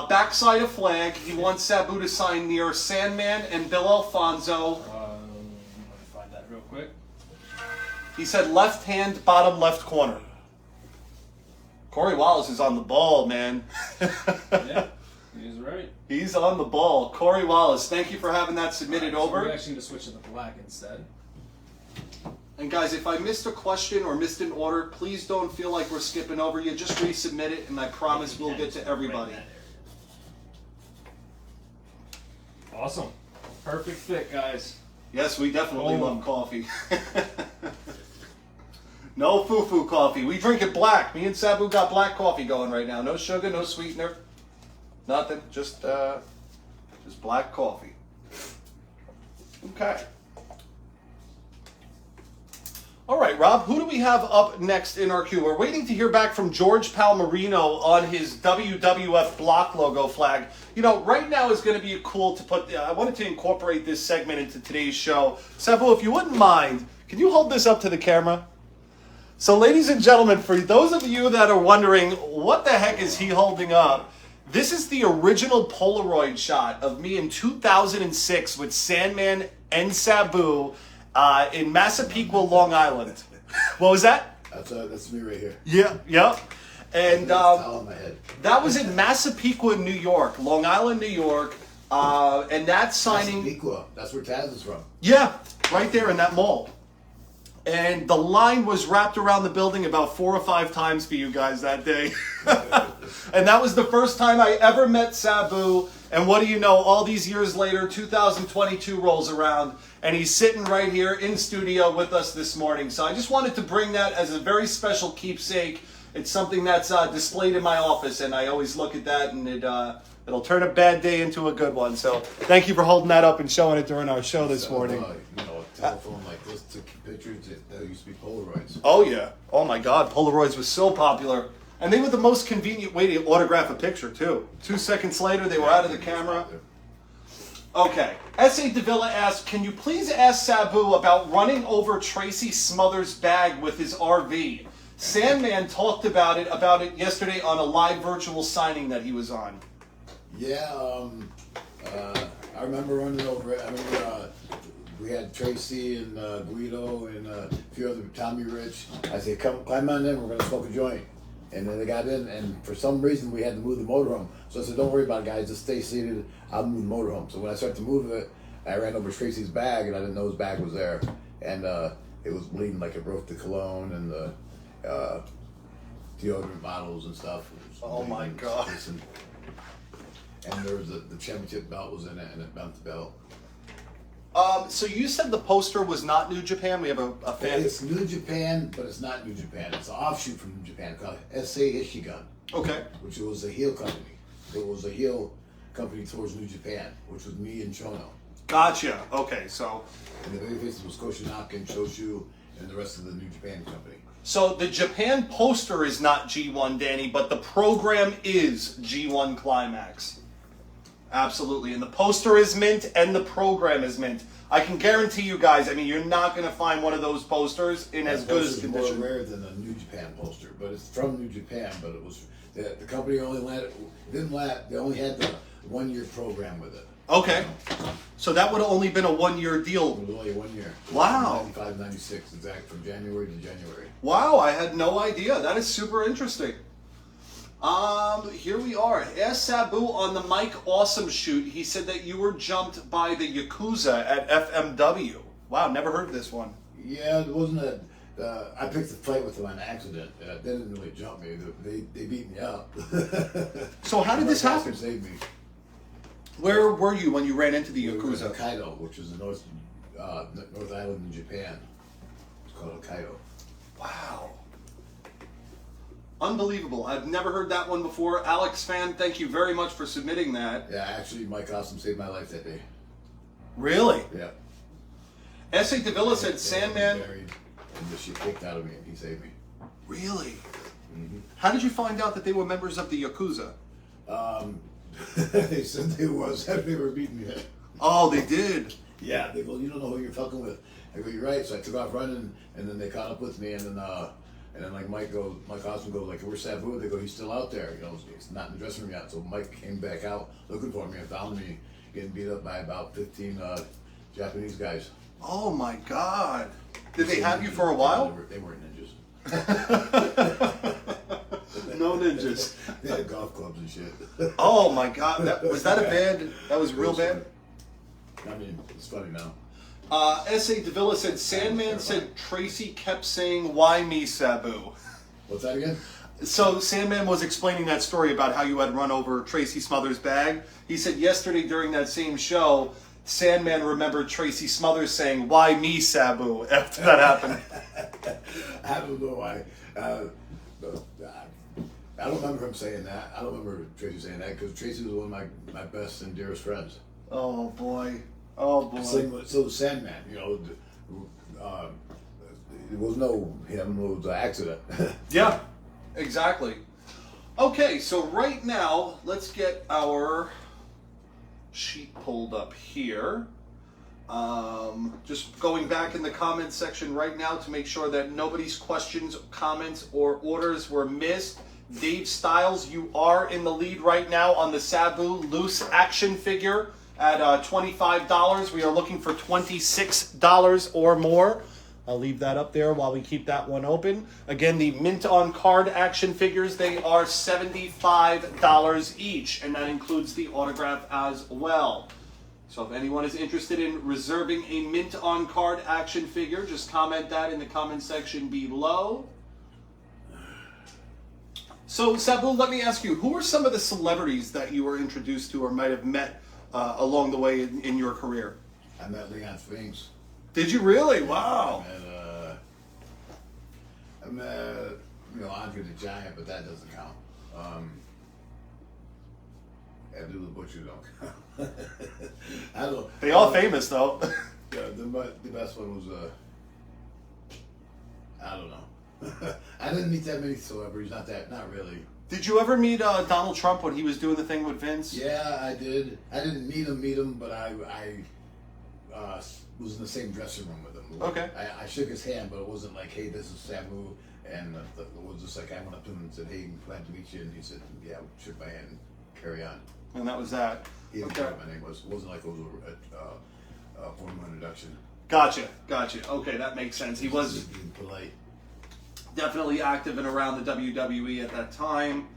Speaker 1: Backside of flag, he wants Sabu to sign near Sandman and Bill Alfonso.
Speaker 3: Let me find that real quick.
Speaker 1: He said left hand, bottom left corner. Corey Wallace is on the ball, man.
Speaker 3: Yeah, he's right.
Speaker 1: He's on the ball. Corey Wallace, thank you for having that submitted
Speaker 3: So
Speaker 1: over.
Speaker 3: we're actually going to switch to the black instead.
Speaker 1: And guys, if I missed a question or missed an order, please don't feel like we're skipping over you. Just resubmit it, and I promise we'll get to everybody.
Speaker 3: Awesome. Perfect fit, guys.
Speaker 1: Yes, we definitely
Speaker 3: Oh.
Speaker 1: love coffee. No foo-foo coffee. We drink it black. Me and Sabu got black coffee going right now. No sugar, no sweetener. Nothing. Just black coffee. Okay. All right, Rob, who do we have up next in our queue? We're waiting to hear back from George Palmerino on his WWF block logo flag. You know, right now is going to be cool to put, I wanted to incorporate this segment into today's show. Sabu, if you wouldn't mind, can you hold this up to the camera? So, ladies and gentlemen, for those of you that are wondering, what the heck is he holding up? This is the original Polaroid shot of me in 2006 with Sandman and Sabu in Massapequa, Long Island. What was that?
Speaker 2: That's me right here.
Speaker 1: Yeah. And
Speaker 2: Towel on my head.
Speaker 1: that was in Massapequa, New York, Long Island, New York. And that signing...
Speaker 2: Massapequa. That's where Taz is from.
Speaker 1: Yeah, right there in that mall. And the line was wrapped around the building about 4 or 5 times for you guys that day. And that was the first time I ever met Sabu. And what do you know, all these years later, 2022 rolls around, and he's sitting right here in studio with us this morning. So I just wanted to bring that as a very special keepsake. It's something that's displayed in my office, and I always look at that, and it'll turn a bad day into a good one. So thank you for holding that up and showing it during our show this morning.
Speaker 2: You know, a telephone like this took pictures. That used to be Polaroids.
Speaker 1: Oh, yeah. Oh, my God. Polaroids was so popular. And they were the most convenient way to autograph a picture, too. 2 seconds later, they were out of the camera. Okay. S.A. Davila asked, can you please ask Sabu about running over Tracy Smothers' bag with his RV? Sandman talked about it yesterday on a live virtual signing that he was on.
Speaker 2: Yeah, I remember running over it. I remember we had Tracy and Guido and a few other, Tommy Rich. I said, come climb on in, we're going to smoke a joint. And then they got in, and for some reason we had to move the motorhome. So I said, don't worry about it, guys, just stay seated, I'll move the motorhome. So when I started to move it, I ran over Tracy's bag, and I didn't know his bag was there. And it was bleeding like it broke the cologne and the deodorant bottles and stuff.
Speaker 1: Oh my God.
Speaker 2: And there was the championship belt was in it, and it bent the belt.
Speaker 1: So you said the poster was not New Japan? We have a fan.
Speaker 2: It's New Japan, but it's not New Japan. It's an offshoot from New Japan called S.A. Ishigun.
Speaker 1: Okay.
Speaker 2: Which was a heel company. It was a heel company towards New Japan, which was me and Chono.
Speaker 1: Gotcha. Okay, so...
Speaker 2: And the babyfaces was Koshinaka and Choshu and the rest of the New Japan company.
Speaker 1: So the Japan poster is not G1, Danny, but the program is G1 Climax. Absolutely. And the poster is mint and the program is mint. I can guarantee you guys, I mean, you're not going to find one of those posters in as good as condition.
Speaker 2: It's more rare than a New Japan poster, but it's from New Japan, but it was, the company only they only had the 1-year program with it.
Speaker 1: Okay. So that would have only been a 1-year deal.
Speaker 2: It was only 1 year.
Speaker 1: Wow.
Speaker 2: 95, 96, exact, from January to January.
Speaker 1: Wow, I had no idea. That is super interesting. Here we are. Ask Sabu on the Mike Awesome shoot. He said that you were jumped by the Yakuza at FMW. Wow, never heard this one.
Speaker 2: Yeah, it wasn't a. I picked the fight with them on accident. They didn't really jump me. They beat me up.
Speaker 1: So how did this happen?
Speaker 2: Saved me.
Speaker 1: Where were you when you ran into the
Speaker 2: We were in
Speaker 1: Yakuza?
Speaker 2: Hokkaido, which is the North Island in Japan. It's called Hokkaido.
Speaker 1: Wow. Unbelievable. I've never heard that one before. Alex Fan, thank you very much for submitting that.
Speaker 2: Yeah, actually, Mike Awesome saved my life that day.
Speaker 1: Really?
Speaker 2: Yeah.
Speaker 1: S.A. Davila said Sandman.
Speaker 2: Married, and she kicked out of me, and he saved me.
Speaker 1: Really?
Speaker 2: Mm-hmm.
Speaker 1: How did you find out that they were members of the Yakuza?
Speaker 2: They said they was. Have never beaten me yet.
Speaker 1: Oh, they did.
Speaker 2: Yeah, they go, you don't know who you're fucking with. I go, you're right. So I took off running, and then they caught up with me, and then like Mike Austin goes like, where's Sabu? They go, he's still out there. You know, he's not in the dressing room yet. So Mike came back out looking for me and found me getting beat up by about 15 Japanese guys.
Speaker 1: Oh my God! Did they have you for a while?
Speaker 2: They weren't ninjas.
Speaker 1: No ninjas.
Speaker 2: They had golf clubs and shit.
Speaker 1: Oh my God! Was that a bad? That was real bad.
Speaker 2: I mean, it's funny now.
Speaker 1: S.A. Davila said, Sandman said Tracy kept saying, why me, Sabu?
Speaker 2: What's that again?
Speaker 1: So Sandman was explaining that story about how you had run over Tracy Smothers' bag. He said yesterday during that same show, Sandman remembered Tracy Smothers saying, why me, Sabu, after that happened.
Speaker 2: I don't know why. I don't remember him saying that. I don't remember Tracy saying that because Tracy was one of my best and dearest friends.
Speaker 1: Oh boy. Oh boy.
Speaker 2: So Sandman, you know, it was no him, it was an accident.
Speaker 1: Yeah, exactly. Okay, so right now, let's get our sheet pulled up here. Just going back in the comments section right now to make sure that nobody's questions, comments, or orders were missed. Dave Styles, you are in the lead right now on the Sabu loose action figure at $25. We are looking for $26 or more. I'll leave that up there while we keep that one open. Again, the mint on card action figures, they are $75 each, and that includes the autograph as well. So if anyone is interested in reserving a mint on card action figure, just comment that in the comment section below. So Sabu, let me ask you, who are some of the celebrities that you were introduced to or might have met along the way in your career?
Speaker 2: I met Leon Spinks.
Speaker 1: Did you really? Wow.
Speaker 2: I met Andre the Giant, but that doesn't count. Abdul the Butcher don't count. I don't.
Speaker 1: They all famous though.
Speaker 2: Yeah, the best one was I don't know. I didn't meet that many celebrities. Not really.
Speaker 1: Did you ever meet Donald Trump when he was doing the thing with Vince?
Speaker 2: Yeah, I did. I didn't meet him, but I was in the same dressing room with him.
Speaker 1: Okay.
Speaker 2: I shook his hand, but it wasn't like, hey, this is Sabu. And it was just like I went up to him and said, hey, glad to meet you. And he said, yeah, shook my hand and carry on.
Speaker 1: And that was that.
Speaker 2: He didn't
Speaker 1: Okay.
Speaker 2: know what my name was. It wasn't like it was a formal introduction.
Speaker 1: Gotcha. Okay, that makes sense. He was
Speaker 2: Just being polite.
Speaker 1: definitely active and around the WWE at that time.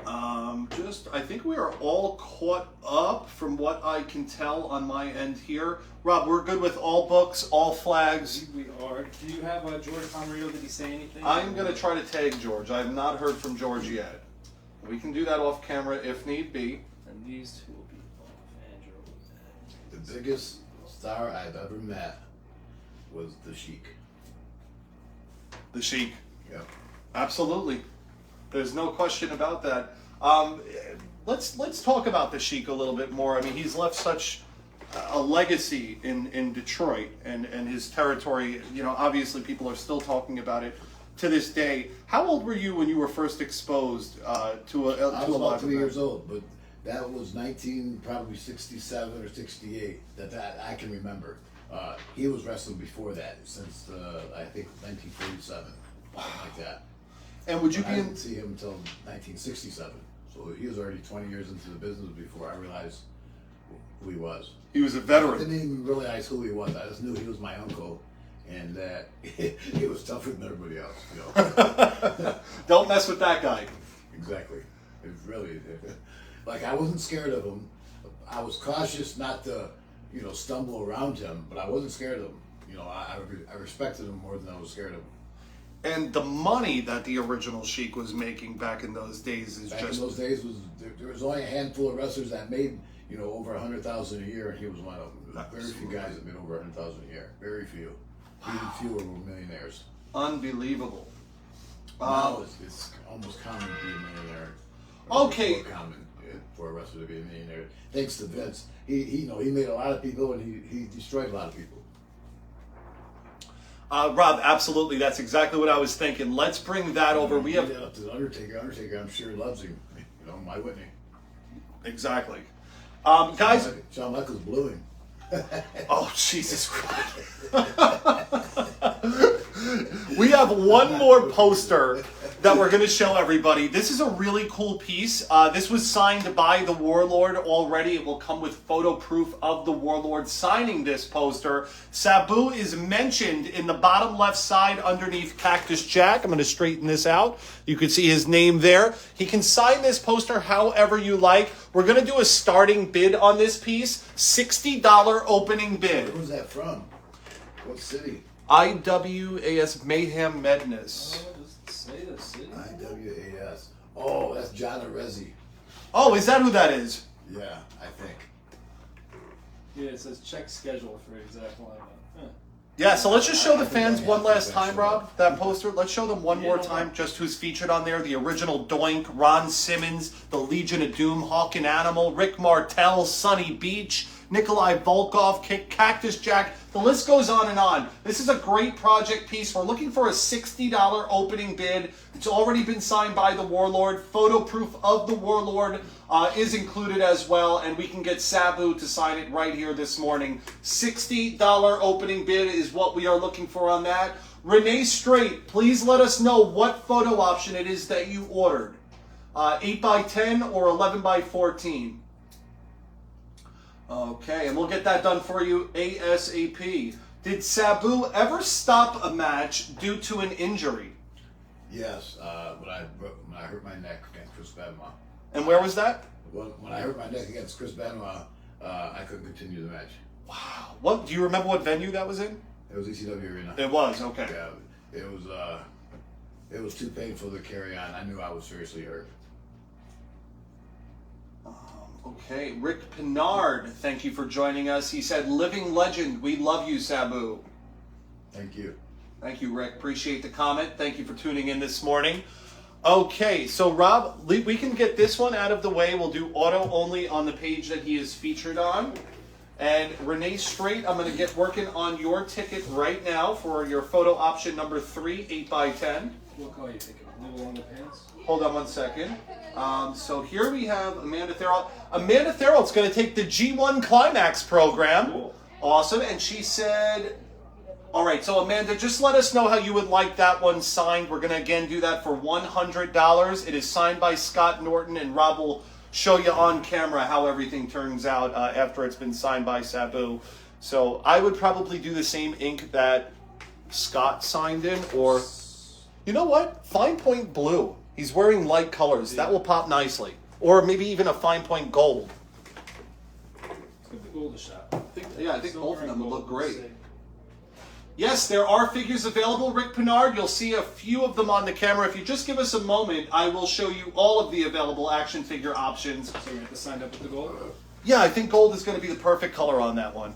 Speaker 1: I think we are all caught up from what I can tell on my end here. Rob, we're good with all books, all flags.
Speaker 3: We are. Do you have George Pomerito? Did he say anything?
Speaker 1: I'm going to try to tag George. I have not heard from George yet. We can do that off camera if need be.
Speaker 3: And these two will be off Andrew.
Speaker 2: The biggest star I've ever met was the Sheik.
Speaker 1: The Sheik.
Speaker 2: Yep.
Speaker 1: Absolutely. There's no question about that. Let's talk about the Sheik a little bit more. I mean, he's left such a legacy in Detroit and his territory. You know, obviously people are still talking about it to this day. How old were you when you were first exposed to a
Speaker 2: I was
Speaker 1: live
Speaker 2: about 3
Speaker 1: event?
Speaker 2: years old, but that was probably 67 or 68 that I can remember. He was wrestling before that, since I think 1947, something like that.
Speaker 1: And would you
Speaker 2: I
Speaker 1: be
Speaker 2: didn't
Speaker 1: in?
Speaker 2: see him until 1967, so he was already 20 years into the business before I realized who he was.
Speaker 1: He was a
Speaker 2: I
Speaker 1: veteran.
Speaker 2: didn't even realize who he was. I just knew he was my uncle, and that he was tougher than everybody else. You know.
Speaker 1: Don't mess with that guy.
Speaker 2: Exactly. It's really like I wasn't scared of him. I was cautious not to, stumble around him, but I wasn't scared of him. I respected him more than I was scared of him.
Speaker 1: And the money that the original Sheik was making back in those days is
Speaker 2: Back
Speaker 1: just
Speaker 2: in those days there was only a handful of wrestlers that made over 100,000 a year, and he was one of them. Very few guys that made over 100,000 a year. Very few. Even fewer were millionaires.
Speaker 1: unbelievable.
Speaker 2: Now it's almost common to be a millionaire.
Speaker 1: Okay.
Speaker 2: More common for a wrestler to be a millionaire. Thanks to Vince. He made a lot of people, and he destroyed a lot of people.
Speaker 1: Rob, absolutely. That's exactly what I was thinking. Let's bring that over. We have
Speaker 2: up to the Undertaker. Undertaker, I'm sure, loves him. My Whitney.
Speaker 1: exactly, guys.
Speaker 2: Shawn Michaels blew him.
Speaker 1: Oh, Jesus Christ. We have one more poster that we're going to show everybody. This is a really cool piece. This was signed by the Warlord already. It will come with photo proof of the Warlord signing this poster. Sabu is mentioned in the bottom left side underneath Cactus Jack. I'm going to straighten this out. You can see his name there. He can sign this poster however you like. We're going to do a starting bid on this piece. $60 opening bid.
Speaker 2: Who's that from? What city?
Speaker 1: IWAS Mayhem Madness.
Speaker 3: Oh, just say the city.
Speaker 2: IWAS. Oh, that's John Arezzi.
Speaker 1: Oh, is that who that is?
Speaker 2: Yeah, I think.
Speaker 3: Yeah, it says check schedule for exact lineup. Huh.
Speaker 1: Yeah, so let's just show the fans one last time, Rob, that poster. Let's show them one more time just who's featured on there. The original Doink, Ron Simmons, the Legion of Doom, Hawk and Animal, Rick Martel, Sunny Beach, Nikolai Volkov, Cactus Jack. The list goes on and on. This is a great project piece. We're looking for a $60 opening bid. It's already been signed by the Warlord. Photo proof of the Warlord is included as well, and we can get Sabu to sign it right here this morning. $60 opening bid is what we are looking for on that. Renee Straight, please let us know what photo option it is that you ordered. 8x10 or 11x14. Okay, and we'll get that done for you ASAP. Did Sabu ever stop a match due to an injury?
Speaker 2: Yes, when I hurt my neck against Chris Benoit.
Speaker 1: And where was that?
Speaker 2: When I hurt my neck against Chris Benoit, I couldn't continue the match.
Speaker 1: Wow. What do you remember what venue that was in?
Speaker 2: It was ECW Arena.
Speaker 1: It was, okay.
Speaker 2: Yeah, it was too painful to carry on. I knew I was seriously hurt.
Speaker 1: Okay, Rick Pinard, thank you for joining us. He said, living legend, we love you, Sabu.
Speaker 2: Thank you.
Speaker 1: Thank you, Rick. Appreciate the comment. Thank you for tuning in this morning. Okay, so Rob, we can get this one out of the way. We'll do auto only on the page that he is featured on. And Renee Straight, I'm going to get working on your ticket right now for your photo option number 3, 8x10.
Speaker 3: What color are you thinking? Blue along the pants?
Speaker 1: Hold on one second. So here we have Amanda Therault. Amanda Therault's going to take the G1 Climax program.
Speaker 3: Cool.
Speaker 1: Awesome. And she said, all right, so Amanda, just let us know how you would like that one signed. We're going to, again, do that for $100. It is signed by Scott Norton, and Rob will show you on camera how everything turns out after it's been signed by Sabu. So I would probably do the same ink that Scott signed in, or, you know what? Fine Point Blue. He's wearing light colors. That will pop nicely. Or maybe even a Fine Point Gold.
Speaker 3: Let's give the gold a shot.
Speaker 1: I think
Speaker 3: Silver
Speaker 1: both of
Speaker 3: and
Speaker 1: them would
Speaker 3: gold,
Speaker 1: look great.
Speaker 3: let's see.
Speaker 1: Yes, there are figures available, Rick Pinard. You'll see a few of them on the camera. If you just give us a moment, I will show you all of the available action figure options.
Speaker 3: So we have to sign up with the gold?
Speaker 1: Yeah, I think gold is going to be the perfect color on that one.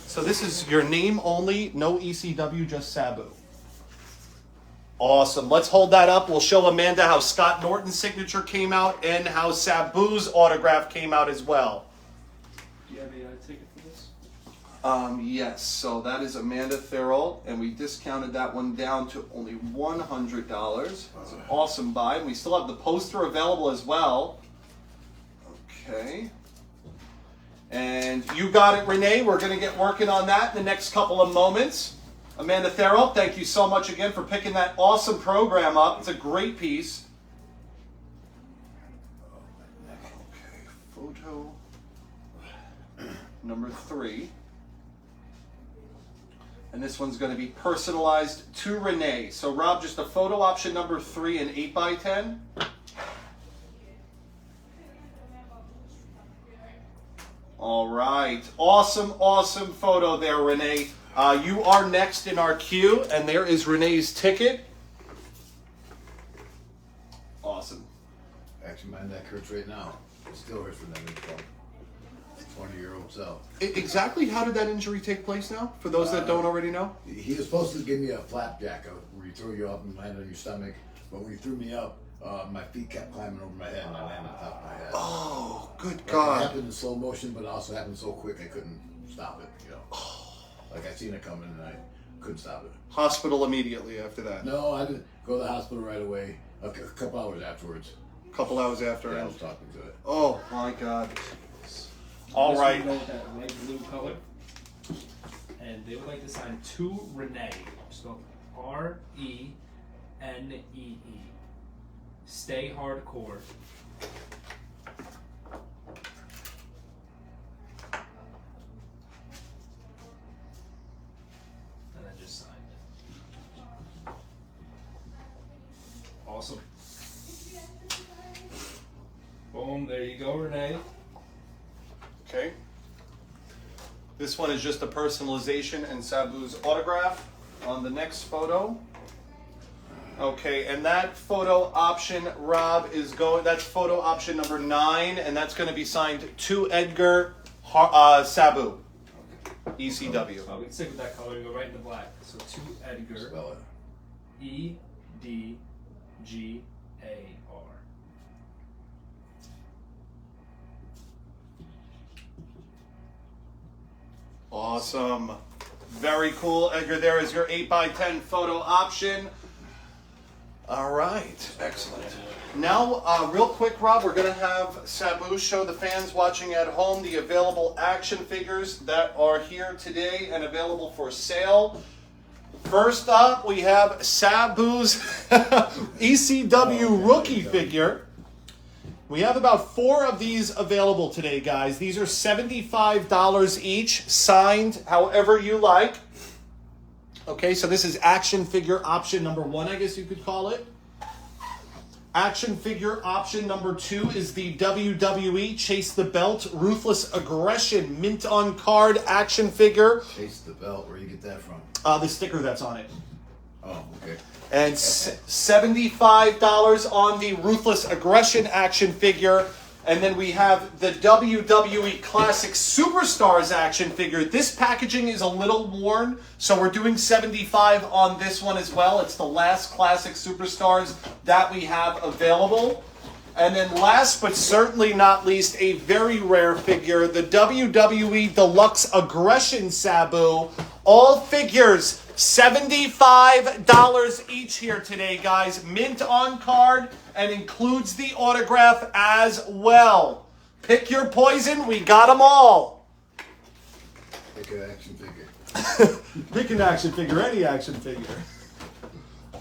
Speaker 1: So this is your name only, no ECW, just Sabu. Awesome. Let's hold that up. We'll show Amanda how Scott Norton's signature came out and how Sabu's autograph came out as well.
Speaker 3: Do you have a ticket for this?
Speaker 1: Yes, so that is Amanda Therault, and we discounted that one down to only $100. It's an awesome buy. And we still have the poster available as well. Okay. And you got it, Renee. We're going to get working on that in the next couple of moments. Amanda Therault, thank you so much again for picking that awesome program up. It's a great piece. Okay, photo number 3. And this one's going to be personalized to Renee. So Rob, just a photo option number 3 and 8x10. All right. Awesome, awesome photo there, Renee. You are next in our queue, and there is Renee's ticket. Awesome.
Speaker 2: Actually, my neck hurts right now. It still hurts from that from 20-year-old self.
Speaker 1: Exactly how did that injury take place now, for those that don't already know?
Speaker 2: He was supposed to give me a flapjack where you throw you up and land on your stomach. But when he threw me up, my feet kept climbing over my head and I landed on top of my head.
Speaker 1: Oh, good
Speaker 2: It
Speaker 1: God.
Speaker 2: happened in slow motion, but it also happened so quick I couldn't stop it. You know, like I seen it coming and I couldn't stop it.
Speaker 1: Hospital immediately after that.
Speaker 2: No, I didn't go to the hospital right away. A couple hours afterwards.
Speaker 1: A couple hours after.
Speaker 2: Yeah, I was talking to it.
Speaker 1: Oh, my God. All
Speaker 3: This
Speaker 1: right.
Speaker 3: one go with that light blue color. And they would like to sign to Renee. Spelled Renee. Stay hardcore. And then just signed. Awesome. Boom, there you go, Renee.
Speaker 1: Okay. This one is just a personalization and Sabu's autograph on the next photo. Okay, and that photo option, Rob, is going, that's photo option number 9, and that's going to be signed to Edgar Sabu, ECW.
Speaker 3: We can stick with that color and go right into black. So to Edgar,
Speaker 2: Spell it.
Speaker 3: EDGAR.
Speaker 1: Awesome. Very cool, Edgar. There is your 8x10 photo option. All right, excellent. Now, real quick, Rob, we're going to have Sabu show the fans watching at home the available action figures that are here today and available for sale. First up, we have Sabu's ECW rookie figure. We have about 4 of these available today, guys. These are $75 each, signed however you like. Okay, so this is action figure option number 1, I guess you could call it. Action figure option number 2 is the WWE Chase the Belt Ruthless Aggression mint on card action figure.
Speaker 2: Chase the Belt. Where you get that from?
Speaker 1: The sticker that's on it.
Speaker 2: Oh, okay.
Speaker 1: And $75 on the Ruthless Aggression action figure. And then we have the WWE Classic Superstars action figure. This packaging is a little worn, so we're doing $75 on this one as well. It's the last Classic Superstars that we have available. And then last but certainly not least, a very rare figure, the WWE Deluxe Aggression Sabu. All figures $75 each here today, guys. Mint on card and includes the autograph as well. Pick your poison. We got them all.
Speaker 2: Pick an action figure.
Speaker 1: Pick an action figure, any action figure.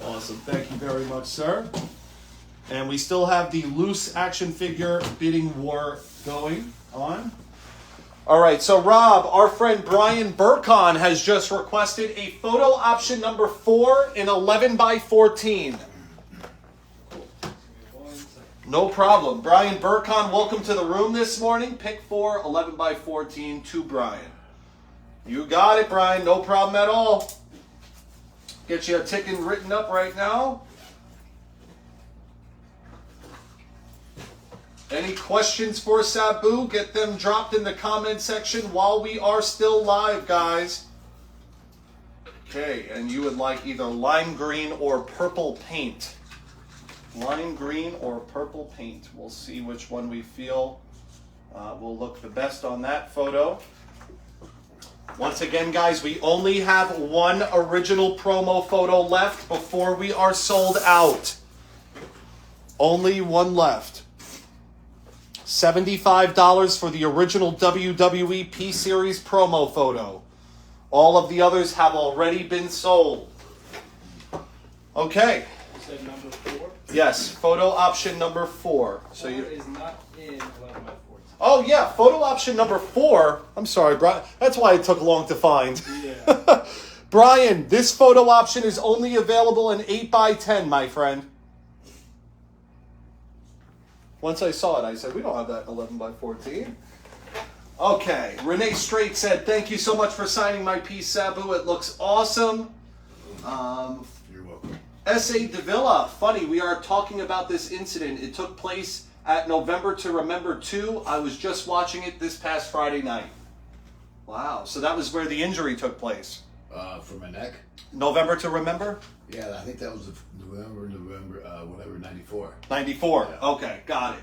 Speaker 1: Awesome. Thank you very much, sir. And we still have the loose action figure bidding war going on. All right, so Rob, our friend Brian Burkon has just requested a photo option number 4 in 11x14. No problem. Brian Burkon, welcome to the room this morning. Pick 4, 11x14 to Brian. You got it, Brian. No problem at all. Get you a ticket written up right now. Any questions for Sabu? Get them dropped in the comment section while we are still live, guys. Okay, and you would like either lime green or purple paint. Lime green or purple paint. We'll see which one we feel will look the best on that photo. Once again, guys, we only have 1 original promo photo left before we are sold out. Only 1 left. $75 for the original WWE P-Series promo photo. All of the others have already been sold. Okay.
Speaker 3: You said number 4?
Speaker 1: Yes, photo option number 4. So you
Speaker 3: is not in 11x14.
Speaker 1: Oh yeah, photo option number 4. I'm sorry, Brian. That's why it took long to find.
Speaker 3: Yeah.
Speaker 1: Brian, this photo option is only available in 8x10, my friend. Once I saw it, I said, we don't have that 11x14. Okay, Renee Straight said, thank you so much for signing my piece, Sabu. It looks awesome.
Speaker 2: You're welcome.
Speaker 1: S.A. Davila, funny, we are talking about this incident. It took place at November to Remember 2. I was just watching it this past Friday night. Wow, so that was where the injury took place.
Speaker 2: For my neck?
Speaker 1: November to Remember?
Speaker 2: Yeah, I think that was November, whatever, 94.
Speaker 1: 94.
Speaker 2: Yeah.
Speaker 1: Okay, got it.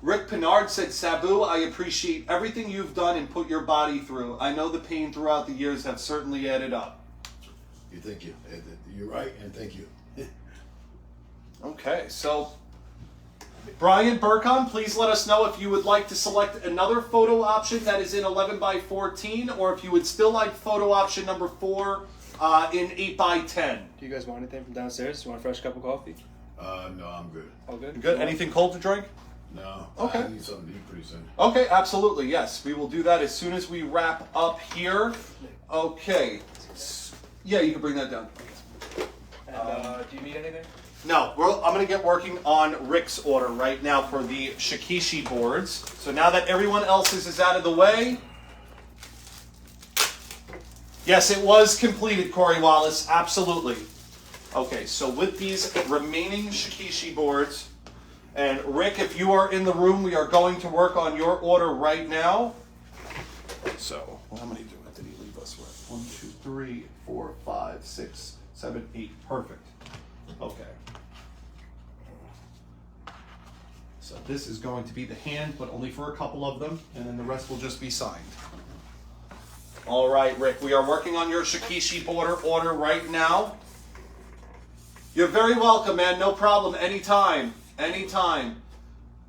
Speaker 1: Rick Pinard said, Sabu, I appreciate everything you've done and put your body through. I know the pain throughout the years have certainly added up.
Speaker 2: Thank you. You're right, and thank you.
Speaker 1: Okay, so Brian Burkon, please let us know if you would like to select another photo option that is in 11 by 14, or if you would still like photo option number 4 in 8 by 10.
Speaker 3: Do you guys want anything from downstairs? You want a fresh cup of coffee?
Speaker 2: No, I'm good.
Speaker 3: All good?
Speaker 1: Good. Anything cold to drink?
Speaker 2: No.
Speaker 1: Okay.
Speaker 2: I need something to eat pretty soon.
Speaker 1: Okay, absolutely. Yes, we will do that as soon as we wrap up here. Okay. Yeah, you can bring that down.
Speaker 3: And, do you need anything?
Speaker 1: No, I'm going to get working on Rick's order right now for the Shikishi boards. So now that everyone else's is out of the way. Yes, it was completed, Corey Wallace. Absolutely. Okay, so with these remaining Shikishi boards, and Rick, if you are in the room, we are going to work on your order right now. So, how many did he leave us with? 1, 2, 3, 4, 5, 6, 7, 8. Perfect. Okay. So this is going to be the hand, but only for a couple of them, and then the rest will just be signed. All right, Rick, we are working on your Shikishi order right now. You're very welcome, man. No problem. Anytime. Anytime.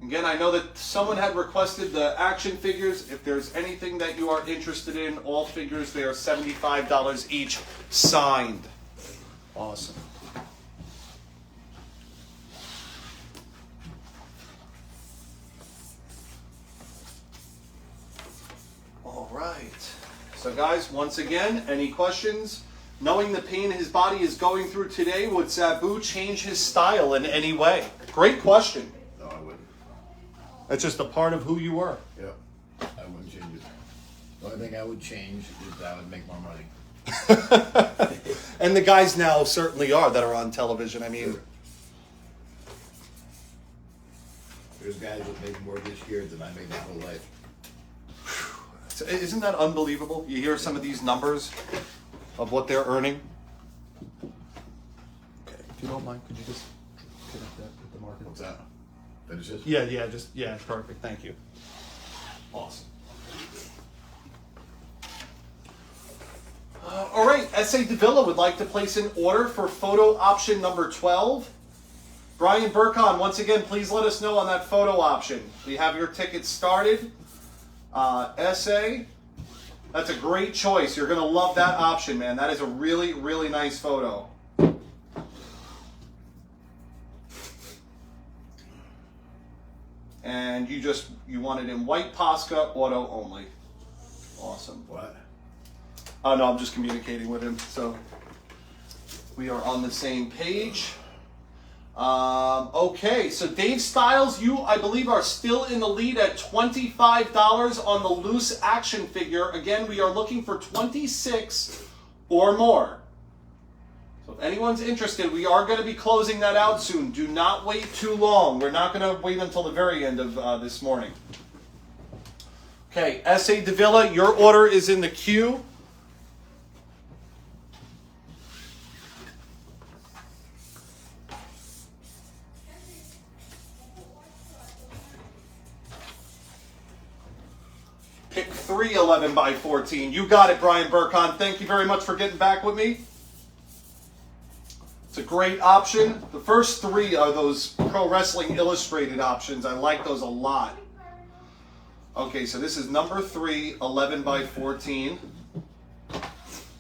Speaker 1: Again, I know that someone had requested the action figures. If there's anything that you are interested in, all figures, they are $75 each, signed. Awesome. All right. So guys, once again, any questions? Knowing the pain his body is going through today, would Sabu change his style in any way? Great question.
Speaker 2: No, I wouldn't.
Speaker 1: That's just a part of who you were.
Speaker 2: Yep. I wouldn't change it. The only thing I would change is that I would make more money.
Speaker 1: And the guys now certainly are that are on television. I mean,
Speaker 2: There's guys that make more this year than I made my whole life.
Speaker 1: isn't that unbelievable? You hear some of these numbers of what they're earning. Okay, if you don't mind, could you just connect that with the market?
Speaker 2: What's that? Finish this?
Speaker 1: Yeah, perfect. Thank you. Awesome. All right, S.A. Davila would like to place an order for photo option number 12. Brian Burkon, once again, please let us know on that photo option. We have your tickets started. S.A., that's a great choice. You're going to love that option, man. That is a really, really nice photo. And you want it in white Posca, auto only. Awesome.
Speaker 2: What?
Speaker 1: Oh, no, I'm just communicating with him, so we are on the same page. Okay, so Dave Styles, you, I believe, are still in the lead at $25 on the loose action figure. Again, we are looking for 26 or more. So if anyone's interested, we are going to be closing that out soon. Do not wait too long. We're not going to wait until the very end of this morning. Okay, S.A. Davila, your order is in the queue. Pick 3, 11 by 14. You got it, Brian Burkon. Thank you very much for getting back with me. It's a great option. The first 3 are those Pro Wrestling Illustrated options. I like those a lot. Okay, so this is number 3, 11 by 14.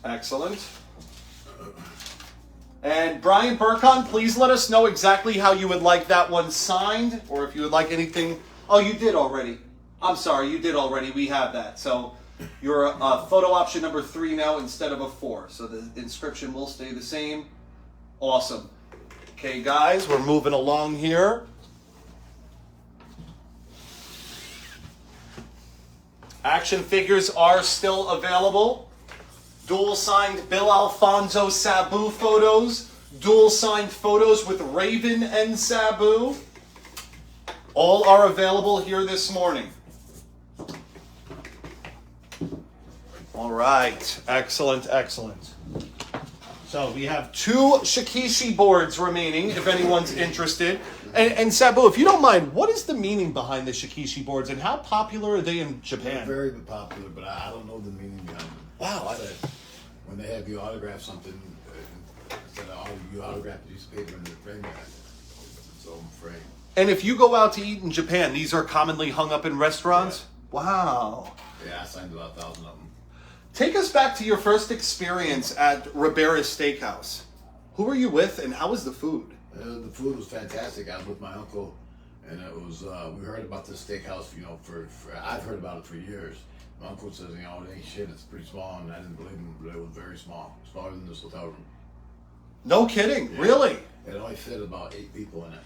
Speaker 1: Excellent. And Brian Burkon, please let us know exactly how you would like that one signed, or if you would like anything. Oh, you did already. I'm sorry, you did already. We have that. So you're photo option number 3 now instead of a 4. So the inscription will stay the same. Awesome. Okay, guys, we're moving along here. Action figures are still available. Dual signed Bill Alfonso Sabu photos. Dual signed photos with Raven and Sabu. All are available here this morning. All right. Excellent, excellent. So we have 2 Shikishi boards remaining, if anyone's interested. And Sabu, if you don't mind, what is the meaning behind the Shikishi boards, and how popular are they in Japan?
Speaker 2: They're very popular, but I don't know the meaning behind them.
Speaker 1: Wow.
Speaker 2: When they have you autograph something, instead of you autograph a piece of paper and they're framing it, so I'm afraid.
Speaker 1: And if you go out to eat in Japan, these are commonly hung up in restaurants? Wow.
Speaker 2: Yeah, I signed about 1,000 of them.
Speaker 1: Take us back to your first experience at Ribera's Steakhouse. Who were you with and how was the food?
Speaker 2: The food was fantastic. I was with my uncle, and it was, we heard about this steakhouse, you know, I've heard about it for years. My uncle says, you know, it ain't shit, it's pretty small, and I didn't believe him, but it was very small. Smaller than this hotel room.
Speaker 1: No kidding,
Speaker 2: Yeah.
Speaker 1: really?
Speaker 2: It only fit about 8 people in it.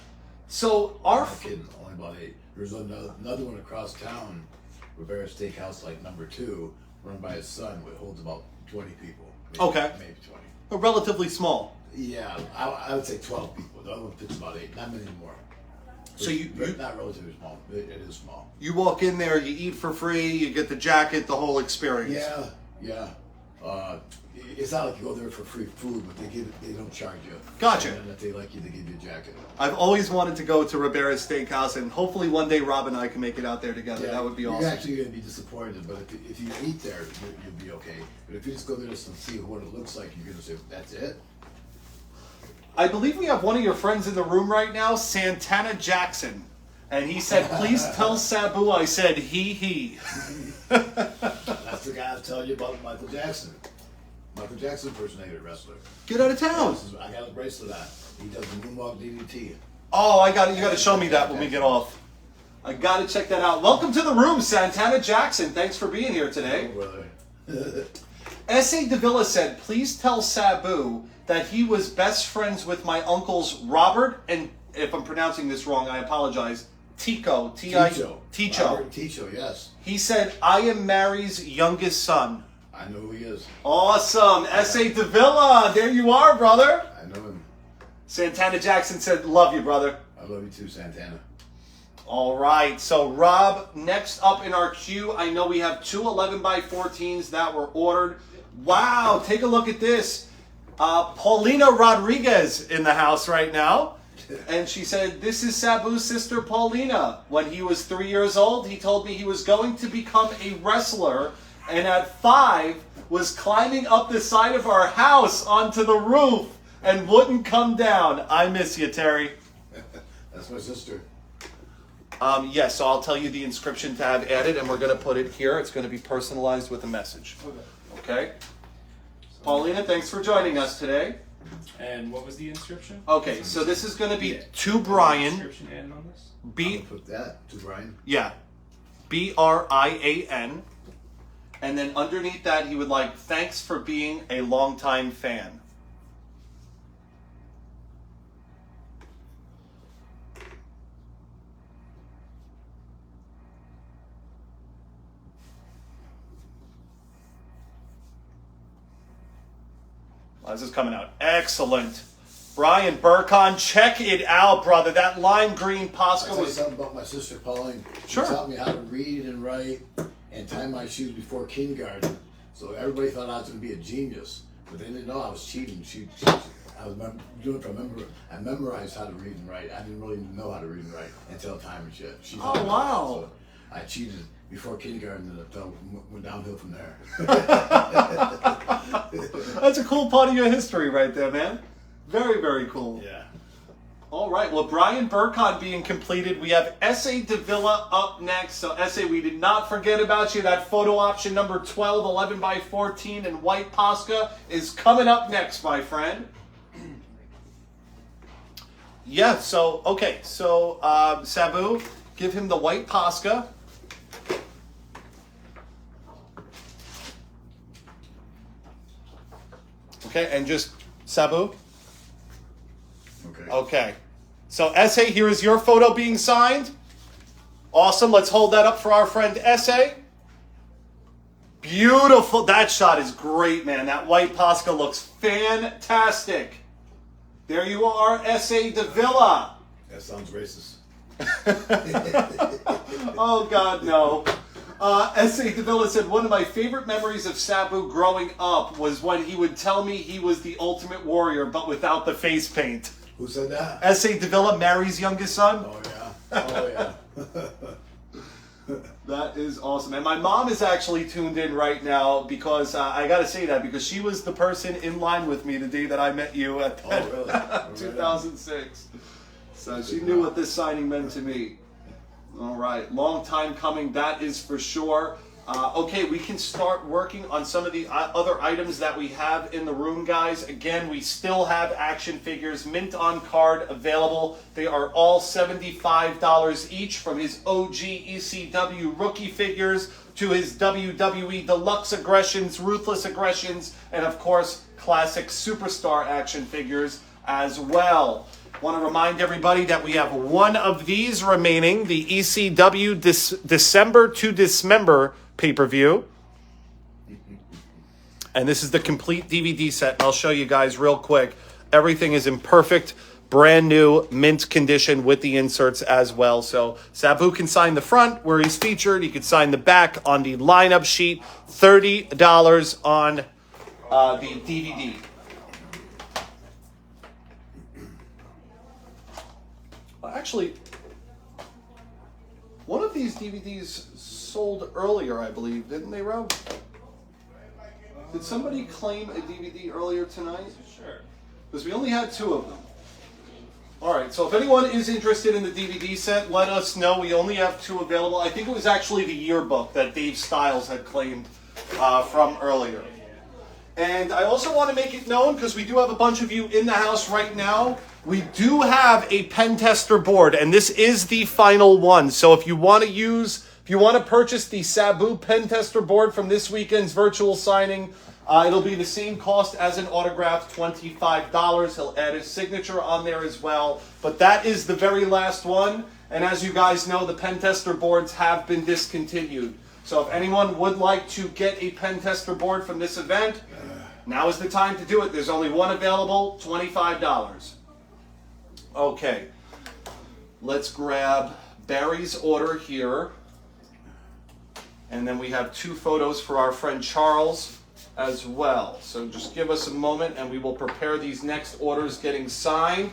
Speaker 1: So
Speaker 2: I'm not kidding, only about 8. There's another one across town, Rivera Steakhouse, like number 2, run by his son, which holds about 20 people. Maybe,
Speaker 1: Okay.
Speaker 2: Maybe 20.
Speaker 1: relatively small.
Speaker 2: Yeah, I would say 12 people. The other one fits about 8, not many more.
Speaker 1: So you
Speaker 2: not relatively small. It is small.
Speaker 1: you walk in there, you eat for free, you get the jacket, the whole experience.
Speaker 2: Yeah. It's not like you go there for free food, but they don't charge you.
Speaker 1: Gotcha.
Speaker 2: And if they like you, they give you a jacket.
Speaker 1: I've always wanted to go to Ribera's Steakhouse, and hopefully one day Rob and I can make it out there together. That would be awesome.
Speaker 2: You're actually going to be disappointed, but if you eat there, you'll be okay. But if you just go there just to see what it looks like, you're going to say, that's it?
Speaker 1: I believe we have one of your friends in the room right now, Santana Jackson. And he said, please tell Sabu I said he.
Speaker 2: That's the guy I was telling you about, Michael Jackson. Michael Jackson impersonator wrestler.
Speaker 1: Get out of town.
Speaker 2: I got a bracelet on. He does the moonwalk DDT.
Speaker 1: Oh, you got to show me that when we get off. I got to check that out. Welcome to the room, Santana Jackson. Thanks for being here today.
Speaker 2: Oh, brother.
Speaker 1: S.A. Davila said, please tell Sabu that he was best friends with my uncles Robert, and if I'm pronouncing this wrong, I apologize, Tico.
Speaker 2: Ticho.
Speaker 1: Ticho.
Speaker 2: Ticho, yes.
Speaker 1: He said, I am Mary's youngest son.
Speaker 2: I know who he is.
Speaker 1: Awesome. S.A. Davila, there you are, brother.
Speaker 2: I know him.
Speaker 1: Santana Jackson said, love you, brother.
Speaker 2: I love you too, Santana.
Speaker 1: All right, so Rob, next up in our queue, I know we have 2 11x14s that were ordered. Wow, take a look at this. Paulina Rodriguez in the house right now. And she said, this is Sabu's sister Paulina. When he was 3 years old, he told me he was going to become a wrestler. And at 5, was climbing up the side of our house onto the roof and wouldn't come down. I miss you, Terry.
Speaker 2: That's my sister.
Speaker 1: Yes, so I'll tell you the inscription to have added, and we're going to put it here. It's going to be personalized with a message. Okay? Paulina, thanks for joining us today.
Speaker 3: And what was the inscription?
Speaker 1: Okay, so this is going to be to Brian.
Speaker 3: Inscription added on this?
Speaker 2: I'm gonna put that to Brian.
Speaker 1: Yeah. Brian. And then underneath that, he would like, thanks for being a longtime fan. This is coming out. Excellent. Brian Burkon, check it out, brother. That lime green
Speaker 2: I'll
Speaker 1: Posca
Speaker 2: tell you
Speaker 1: was...
Speaker 2: something about my sister Pauline. She
Speaker 1: Sure.
Speaker 2: taught me how to read and write and tie my shoes before kindergarten. So everybody thought I was going to be a genius, but they didn't know I was cheating. I memorized how to read and write. I didn't really know how to read and write until time and shit. She taught me.
Speaker 1: wow.
Speaker 2: So I cheated before kindergarten and it went downhill from there.
Speaker 1: That's a cool part of your history right there, man. Very, very cool.
Speaker 2: Yeah.
Speaker 1: All right, well, Brian Burkon being completed. We have S.A. Davila up next. So, S.A., we did not forget about you. That photo option number 12, 11x14 in white Posca is coming up next, my friend. Yeah, so, okay. So, Sabu, give him the white Posca. Okay, and just Sabu.
Speaker 2: Okay.
Speaker 1: Okay. So, S.A., here is your photo being signed. Awesome. Let's hold that up for our friend S.A. Beautiful. That shot is great, man. That white Posca looks fantastic. There you are, S.A. Davila.
Speaker 2: That sounds racist.
Speaker 1: Oh, God, no. S.A. Davila said, one of my favorite memories of Sabu growing up was when he would tell me he was the ultimate warrior, but without the face paint.
Speaker 2: Who said that?
Speaker 1: S.A. Davila, Mary's youngest son.
Speaker 2: Oh, yeah. Oh, yeah.
Speaker 1: That is awesome. And my mom is actually tuned in right now because I got to say that because she was the person in line with me the day that I met you at that,
Speaker 2: Oh, really?
Speaker 1: 2006. So she knew what this signing meant to me. All right, long time coming, that is for sure. Okay, we can start working on some of the other items that we have in the room, guys. Again, we still have action figures, mint on card available. They are all $75 each, from his OG ECW rookie figures to his WWE Deluxe Aggressions, Ruthless Aggressions, and of course, classic superstar action figures as well. Want to remind everybody that we have one of these remaining, the ECW December to Dismember pay-per-view. And this is the complete DVD set. And I'll show you guys real quick. Everything is in perfect, brand new, mint condition with the inserts as well. So Sabu can sign the front where he's featured. He can sign the back on the lineup sheet. $30 on the DVD. Actually, one of these DVDs sold earlier, I believe, didn't they, Rob? Did somebody claim a DVD earlier tonight?
Speaker 3: Sure.
Speaker 1: Because we only had 2 of them. All right, so if anyone is interested in the DVD set, let us know. We only have 2 available. I think it was actually the yearbook that Dave Stiles had claimed from earlier. And I also want to make it known, because we do have a bunch of you in the house right now, we do have a pen tester board, and this is the final one. So if you want to purchase the Sabu pen tester board from this weekend's virtual signing, it'll be the same cost as an autograph, $25. He'll add his signature on there as well. But that is the very last one. And as you guys know, the pen tester boards have been discontinued. So if anyone would like to get a pen tester board from this event, now is the time to do it. There's only one available, $25. Okay, let's grab Barry's order here. And then we have 2 photos for our friend Charles as well. So just give us a moment and we will prepare these next orders getting signed.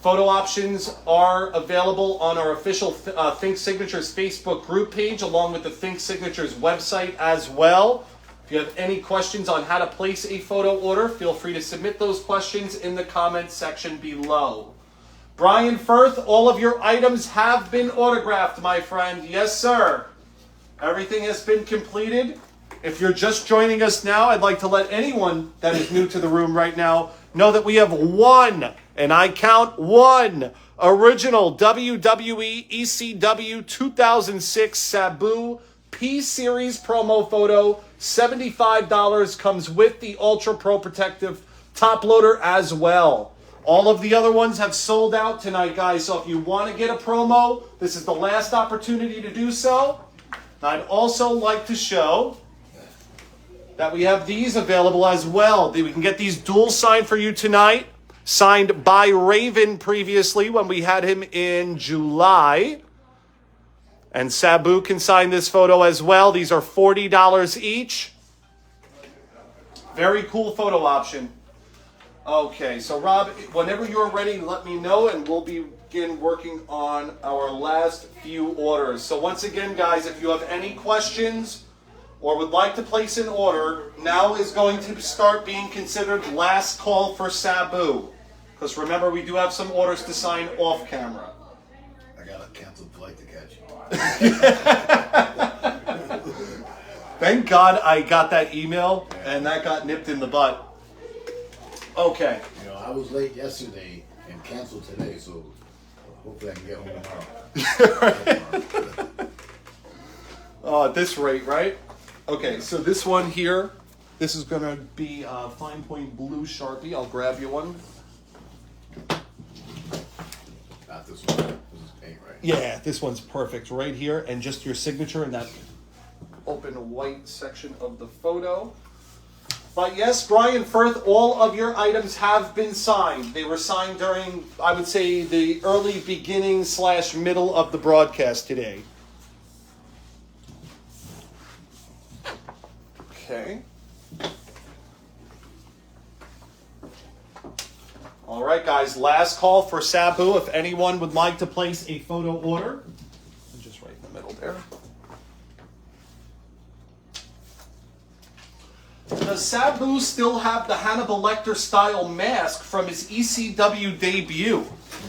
Speaker 1: Photo options are available on our official Think Signatures Facebook group page, along with the Think Signatures website as well. If you have any questions on how to place a photo order, feel free to submit those questions in the comments section below. Brian Firth, all of your items have been autographed, my friend. Yes, sir. Everything has been completed. If you're just joining us now, I'd like to let anyone that is new to the room right now know that we have one, and I count one, original WWE ECW 2006 Sabu P-Series promo photo. $75 comes with the Ultra Pro Protective top loader as well. All of the other ones have sold out tonight, guys. So if you want to get a promo, this is the last opportunity to do so. I'd also like to show that we have these available as well. We can get these dual signed for you tonight. Signed by Raven previously when we had him in July. And Sabu can sign this photo as well. These are $40 each. Very cool photo option. Okay, so Rob, whenever you're ready, let me know and we'll begin working on our last few orders. So once again, guys, if you have any questions or would like to place an order, now is going to start being considered last call for Sabu. Because remember, we do have some orders to sign off camera.
Speaker 2: I got a canceled flight to catch.
Speaker 1: Thank God I got that email and that got nipped in the butt. Okay.
Speaker 2: You know, I was late yesterday and canceled today, so hopefully I can get home tomorrow.
Speaker 1: Oh, at this rate, right? Okay, so this one here, this is going to be a fine point blue Sharpie. I'll grab you one.
Speaker 2: Not this one. This is paint, right?
Speaker 1: Yeah, this one's perfect right here. And just your signature in that open white section of the photo. But yes, Brian Firth, all of your items have been signed. They were signed during, I would say, the early beginning / middle of the broadcast today. Okay. All right, guys, last call for Sabu. If anyone would like to place a photo order, just right in the middle there. Does does Sabu still have the Hannibal Lecter style mask from his ECW debut?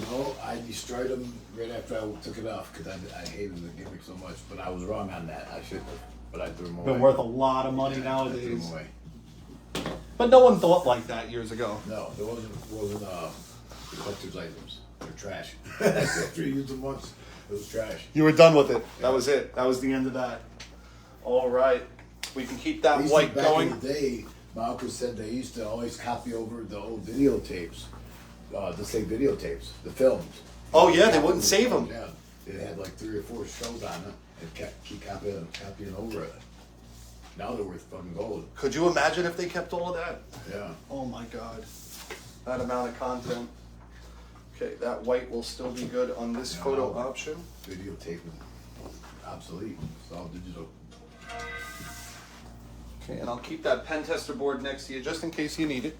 Speaker 2: No, I destroyed him right after I took it off because I hated the gimmick so much. But I was wrong on that. I shouldn't have. But I threw him away.
Speaker 1: Been worth a lot of money
Speaker 2: Yeah, I threw
Speaker 1: nowadays.
Speaker 2: him away.
Speaker 1: But no one thought like that years ago.
Speaker 2: No, there wasn't collector's items. They're trash. After you used them once, it was trash.
Speaker 1: You were done with it. That was it. That was the end of that. All right. We can keep that white
Speaker 2: Back
Speaker 1: going.
Speaker 2: in the day, my uncle said they used to always copy over the old videotapes, the same videotapes, the films.
Speaker 1: Oh, yeah, they wouldn't save them.
Speaker 2: Yeah, they had like 3 or 4 shows on it and keep copying over it. Now they're worth fucking gold.
Speaker 1: Could you imagine if they kept all of that?
Speaker 2: Yeah.
Speaker 1: Oh my God. That amount of content. Okay, that white will still be good on this photo option.
Speaker 2: Videotape is obsolete. It's all digital.
Speaker 1: Okay, and I'll keep that pen tester board next to you just in case you need it.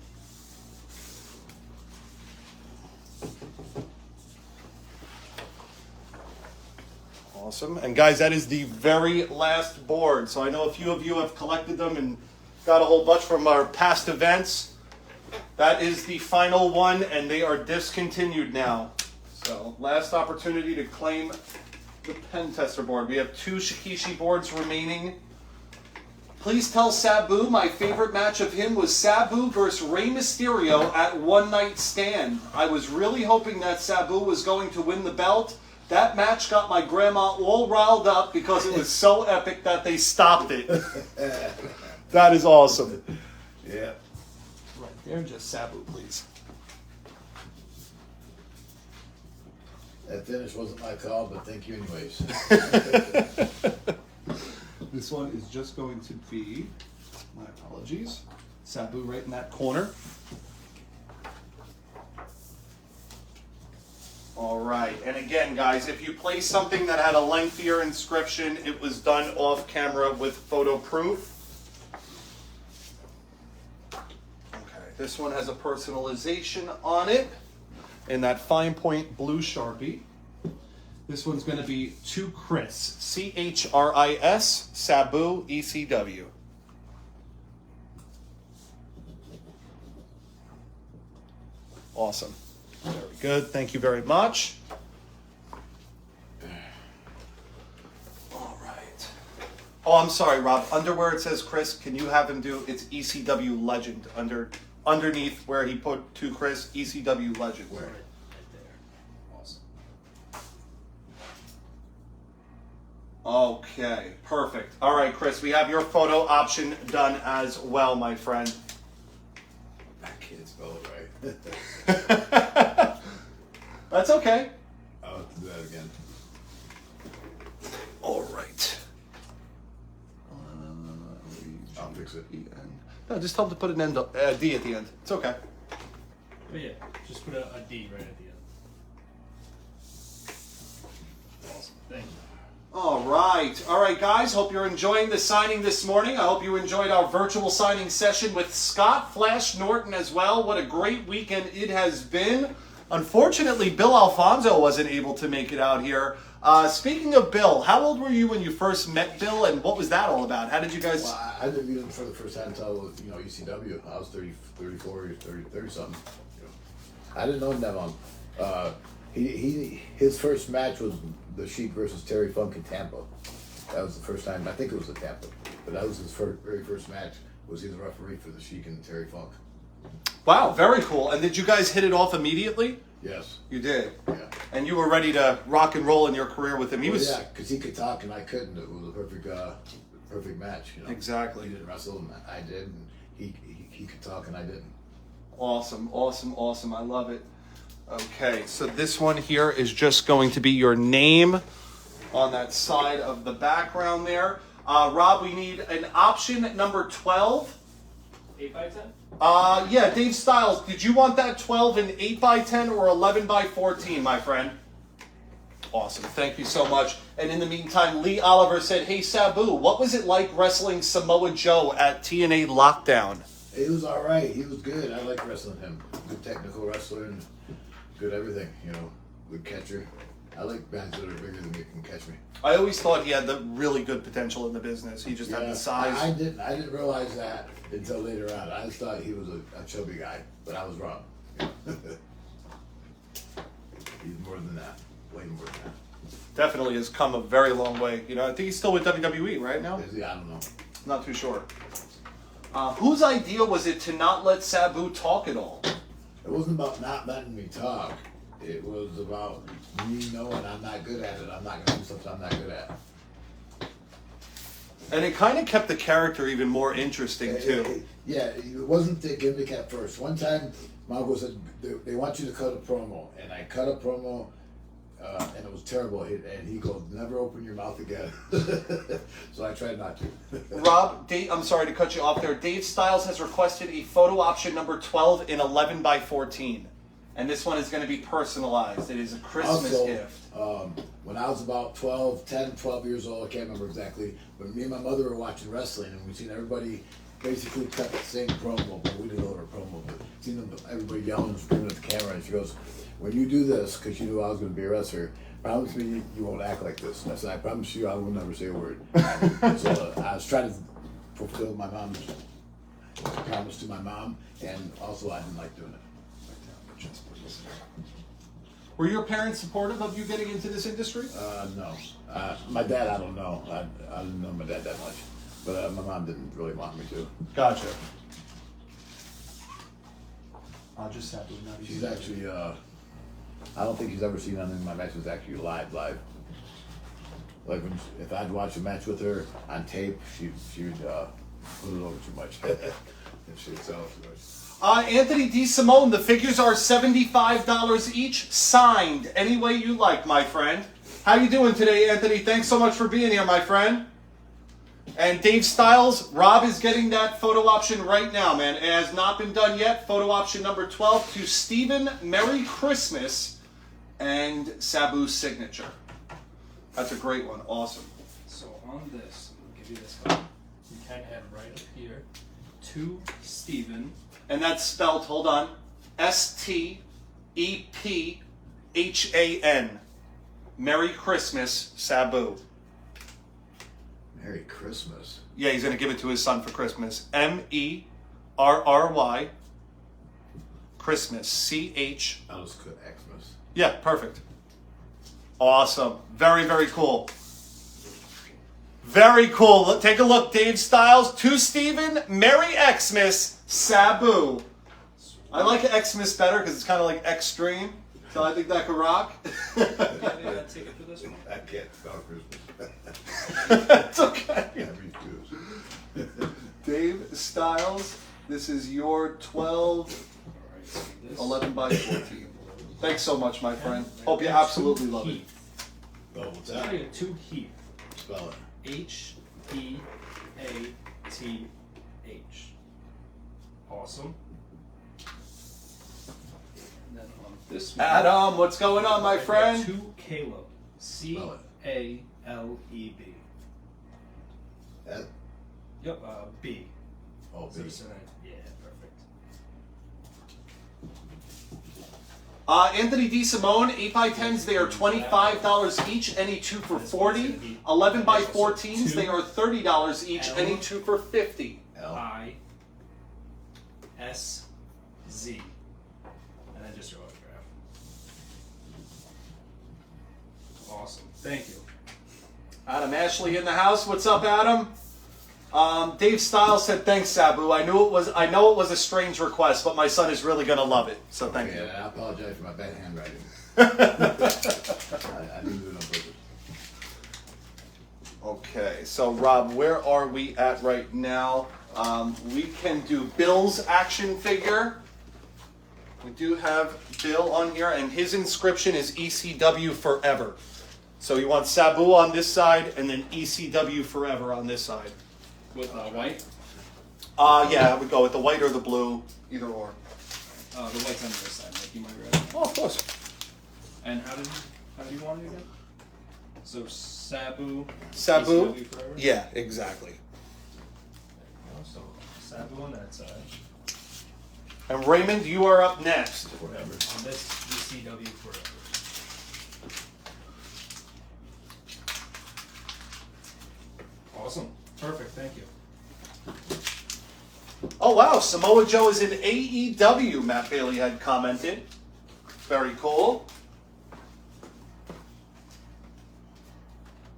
Speaker 1: Awesome. And guys, that is the very last board. So I know a few of you have collected them and got a whole bunch from our past events. That is the final one, and they are discontinued now. So last opportunity to claim the pen tester board. We have 2 Shikishi boards remaining. Please tell Sabu my favorite match of him was Sabu versus Rey Mysterio at One Night Stand. I was really hoping that Sabu was going to win the belt. That match got my grandma all riled up because it was so epic that they stopped it. That is awesome.
Speaker 2: Yeah.
Speaker 1: Right there, just Sabu, please.
Speaker 2: That finish wasn't my call, but thank you anyways.
Speaker 1: This one is just going to be, my apologies, Sabu right in that corner. All right, and again, guys, if you play something that had a lengthier inscription, it was done off camera with photo proof. Okay, this one has a personalization on it in that fine point blue Sharpie. This one's going to be to Chris, C-H-R-I-S, Sabu, ECW. Awesome. Very good. Thank you very much. All right. Oh, I'm sorry, Rob. Under where it says Chris, can you have him do it's ECW Legend underneath where he put to Chris, ECW Legend.
Speaker 3: Right there. Awesome.
Speaker 1: Okay, perfect. All right, Chris, we have your photo option done as well, my friend.
Speaker 2: I can't spell it right.
Speaker 1: That's okay.
Speaker 2: I'll have to do that again.
Speaker 1: All right.
Speaker 2: I'll fix it.
Speaker 1: No, just tell him to put an D at the end. It's okay.
Speaker 3: Oh yeah, just put a D right at the end. Awesome. Thank you.
Speaker 1: All right, guys. Hope you're enjoying the signing this morning. I hope you enjoyed our virtual signing session with Scott Flash Norton as well. What a great weekend it has been. Unfortunately, Bill Alfonso wasn't able to make it out here. Speaking of Bill, how old were you when you first met Bill, and what was that all about? How did you guys...
Speaker 2: Well, I didn't meet him for the first time until, ECW. I was 34, 30 something. I didn't know him that long. His first match was the Sheik versus Terry Funk in Tampa. That was the first time. I think it was in Tampa, but that was his very first match. Was he the referee for the Sheik and Terry Funk?
Speaker 1: Wow, very cool. And did you guys hit it off immediately?
Speaker 2: Yes.
Speaker 1: You did.
Speaker 2: Yeah.
Speaker 1: And you were ready to rock and roll in your career with him. He was...
Speaker 2: Yeah, because he could talk and I couldn't. It was a perfect match.
Speaker 1: Exactly.
Speaker 2: He didn't wrestle and I did, and he could talk and I didn't.
Speaker 1: Awesome. I love it. Okay, so this one here is just going to be your name on that side of the background there. Rob, we need an option number 12.
Speaker 3: 8x10?
Speaker 1: Yeah, Dave Styles, did you want that 12 in 8x10 or 11x14, my friend? Awesome, thank you so much. And in the meantime, Lee Oliver said, hey, Sabu, what was it like wrestling Samoa Joe at TNA Lockdown?
Speaker 2: He was all right. He was good. I like wrestling him. Good technical wrestler and good everything. Good catcher. I like guys that are bigger than me can catch me.
Speaker 1: I always thought he had the really good potential in the business. He just had the size.
Speaker 2: I didn't realize that until later on. I just thought he was a chubby guy, but I was wrong. He's more than that. Way more than that.
Speaker 1: Definitely has come a very long way. You know, I think he's still with WWE right now.
Speaker 2: Is he? I don't know.
Speaker 1: Not too sure. Whose idea was it to not let Sabu talk at all?
Speaker 2: It wasn't about not letting me talk. It was about me knowing I'm not good at it. I'm not going to do something I'm not good at.
Speaker 1: And it kind of kept the character even more interesting, too.
Speaker 2: Yeah, it wasn't the gimmick at first. One time, Margo said, they want you to cut a promo. And I cut a promo, and it was terrible. And he goes, never open your mouth again. So I tried not to.
Speaker 1: Rob, I'm sorry to cut you off there. Dave Styles has requested a photo option number 12 in 11 by 14. And this one is going to be personalized. It is a Christmas gift.
Speaker 2: When I was about 10, 12 years old, I can't remember exactly, but me and my mother were watching wrestling, and we seen everybody basically cut the same promo, but we didn't know her promo, but seen them, everybody yelling and screaming at the camera, and she goes, when you do this, because you knew I was going to be a wrestler, promise me you won't act like this. And I said, I promise you I will never say a word. So I was trying to fulfill my mom's promise to my mom, and also I didn't like doing it.
Speaker 1: Were your parents supportive of you getting into this industry?
Speaker 2: No. My dad, I don't know. I didn't know my dad that much. But my mom didn't really want me to.
Speaker 1: Gotcha. I'll just have to not
Speaker 2: She's actually, I don't think she's ever seen any of my matches actually live. Like, if I'd watch a match with her on tape, she would put it over too much. And she would sell it too much.
Speaker 1: Anthony DeSimone, the figures are $75 each, signed any way you like, my friend. How you doing today, Anthony? Thanks so much for being here, my friend. And Dave Styles, Rob is getting that photo option right now, man. It has not been done yet. Photo option number 12 to Steven, Merry Christmas, and Sabu's signature. That's a great one. Awesome.
Speaker 3: So on this, I'll give you this card. You can add right up here to Steven.
Speaker 1: And that's spelled, hold on, S-T-E-P-H-A-N. Merry Christmas, Sabu.
Speaker 2: Merry Christmas.
Speaker 1: Yeah, he's going to give it to his son for Christmas. M-E-R-R-Y. Christmas. C-H.
Speaker 2: I'll just put Xmas.
Speaker 1: Yeah, perfect. Awesome. Very, very cool. Very cool. Take a look, Dave Styles. To Steven, Merry Xmas, Sabu. I like Xmas better because it's kind of like extreme. So I think that could rock.
Speaker 3: Take it for this one.
Speaker 2: I can't spell Christmas.
Speaker 1: It's okay.
Speaker 2: I refuse.
Speaker 1: Dave Styles, this is your 12, 11 by 14. Thanks so much, my friend. Hope you absolutely love it.
Speaker 2: Oh, what's
Speaker 3: I
Speaker 2: that?
Speaker 3: got two Heath.
Speaker 2: Spell it.
Speaker 3: H-E-A-T-H. Awesome. And then on this one,
Speaker 1: Adam, what's going on, my
Speaker 3: I got
Speaker 1: friend?
Speaker 3: two Caleb. C-A-L-E-B.
Speaker 2: That?
Speaker 3: Yep, B.
Speaker 2: Oh,
Speaker 3: So
Speaker 2: B.
Speaker 3: it's yeah, perfect.
Speaker 1: Anthony DeSimone, 8x10s, they are $25 each, any two for $40. 11 by 14s, they are $30 each, any two for $50.
Speaker 2: L.
Speaker 3: I-S-Z. And then just your autograph. Awesome. Thank you.
Speaker 1: Adam Ashley in the house. What's up, Adam? Dave Styles said, "Thanks, Sabu. I know it was a strange request, but my son is really gonna love it. So thank you."
Speaker 2: I apologize for my bad handwriting. I didn't do it on purpose.
Speaker 1: Okay, so Rob, where are we at right now? We can do Bill's action figure. We do have Bill on here, and his inscription is ECW Forever. So you want Sabu on this side, and then ECW Forever on this side.
Speaker 3: With white?
Speaker 1: Yeah, I would go with the white or the blue, either or.
Speaker 3: The white's on the other side. Like you might grab it.
Speaker 1: Oh, of course.
Speaker 3: And how do you want it again? So Sabu.
Speaker 1: Sabu?
Speaker 3: ECW forever?
Speaker 1: Yeah, exactly.
Speaker 3: There you go. So Sabu on that side.
Speaker 1: And Raymond, you are up next.
Speaker 2: Forever.
Speaker 3: On this ECW forever. Awesome. Perfect. Thank you.
Speaker 1: Oh, wow. Samoa Joe is in AEW, Matt Bailey had commented. Very cool.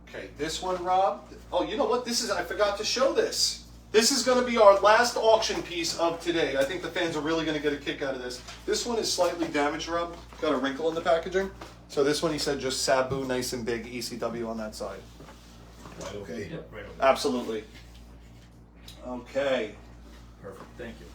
Speaker 1: Okay, this one, Rob. Oh, you know what? I forgot to show this. This is going to be our last auction piece of today. I think the fans are really going to get a kick out of this. This one is slightly damaged, Rob. Got a wrinkle in the packaging. So this one, he said, just Sabu, nice and big, ECW on that side.
Speaker 2: Right, okay.
Speaker 3: Yep, right over.
Speaker 1: Absolutely. Okay.
Speaker 3: Perfect. Thank you.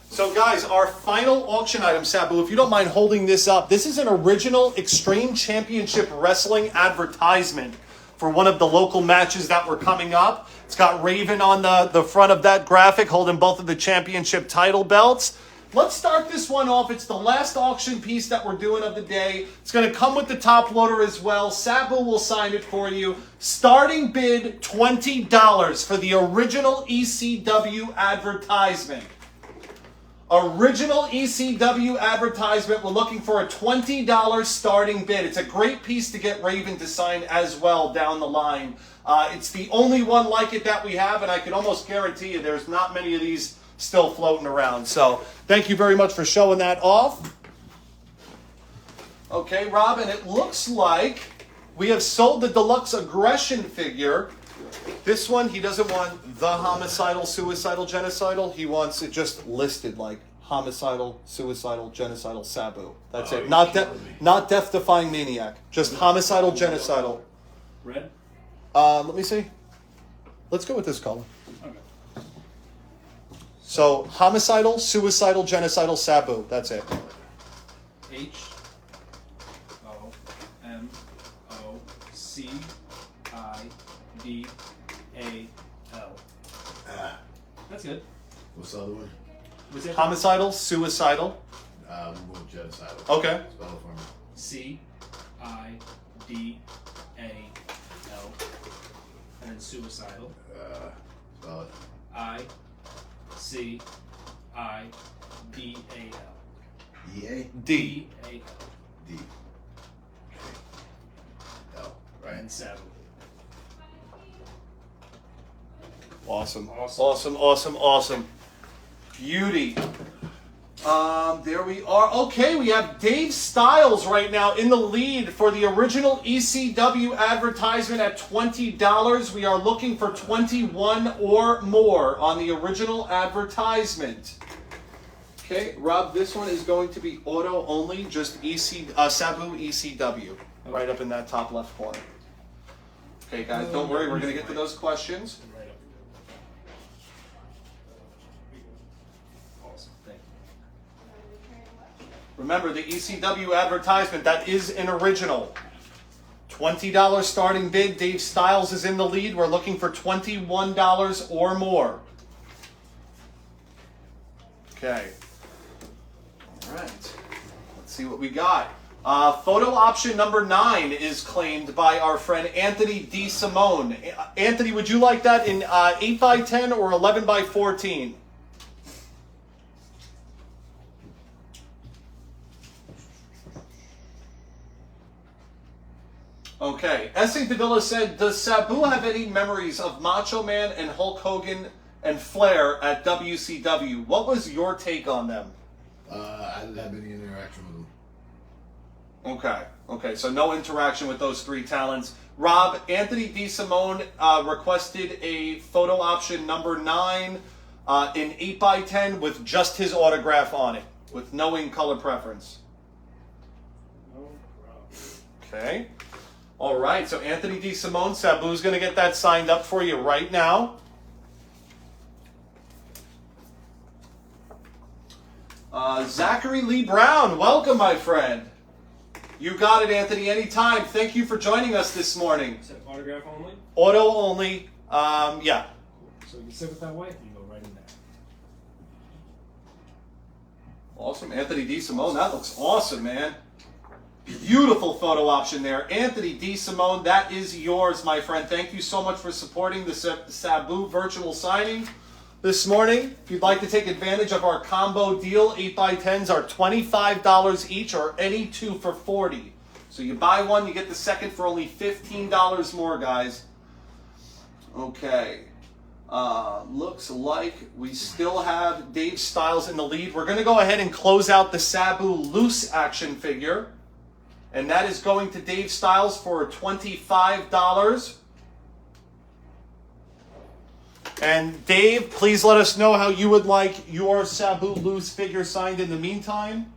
Speaker 1: So guys, our final auction item, Sabu, if you don't mind holding this up, this is an original Extreme Championship Wrestling advertisement for one of the local matches that were coming up. It's got Raven on the front of that graphic holding both of the championship title belts. Let's start this one off. It's the last auction piece that we're doing of the day. It's going to come with the top loader as well. Sabu will sign it for you. Starting bid, $20 for the original ECW advertisement. Original ECW advertisement. We're looking for a $20 starting bid. It's a great piece to get Raven to sign as well down the line. It's the only one like it that we have, and I can almost guarantee you there's not many of these still floating around. So thank you very much for showing that off. Okay, Rob, and it looks like we have sold the deluxe aggression figure. This one, he doesn't want the homicidal, suicidal, genocidal. He wants it just listed like homicidal, suicidal, genocidal, Sabu. That's it. Not death-defying maniac. Just homicidal, genocidal.
Speaker 3: Red?
Speaker 1: Let me see. Let's go with this color.
Speaker 3: Okay.
Speaker 1: So, homicidal, suicidal, genocidal, Sabu. That's it.
Speaker 3: HOMOCIDAL. That's good.
Speaker 2: What's the other one?
Speaker 3: Was that
Speaker 1: Homicidal, suicidal.
Speaker 2: We'll go with genocidal.
Speaker 1: Okay.
Speaker 2: Spell it for me.
Speaker 3: CIDAL? And then suicidal.
Speaker 2: Spell it.
Speaker 3: ICIDAL.
Speaker 2: EA?
Speaker 1: D.
Speaker 3: DAL.
Speaker 2: D. L. Right.
Speaker 3: And Sabu.
Speaker 1: Awesome.
Speaker 3: Awesome.
Speaker 1: Awesome, awesome, awesome. Beauty. There we are. Okay, we have Dave Styles right now in the lead for the original ECW advertisement at $20. We are looking for 21 or more on the original advertisement. Okay, Rob, this one is going to be auto only, just Sabu ECW, right up in that top left corner. Okay, guys, don't worry, we're going to get to those questions.
Speaker 3: Right up. Awesome. Thank you.
Speaker 1: Remember, the ECW advertisement, that is an original. $20 starting bid. Dave Styles is in the lead. We're looking for $21 or more. Okay. All right. Let's see what we got. Photo option number 9 is claimed by our friend Anthony D. Simone. Anthony, would you like that in 8x10 or 11x14? Okay. S.A. Davila said, does Sabu have any memories of Macho Man and Hulk Hogan and Flair at WCW? What was your take on them?
Speaker 2: I didn't have any interaction with them.
Speaker 1: Okay, so no interaction with those three talents. Rob, Anthony D. Simone requested a photo option number 9 in 8x10 with just his autograph on it, with no in color preference.
Speaker 3: No problem.
Speaker 1: Okay. All right, so Anthony D. Simone, Sabu's going to get that signed up for you right now. Zachary Lee Brown, welcome, my friend. You got it, Anthony, anytime. Thank you for joining us this morning.
Speaker 3: Is that autograph only?
Speaker 1: Auto only, yeah.
Speaker 3: So you can sit it that way, you go right in there.
Speaker 1: Awesome, Anthony D. Simone, that looks awesome, man. Beautiful photo option there. Anthony D. Simone, that is yours, my friend. Thank you so much for supporting the Sabu virtual signing this morning. If you'd like to take advantage of our combo deal, 8x10s are $25 each or any two for $40. So you buy one, you get the second for only $15 more, guys. Okay. Looks like we still have Dave Styles in the lead. We're going to go ahead and close out the Sabu loose action figure. And that is going to Dave Styles for $25. And Dave, please let us know how you would like your Sabu loose figure signed in the meantime.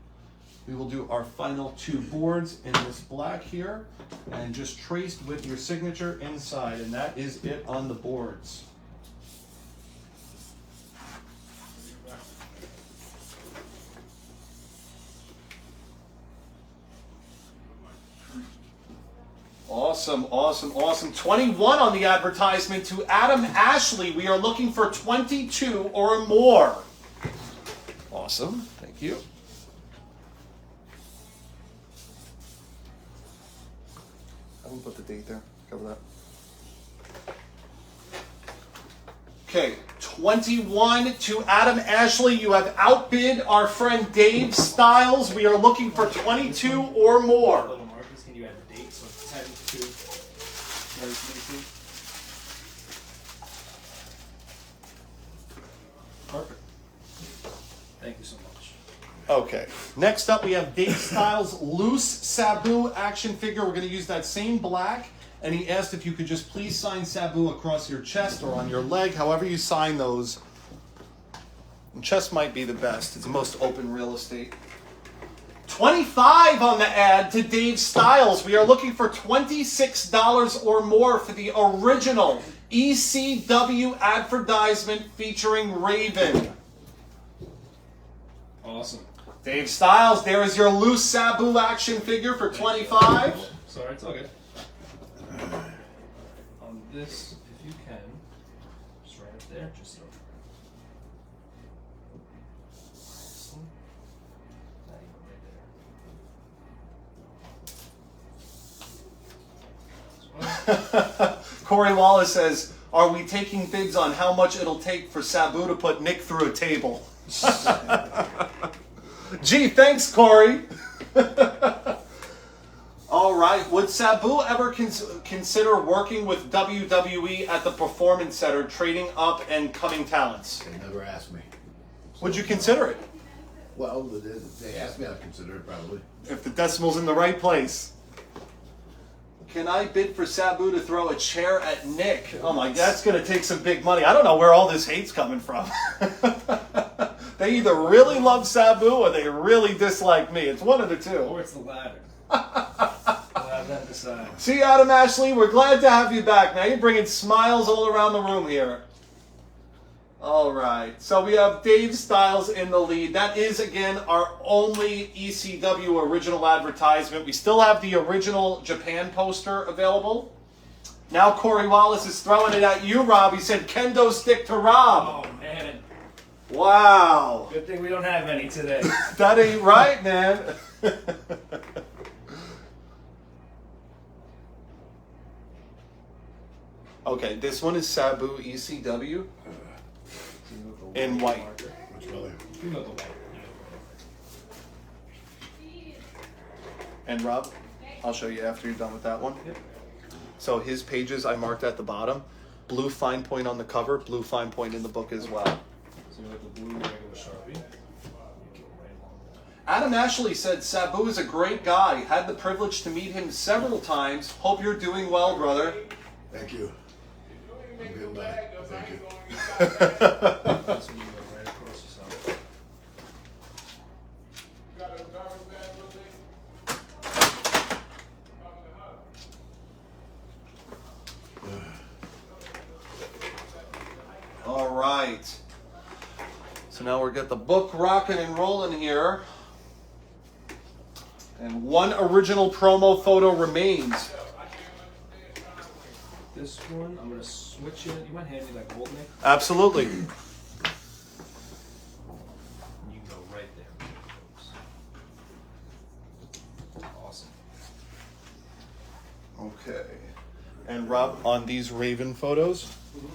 Speaker 1: We will do our final 2 boards in this black here and just traced with your signature inside. And that is it on the boards. Awesome, awesome, awesome. 21 on the advertisement to Adam Ashley. We are looking for 22 or more. Awesome, thank you. I will put the date there, cover that. Okay, 21 to Adam Ashley. You have outbid our friend Dave Styles. We are looking for 22 or more.
Speaker 3: Little Marcus, can you add the date? So it's 10 to 2022.
Speaker 1: Perfect.
Speaker 3: Thank you so much.
Speaker 1: Okay, next up we have Dave Styles' loose Sabu action figure. We're going to use that same black. And he asked if you could just please sign Sabu across your chest or on your leg, however you sign those. And chest might be the best. It's the most open real estate. 25 on the ad to Dave Styles. We are looking for $26 or more for the original ECW advertisement featuring Raven.
Speaker 3: Awesome.
Speaker 1: Dave Styles, there is your loose Sabu action figure for 25.
Speaker 3: Sorry, it's all good. On this, if you can, just right up there, just so. Not even right there.
Speaker 1: Corey Wallace says, are we taking bids on how much it'll take for Sabu to put Nick through a table? Gee, thanks, Corey. All right. Would Sabu ever consider working with WWE at the Performance Center, trading up and coming talents?
Speaker 2: They never asked me.
Speaker 1: Would you consider it?
Speaker 2: Well, they asked me, I'd consider it probably.
Speaker 1: If the decimal's in the right place. Can I bid for Sabu to throw a chair at Nick? Oh my, that's going to take some big money. I don't know where all this hate's coming from. They either really love Sabu or they really dislike me. It's one of the two.
Speaker 3: Or it's the latter. We'll have that decide.
Speaker 1: See, Adam Ashley, we're glad to have you back. Now you're bringing smiles all around the room here. All right. So we have Dave Styles in the lead. That is, again, our only ECW original advertisement. We still have the original Japan poster available. Now Corey Wallace is throwing it at you, Rob. He said kendo stick to Rob.
Speaker 3: Oh, man.
Speaker 1: Wow.
Speaker 3: Good thing we don't have any today.
Speaker 1: That ain't right, man. Okay, this one is Sabu ECW in white.
Speaker 2: Which color?
Speaker 3: You know the white.
Speaker 1: And Rob, I'll show you after you're done with that one.
Speaker 3: Yep.
Speaker 1: So his pages I marked at the bottom. Blue fine point on the cover, blue fine point in the book as well.
Speaker 3: So you have the blue regular Sharpie.
Speaker 1: Adam Ashley said Sabu is a great guy. Had the privilege to meet him several times. Hope you're doing well, brother.
Speaker 2: Thank you. I'm good back. Thank you.
Speaker 3: That's when you go right across yourself.
Speaker 1: All right. So now we've got the book rocking and rolling here. And one original promo photo remains.
Speaker 3: This one, I'm going to switch it. You want to hand me that gold, Nick?
Speaker 1: Absolutely.
Speaker 3: You can go right there. Awesome.
Speaker 1: Okay. And Rob, on these Raven photos,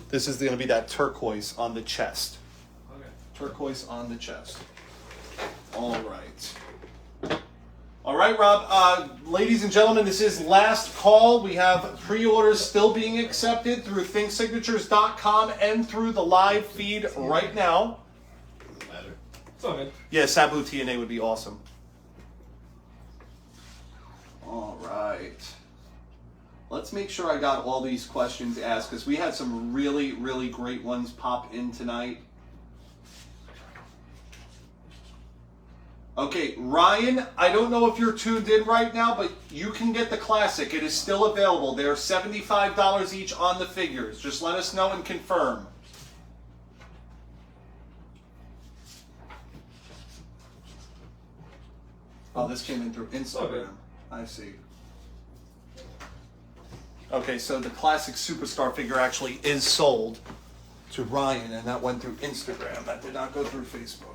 Speaker 1: this is going to be that turquoise on the chest.
Speaker 3: Okay.
Speaker 1: Turquoise on the chest. All right. All right. right, Rob. Ladies and gentlemen, this is last call. We have pre-orders still being accepted through thinksignatures.com and through the live feed right now.
Speaker 2: Doesn't matter.
Speaker 3: It's all good.
Speaker 1: Yeah, Sabu TNA would be awesome. All right. Let's make sure I got all these questions asked because we had some really, really great ones pop in tonight. Okay, Ryan, I don't know if you're tuned in right now, but you can get the classic. It is still available. They are $75 each on the figures. Just let us know and confirm. Oh, this came in through Instagram. I see. Okay, so the classic superstar figure actually is sold to Ryan, and that went through Instagram. That did not go through Facebook.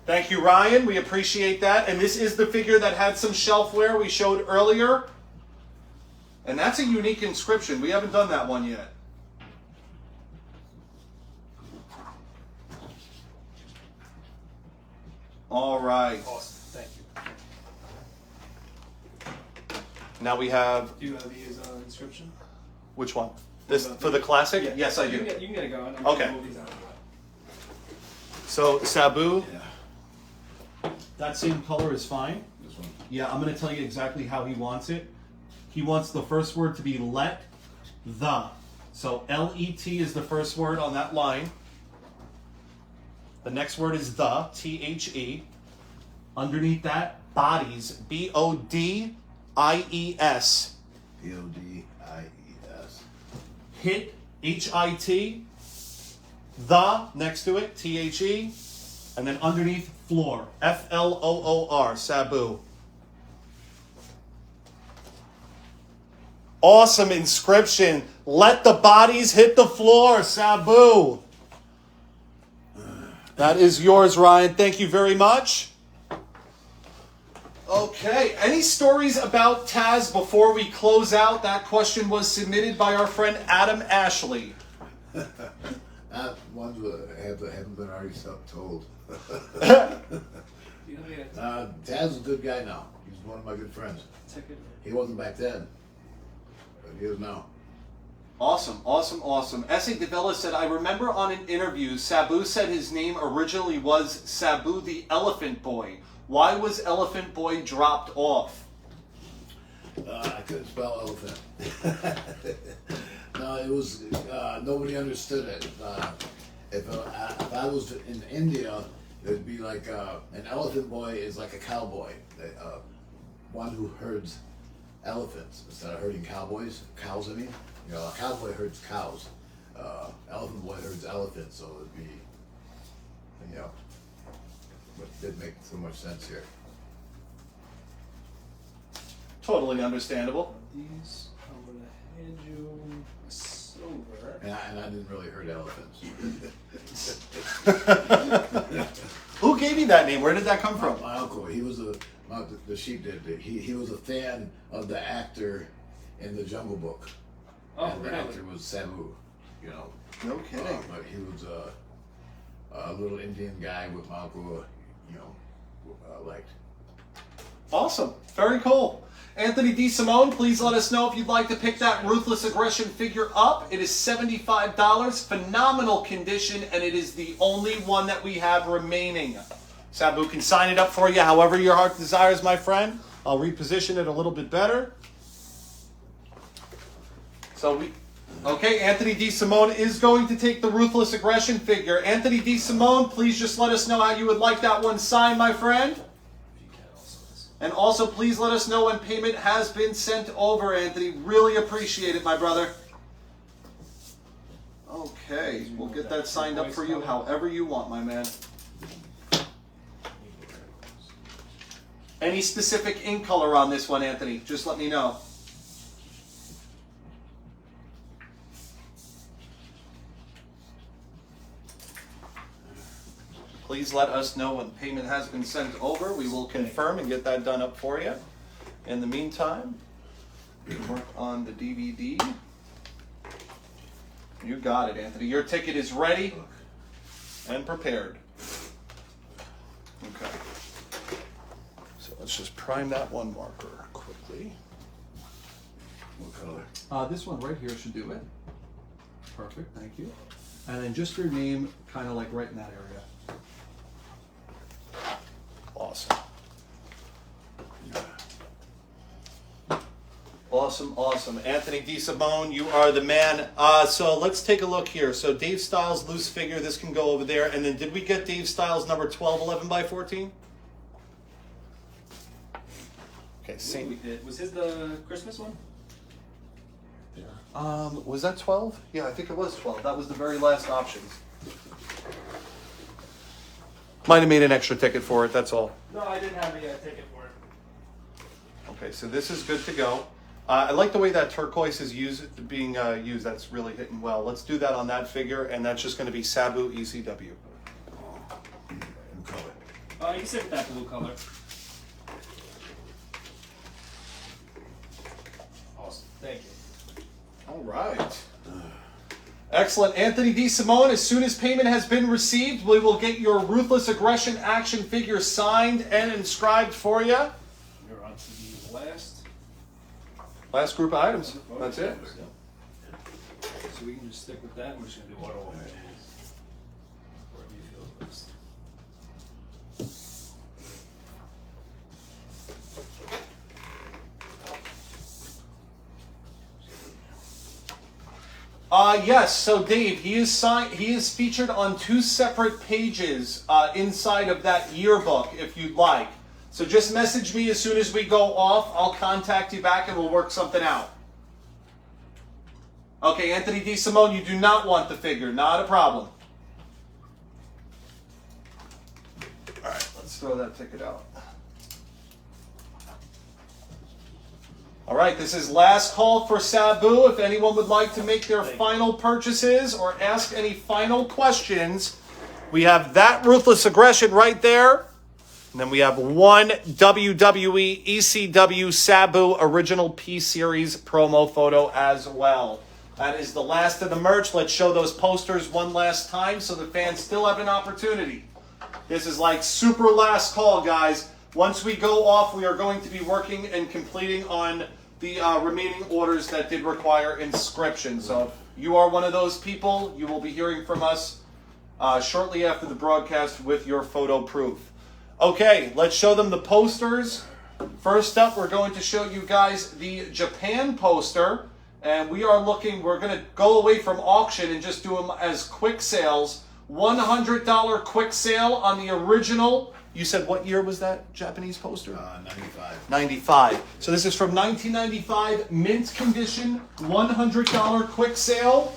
Speaker 1: Thank you, Ryan. We appreciate that. And this is the figure that had some shelfware we showed earlier. And that's a unique inscription. We haven't done that one yet. All right.
Speaker 3: Awesome. Thank you.
Speaker 1: Now we have...
Speaker 3: Do you have his inscription?
Speaker 1: Which one? This for the classic?
Speaker 3: Yeah.
Speaker 1: Yes, I
Speaker 3: You
Speaker 1: do.
Speaker 3: can get it going. I'm
Speaker 1: Okay.
Speaker 3: gonna move these out.
Speaker 1: So, Sabu,
Speaker 2: Yeah.
Speaker 1: that same color is fine.
Speaker 2: This one.
Speaker 1: Yeah, I'm going to tell you exactly how he wants it. He wants the first word to be let, the. So L-E-T is the first word on that line. The next word is the, T-H-E. Underneath that, bodies, B-O-D-I-E-S.
Speaker 2: B-O-D-I-E-S.
Speaker 1: Hit, H-I-T. The, next to it, T-H-E. And then underneath, floor, F-L-O-O-R, Sabu. Awesome inscription. Let the bodies hit the floor, Sabu. That is yours, Ryan. Thank you very much. Okay. Any stories about Taz before we close out? That question was submitted by our friend Adam Ashley.
Speaker 2: Ones that haven't been already told.
Speaker 3: You know,
Speaker 2: Taz is a good guy now. He's one of my good friends. He wasn't back then, but he is now.
Speaker 1: Awesome, awesome, awesome. S.A. Davila said, I remember on an interview, Sabu said his name originally was Sabu the Elephant Boy. Why was Elephant Boy dropped off?
Speaker 2: I couldn't spell elephant. No, it was, nobody understood it. If I was in India, it would be like, an elephant boy is like a cowboy. One who herds elephants instead of herding cows, I mean. You know, a cowboy herds cows. Elephant boy herds elephants, so it would be, you know, but it didn't make so much sense here.
Speaker 1: Totally understandable.
Speaker 3: These, I'm going to hand you a silver.
Speaker 2: And I didn't really herd elephants.
Speaker 1: Who gave you that name? Where did that come from?
Speaker 2: My uncle, he was the sheep did. He was a fan of the actor in the Jungle Book.
Speaker 3: Oh,
Speaker 2: And the
Speaker 3: really?
Speaker 2: actor was Sabu, you know.
Speaker 1: No kidding.
Speaker 2: But he was a little Indian guy with my uncle, you know, liked.
Speaker 1: Awesome. Very cool. Anthony D. Simone, please let us know if you'd like to pick that Ruthless Aggression figure up. It is $75, phenomenal condition, and it is the only one that we have remaining. Sabu can sign it up for you however your heart desires, my friend. I'll reposition it a little bit better. Okay, Anthony D. Simone is going to take the Ruthless Aggression figure. Anthony D. Simone, please just let us know how you would like that one signed, my friend. And also, please let us know when payment has been sent over, Anthony. Really appreciate it, my brother. Okay, we'll get that signed up for you however you want, my man. Any specific ink color on this one, Anthony? Just let me know. Please let us know when payment has been sent over. We will confirm and get that done up for you. In the meantime, we work on the DVD. You got it, Anthony. Your ticket is ready and prepared. Okay. So Let's just prime that one marker quickly.
Speaker 2: What color?
Speaker 4: This one right here should do it. Perfect, thank you. And then just your name, kind of like right in that area.
Speaker 1: Awesome. Awesome, awesome. Anthony DeSimone, you are the man. So let's take a look here. So Dave Styles, loose figure, this can go over there. And then did we get Dave Styles number 12, 11 by 14? Okay,
Speaker 3: We
Speaker 1: same.
Speaker 3: did. Was his the Christmas one?
Speaker 1: Was that 12? Yeah, I think it was 12. That was the very last options. Might have made an extra ticket for it, that's all.
Speaker 3: No, I didn't have a ticket for it.
Speaker 1: Okay, so this is good to go. I like the way that turquoise is being used. That's really hitting well. Let's do that on that figure, and that's just going to be Sabu ECW.
Speaker 2: And color.
Speaker 3: You can sit with that blue color. Awesome. Thank you.
Speaker 1: All right. Excellent. Anthony DeSimone, as soon as payment has been received, we will get your Ruthless Aggression action figure signed and inscribed for you.
Speaker 3: You're on to the
Speaker 1: Last group of items. That's it.
Speaker 3: So we can just stick with that. We're just going to do auto orange. Wherever you feel best.
Speaker 1: Yes. So Dave, he is featured on 2 separate pages inside of that yearbook, if you'd like. So just message me as soon as we go off. I'll contact you back and we'll work something out. Okay, Anthony DeSimone, you do not want the figure. Not a problem. All right, let's throw that ticket out. All right, this is last call for Sabu. If anyone would like to make their final purchases or ask any final questions, we have that Ruthless Aggression right there. And then we have one WWE ECW Sabu Original P-Series promo photo as well. That is the last of the merch. Let's show those posters one last time so the fans still have an opportunity. This is like super last call, guys. Once we go off, we are going to be working and completing on the remaining orders that did require inscription. So if you are one of those people, you will be hearing from us shortly after the broadcast with your photo proof. Okay, let's show them the posters. First up, we're going to show you guys the Japan poster. And we're going to go away from auction and just do them as quick sales. $100 quick sale on the original. You said what year was that Japanese poster?
Speaker 2: 95.
Speaker 1: 95. So this is from 1995, mint condition, $100 quick sale,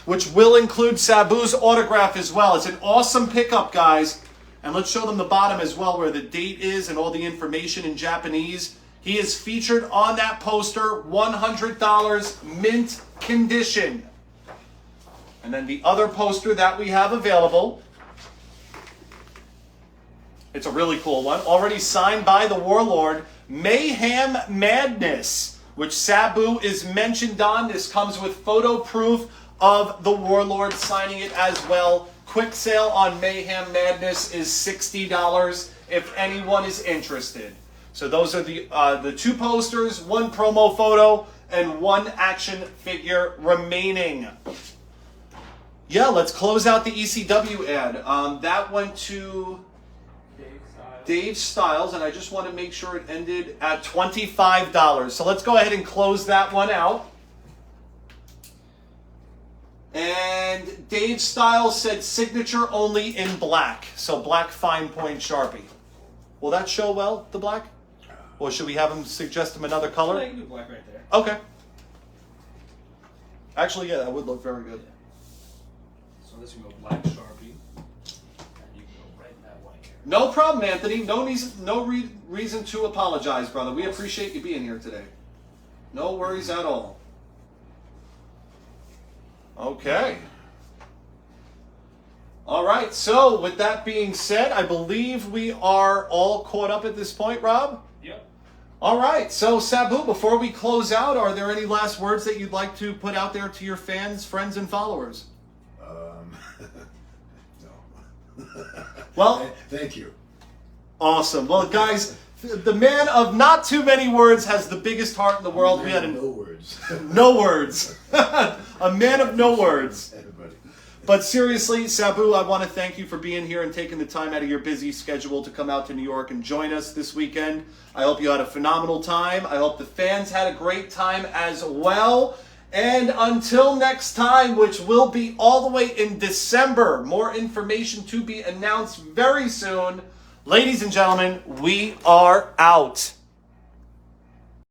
Speaker 1: which will include Sabu's autograph as well. It's an awesome pickup, guys. And let's show them the bottom as well, where the date is and all the information in Japanese. He is featured on that poster, $100 mint condition. And then the other poster that we have available, it's a really cool one, already signed by the Warlord, Mayhem Madness, which Sabu is mentioned on. This comes with photo proof of the Warlord signing it as well. Quick sale on Mayhem Madness is $60 if anyone is interested. So those are the 2 posters, 1 promo photo, and 1 action figure remaining. Yeah, let's close out the ECW ad. That went to Dave Styles, and I just want to make sure it ended at $25. So let's go ahead and close that one out. And Dave Styles said signature only in black. So black fine point Sharpie. Will that show well, the black? Or should we have him suggest him another color?
Speaker 3: Yeah, you can do black right there.
Speaker 1: Okay. Actually, yeah, that would look very good.
Speaker 3: So this will go black Sharpie. And you can go right in that white area.
Speaker 1: No problem, Anthony. No reason to apologize, brother. We appreciate you being here today. No worries at all. Okay. All right. So, with that being said, I believe we are all caught up at this point, Rob?
Speaker 3: Yep.
Speaker 1: All right. So, Sabu, before we close out, are there any last words that you'd like to put out there to your fans, friends, and followers?
Speaker 2: No.
Speaker 1: Well,
Speaker 2: Thank you.
Speaker 1: awesome. Well, guys, The man of not too many words has the biggest heart in the world. We had
Speaker 2: no words.
Speaker 1: no words. A man of no words.
Speaker 2: Everybody.
Speaker 1: But seriously, Sabu, I want to thank you for being here and taking the time out of your busy schedule to come out to New York and join us this weekend. I hope you had a phenomenal time. I hope the fans had a great time as well. And until next time, which will be all the way in December, more information to be announced very soon. Ladies and gentlemen, we are out.